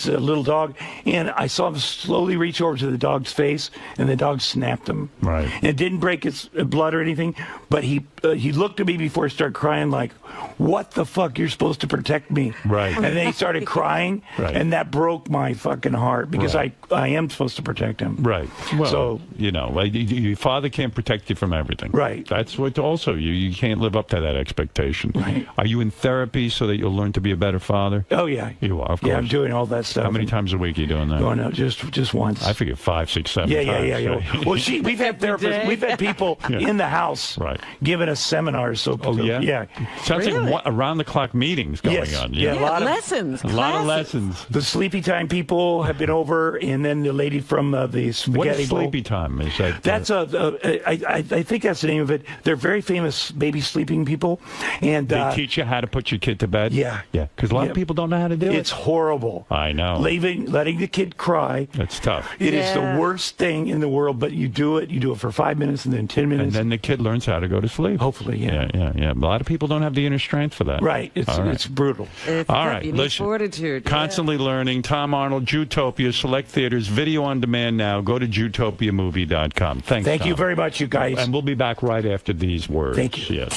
K: little dog, and I saw him slowly reach over to the dog's face, and the dog snapped him.
A: Right.
K: And it didn't break his blood or anything, but he looked at me before he started crying like, "What the fuck? You're supposed to protect me."
A: Right.
K: And then he started crying, and that broke my fucking heart because I am supposed to protect him.
A: Right. Well,
K: so
A: you know, your father can't protect you from everything.
K: Right.
A: That's what also you can't live up to that expectation.
K: Right.
A: Are you in therapy so that you'll learn to be a better father?
K: Oh yeah.
A: You are, of course.
K: Yeah, I'm doing all that stuff.
A: How many times a week are you doing that?
K: Oh no, just once.
A: I figure 5, 6, 7 times.
K: Yeah. Well, we've had therapists. We've had people in the house giving us seminars. So
A: yeah. Sounds like around the clock o'clock meetings going on.
K: Yeah, a lot of
D: lessons.
A: A lot of lessons.
K: The Sleepy Time people have been over, and then the lady from the Spaghetti
A: What is
K: Bowl.
A: Sleepy Time? Is that?
K: That's I think that's the name of it. They're very famous baby sleeping people, and
A: they teach you how to put your kid to bed.
K: Yeah,
A: because a lot of people don't know how to do it.
K: It's horrible.
A: I know.
K: Letting the kid cry.
A: That's tough.
K: It is the worst thing in the world, but you do it. You do it for 5 minutes and then 10 minutes.
A: And then the kid learns how to go to sleep.
K: Hopefully, yeah.
A: Yeah. A lot of people don't have the inner strength for that.
K: Right. It's brutal.
A: All right.
D: You need fortitude.
A: Constantly learning. Tom Arnold, Jewtopia, select theaters, video on demand now. Go to JewtopiaMovie.com. Thanks,
K: Thank
A: Tom.
K: you very much, you guys.
A: And we'll be back right after these words.
K: Thank you.
A: Yes.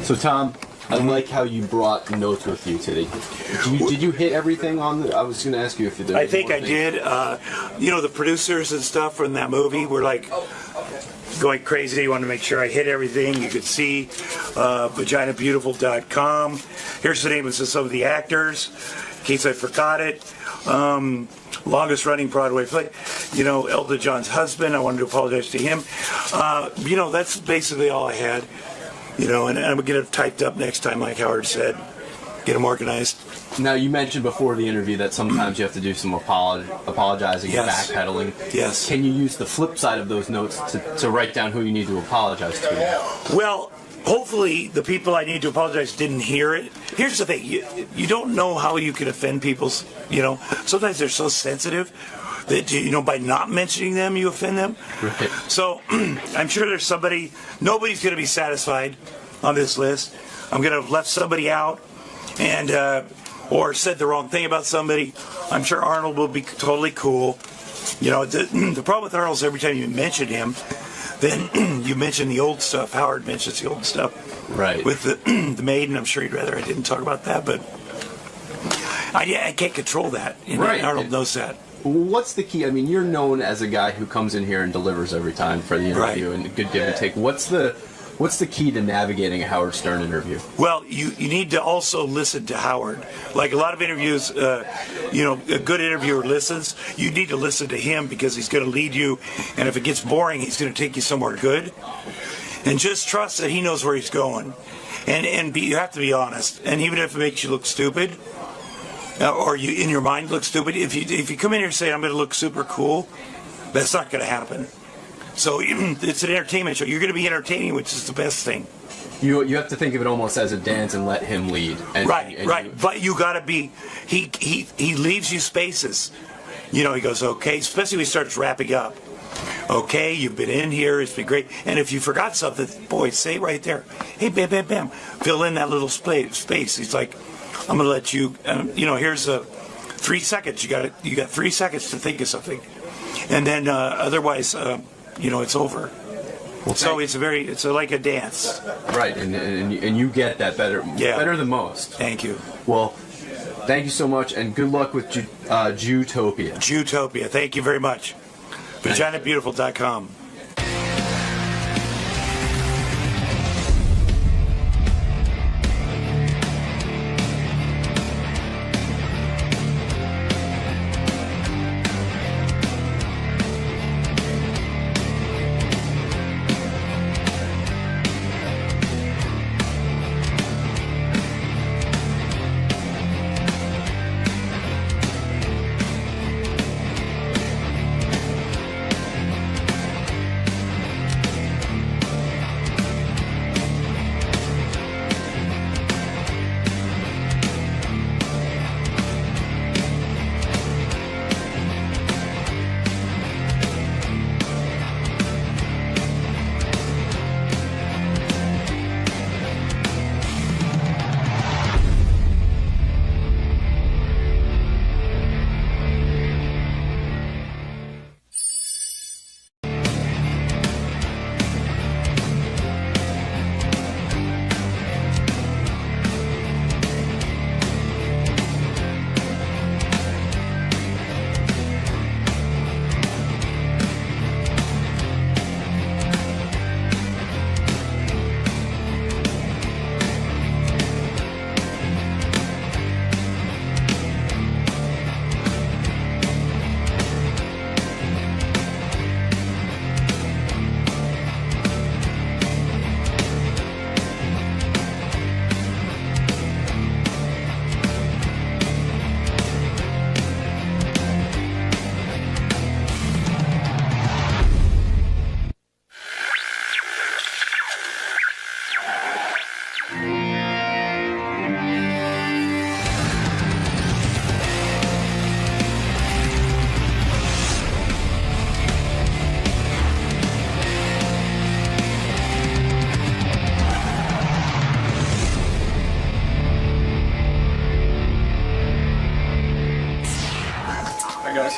H: So, Tom, I like how you brought notes with you today. Did you hit everything on the... I was going to ask you if you did.
K: I think I did. The producers and stuff from that movie were like going crazy. They wanted to make sure I hit everything. You could see 𝗦𝗵ici𝗄𝗿𝗱.com. Here's the name of some of the actors, in case I forgot it. Longest running Broadway play. Elton John's husband. I wanted to apologize to him. That's basically all I had. And I'm going to get it typed up next time, like Howard said. Get them organized.
H: Now, you mentioned before the interview that sometimes you have to do some apologizing and backpedaling.
K: Yes.
H: Can you use the flip side of those notes to write down who you need to apologize to?
K: Well, hopefully the people I need to apologize didn't hear it. Here's the thing. You don't know how you can offend people. Sometimes they're so sensitive that, by not mentioning them, you offend them.
H: Right.
K: So I'm sure there's nobody's going to be satisfied on this list. I'm going to have left somebody out and or said the wrong thing about somebody. I'm sure Arnold will be totally cool. The problem with Arnold is every time you mention him, then you mention the old stuff. Howard mentions the old stuff.
H: Right.
K: With the maiden, I'm sure he'd rather I didn't talk about that, but I can't control that.
H: Right.
K: Arnold knows that.
H: What's the key? I mean, you're known as a guy who comes in here and delivers every time for the interview and good give and take. What's the key to navigating a Howard Stern interview? Well, you need to also listen to Howard. Like a lot of interviews, a good interviewer listens. You need to listen to him because he's going to lead you, and if it gets boring, he's going to take you somewhere good. And just trust that he knows where he's going. And you have to be honest. And even if it makes you look stupid, or you in your mind look stupid, if you come in here and say, I'm going to look super cool, that's not going to happen. So it's an entertainment show. You're going to be entertaining, which is the best thing. You have to think of it almost as a dance and let him lead.
K: Right. But you got to be. He leaves you spaces. He goes, okay, especially when he starts wrapping up. Okay, you've been in here. It's been great. And if you forgot something, boy, say it right there. Hey, bam, bam, bam. Fill in that little space. He's like, I'm going to let you. Here's 3 seconds. You got 3 seconds to think of something, and then otherwise. It's over. Well, so it's like a dance.
H: Right, and you get that better than most.
K: Thank you.
H: Well, thank you so much, and good luck with Jewtopia.
K: Jewtopia. Thank you very much. 𝗦𝗵ici𝗄𝗿𝗱.com.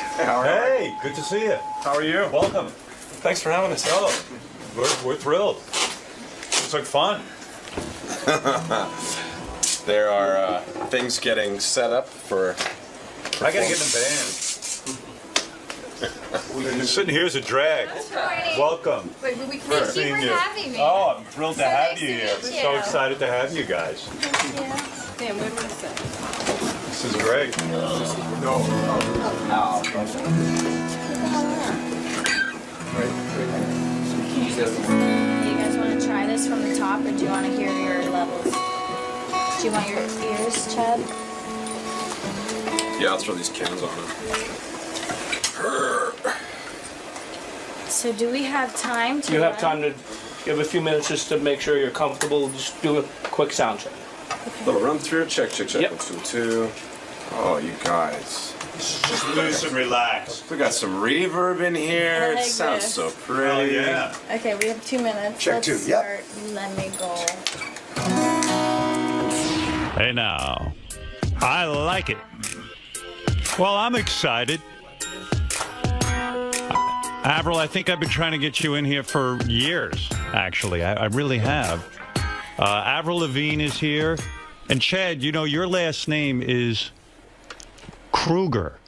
L: guys.
M: Hey, how are you?
A: Hey, good to see you.
L: How are you?
A: Welcome.
L: Thanks for having us.
A: Oh, we're thrilled. It's like fun.
M: There are things getting set up for.
A: I gotta get in the band. Sitting here is a drag. Welcome.
N: Thank you
A: Seeing
N: for
A: you.
N: having me.
A: Oh, I'm thrilled to
N: So
A: have
N: nice
A: you
N: to
A: here.
N: meet
A: So
N: you.
A: excited to have you guys.
B: Sam, what do you say?
A: This is great.
N: Do you guys want to try this from the top, or do you want to hear your levels? Do you want your ears, Chad?
M: Yeah, I'll throw these cans on it.
N: So do we have time to?
O: You have time to give a few minutes just to make sure you're comfortable. Just do a quick sound check.
M: Little run through. Check.
O: Yep.
M: 1, 2, 2. Oh, you guys.
A: Just loose and relax.
M: We got some reverb in here.
N: I
M: It
N: like
M: sounds
N: this.
M: so pretty.
A: Oh, yeah.
N: Okay, we have 2 minutes.
M: Check
N: Let's
M: 2,
N: start.
M: yep.
N: Let me go.
A: Hey now, I like it. Well, I'm excited. Avril, I think I've been trying to get you in here for years, actually. I really have. Avril Lavigne is here. And Chad, you know, your last name is Kruger.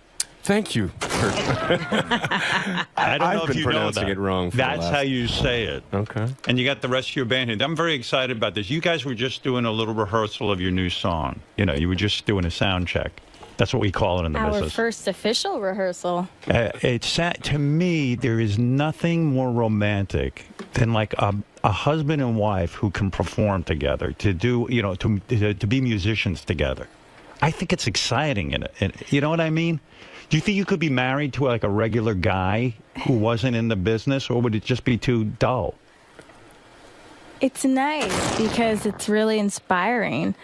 P: Thank you.
A: I don't know if
P: been
A: you know
P: pronouncing
A: that.
P: it wrong for the
A: That's
P: last-
A: how you say it.
P: Okay.
A: And you got the rest of your band here. I'm very excited about this. You guys were just doing a little rehearsal of your new song. You know, you were just doing a sound check. That's what we call it in the
N: Our
A: business.
N: first official rehearsal.
A: To me, there is nothing more romantic than like a husband and wife who can perform together, to do, you know, to be musicians together. I think it's exciting, and you know what I mean? Do you think you could be married to like a regular guy who wasn't in the business, or would it just be too dull?
N: It's nice because it's really inspiring,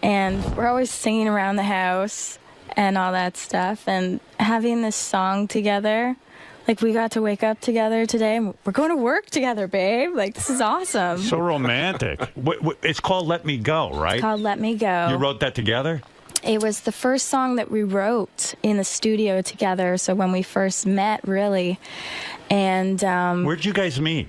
N: and we're always singing around the house and all that stuff, and having this song together. Like, we got to wake up together today, and we're going to work together, babe. Like, this is awesome.
A: So romantic. It's called Let Me Go, right?
N: It's called Let Me Go.
A: You wrote that together?
N: It was the first song that we wrote in the studio together. So when we first met, really. And
A: Where'd you guys meet?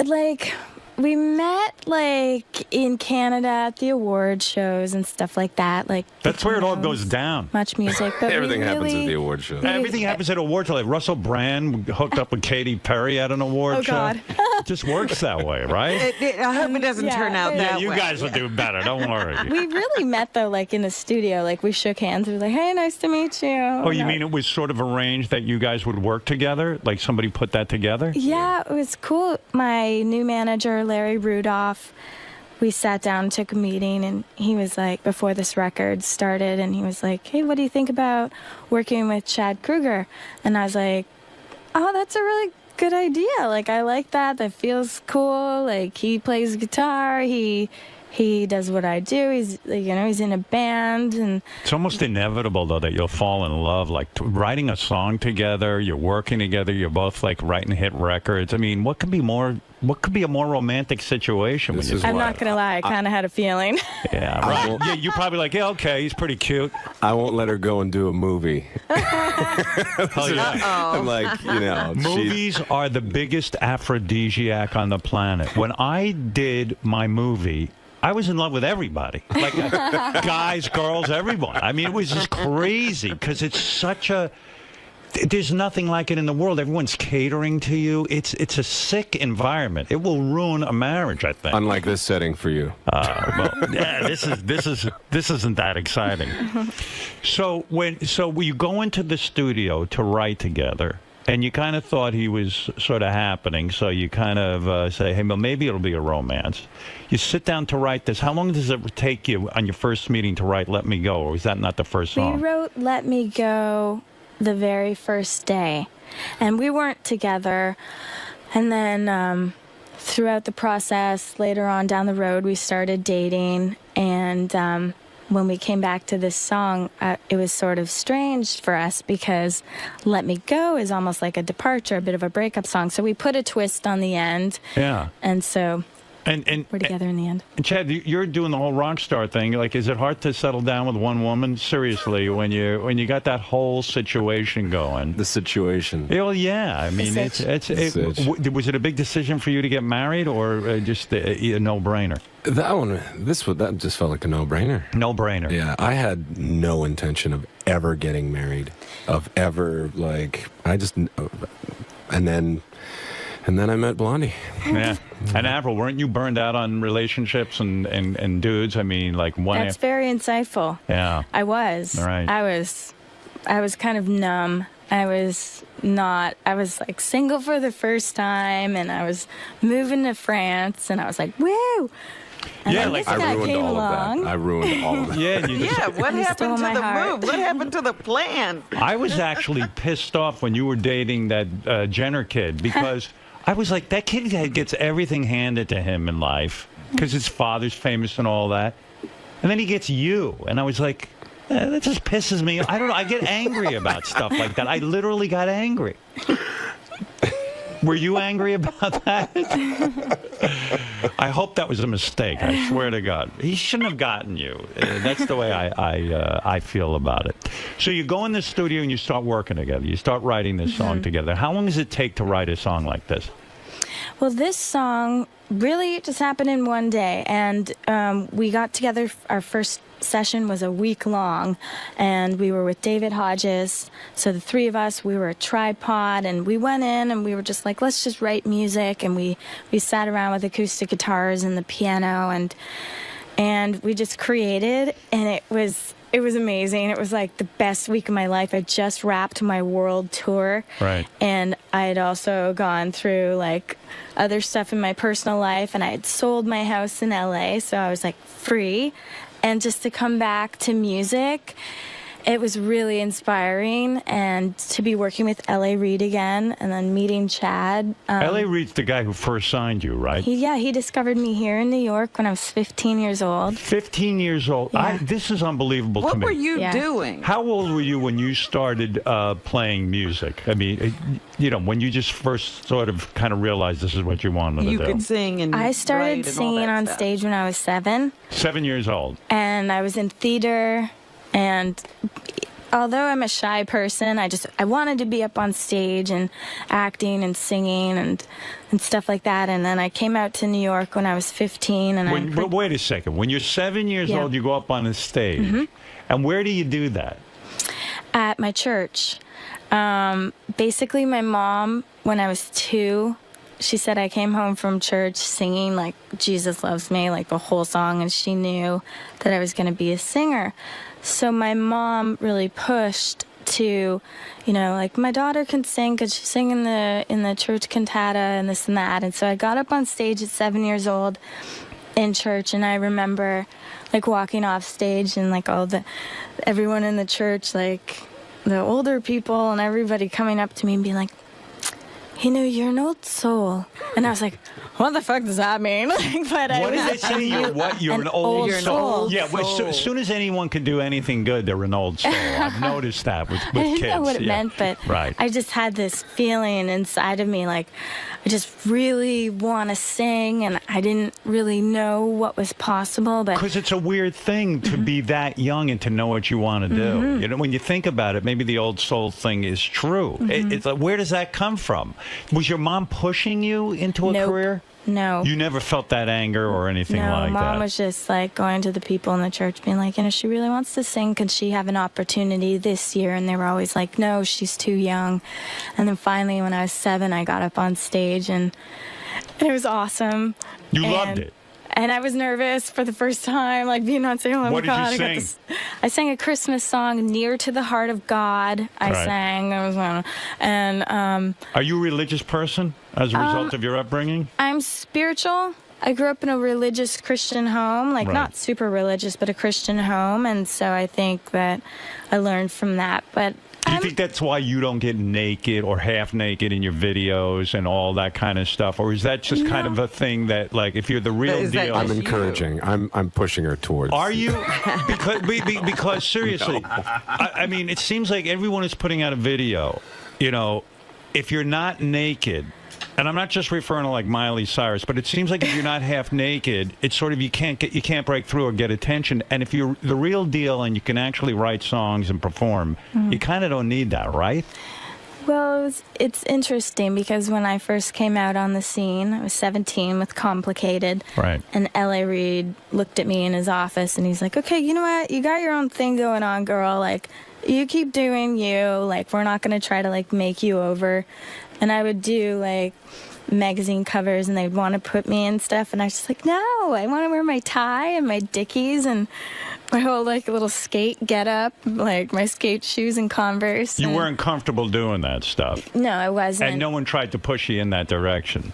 N: like, we met like in Canada at the award shows and stuff like that. Like,
A: That's where it all goes down.
N: much music, but
P: Everything
N: we
P: happens
N: really,
P: at the award show.
A: Everything happens at award show. Like Russell Brand hooked up with Katy Perry at an award show.
N: God.
A: It just works that way, right?
D: I hope it doesn't turn out
A: Yeah,
D: that
A: you
D: way.
A: guys will do better. Don't worry.
N: We really met though, like in the studio. Like, we shook hands. We were like, "Hey, nice to meet you."
A: Oh, you mean it was sort of arranged that you guys would work together? Like somebody put that together?
N: Yeah, it was cool. My new manager, Larry Rudolph, we sat down and took a meeting, and he was like, before this record started, and he was like, "Hey, what do you think about working with Chad Kruger?" And I was like, "Oh, that's a really good idea. Like, I like that. That feels cool. Like, he plays guitar. He does what I do. He's, you know, he's in a band." And
A: It's almost inevitable, though, that you'll fall in love. Like writing a song together, you're working together, you're both like writing hit records. I mean, what could be a more romantic situation? When you
N: I'm not gonna lie, I kind of had a feeling.
A: Yeah, right. Yeah, you're probably like, yeah, okay, he's pretty cute.
P: I won't let her go and do a movie.
A: Oh, yeah.
P: I'm like, you know,
A: movies are the biggest aphrodisiac on the planet. When I did my movie, I was in love with everybody, like guys, girls, everyone. I mean, it was just crazy because it's such a. There's nothing like it in the world. Everyone's catering to you. It's a sick environment. It will ruin a marriage, I think.
P: Unlike this setting for you.
A: Well, yeah, this isn't that exciting. So you go into the studio to write together, and you kind of thought he was sort of happening. So you kind of say, hey, well, maybe it'll be a romance. You sit down to write this. How long does it take you on your first meeting to write "Let Me Go"? Or is that not the first
N: We
A: song?
N: wrote "Let Me Go" the very first day, and we weren't together. And then throughout the process, later on down the road, we started dating. And when we came back to this song, it was sort of strange for us because "Let Me Go" is almost like a departure, a bit of a breakup song. So we put a twist on the end.
A: Yeah.
N: And so we're together in the end.
A: And Chad, you're doing the whole rock star thing. Like, is it hard to settle down with one woman? Seriously, when you got that whole situation going.
P: The situation.
A: Well, yeah. I mean, was it a big decision for you to get married, or just a no-brainer?
P: That just felt like a no-brainer.
A: No-brainer.
P: Yeah, I had no intention of ever getting married, and then I met Blondie.
A: Yeah. And Avril, weren't you burned out on relationships and dudes? I mean, like one.
N: That's very insightful.
A: Yeah.
N: I was.
A: All right.
N: I was kind of numb. I was like single for the first time, and I was moving to France, and I was like, woo! And
A: yeah,
N: then
A: like
N: this guy came along.
P: I ruined all of that.
B: Yeah, what happened to the move? What happened to the plan?
A: I was actually pissed off when you were dating that Jenner kid, because I was like, that kid gets everything handed to him in life because his father's famous and all that. And then he gets you. And I was like, that just pisses me off. I don't know. I get angry about stuff like that. I literally got angry. Were you angry about that? I hope that was a mistake. I swear to God. He shouldn't have gotten you. That's the way I feel about it. So you go in the studio and you start working together. You start writing this song together. How long does it take to write a song like this?
N: Well, this song really just happened in one day, and we got together. Our first session was a week long, and we were with David Hodges. So the three of us, we were a tripod, and we went in and we were just like, let's just write music. And we sat around with acoustic guitars and the piano, and we just created, and it was amazing. It was like the best week of my life. I just wrapped my world tour.
A: Right.
N: And I had also gone through like other stuff in my personal life, and I had sold my house in LA, so I was like free. And just to come back to music, it was really inspiring, and to be working with L.A. Reid again, and then meeting Chad.
A: L.A. Reid's the guy who first signed you, right?
N: He discovered me here in New York when I was 15 years old.
A: 15 years old.
N: Yeah.
A: This is unbelievable to me.
B: What were you doing?
A: How old were you when you started playing music? I mean, when you just first sort of kind of realized this is what you wanted to do.
B: You could sing and
N: I started singing on stage when I was 7.
A: 7 years old.
N: And I was in theater. And although I'm a shy person, I wanted to be up on stage and acting and singing and stuff like that. And then I came out to New York when I was 15. And
A: but wait a second. When you're 7 years old, you go up on a stage. And where do you do that?
N: At my church. Basically, my mom, when I was 2, she said I came home from church singing like Jesus Loves Me, like the whole song, and she knew that I was going to be a singer. So my mom really pushed to, like my daughter can sing because she sang in the church cantata and this and that. And so I got up on stage at 7 years old in church, and I remember like walking off stage and like everyone in the church, like the older people and everybody coming up to me and being like, you're an old soul. And I was like, what the fuck does that mean? What
A: did they say? You're an old soul. Yeah, as soon as anyone can do anything good, they're an old soul. I've noticed that with kids.
N: I didn't know what it meant, but
A: right.
N: I just had this feeling inside of me, like I just really want to sing, and I didn't really know what was possible. Because
A: it's a weird thing to be that young and to know what you want to do. When you think about it, maybe the old soul thing is true. It's like, where does that come from? Was your mom pushing you into a career?
N: No.
A: You never felt that anger or anything like that?
N: No, Mom was just like going to the people in the church being like, she really wants to sing. Could she have an opportunity this year? And they were always like, no, she's too young. And then finally, when I was 7, I got up on stage, and it was awesome.
A: You loved it?
N: And I was nervous for the first time, like being on stage. Oh
A: what
N: my God,
A: did you sing?
N: I sang a Christmas song, "Near to the Heart of God." I sang. That was one. And
A: are you a religious person as a result of your upbringing?
N: I'm spiritual. I grew up in a religious Christian home, like not super religious, but a Christian home, and so I think that I learned from that. But
A: do you think that's why you don't get naked or half naked in your videos and all that kind of stuff? Or is that just kind of a thing that, like, if you're the real deal?
P: I'm encouraging. I'm pushing her towards.
A: Are you? Because seriously, I mean, it seems like everyone is putting out a video. If you're not naked, And I'm not just referring to like Miley Cyrus, but it seems like if you're not half naked, it's sort of you can't break through or get attention. And if you're the real deal and you can actually write songs and perform, you kind of don't need that, right?
N: Well, it's interesting because when I first came out on the scene, I was 17 with Complicated.
A: Right.
N: And L.A. Reid looked at me in his office and he's like, okay, you know what? You got your own thing going on, girl. Like, you keep doing you. Like, we're not going to try to, like, make you over. And I would do, like, magazine covers and they'd want to put me in stuff. And I was just like, no, I want to wear my tie and my Dickies and my whole, like, little skate get-up, like my skate shoes and Converse.
A: You weren't comfortable doing that stuff.
N: No, I wasn't.
A: And no one tried to push you in that direction.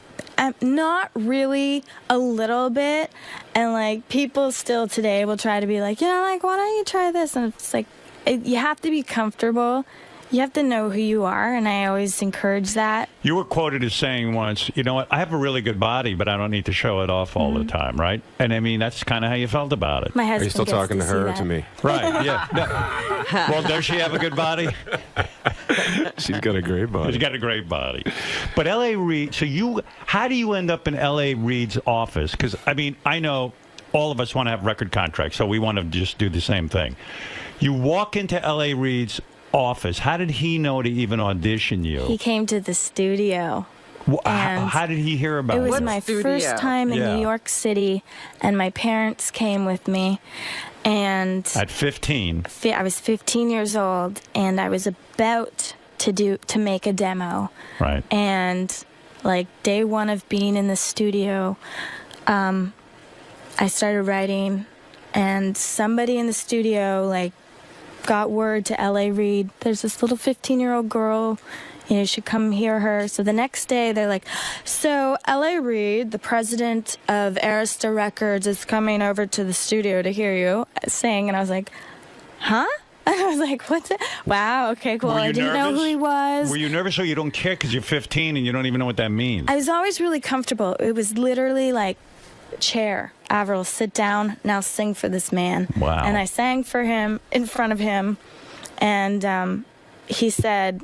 N: Not really, a little bit. And, like, people still today will try to be like, like, why don't you try this? And it's like, you have to be comfortable. You have to know who you are, and I always encourage that.
A: You were quoted as saying once, you know what, I have a really good body, but I don't need to show it off all the time, right? And I mean, that's kind of how you felt about it.
N: My husband
P: Are you still talking to her or to me?
A: Right, yeah. No. Well, does she have a good body?
P: She's got a great body.
A: She's got a great body. But L.A. Reid, so how do you end up in L.A. Reid's office? Because, I mean, I know all of us want to have record contracts, so we want to just do the same thing. You walk into L.A. Reid's office. How did he know to even audition you?
N: He came to the studio.
A: How did he hear about it?
N: It was my first time in New York City, and my parents came with me. And
A: at 15?
N: I was 15 years old, and I was about to make a demo.
A: Right.
N: And, like, day one of being in the studio, I started writing, and somebody in the studio, like, got word to L.A. Reid, there's this little 15-year-old girl, you should come hear her. So the next day, they're like, so L.A. Reid, the president of Arista Records, is coming over to the studio to hear you sing. And I was like, huh? And I was like, what's it? Wow, okay, cool. I didn't know who he was.
A: Were you nervous or you don't care because you're 15 and you don't even know what that means?
N: I was always really comfortable. It was literally like, chair, Avril, sit down, now sing for this man.
A: Wow.
N: And I sang for him in front of him, and he said,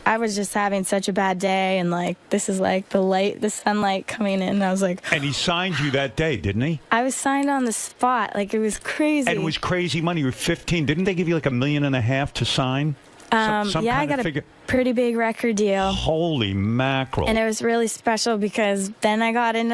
N: I was just having such a bad day, and like, this is like the sunlight coming in. And I was like,
A: and he signed you that day, didn't he?
N: I was signed on the spot. Like, it was crazy.
A: And it was crazy money. You were 15. Didn't they give you like $1.5 million to sign?
N: Yeah, I got a pretty big record deal.
A: Holy mackerel.
N: And it was really special because then I got into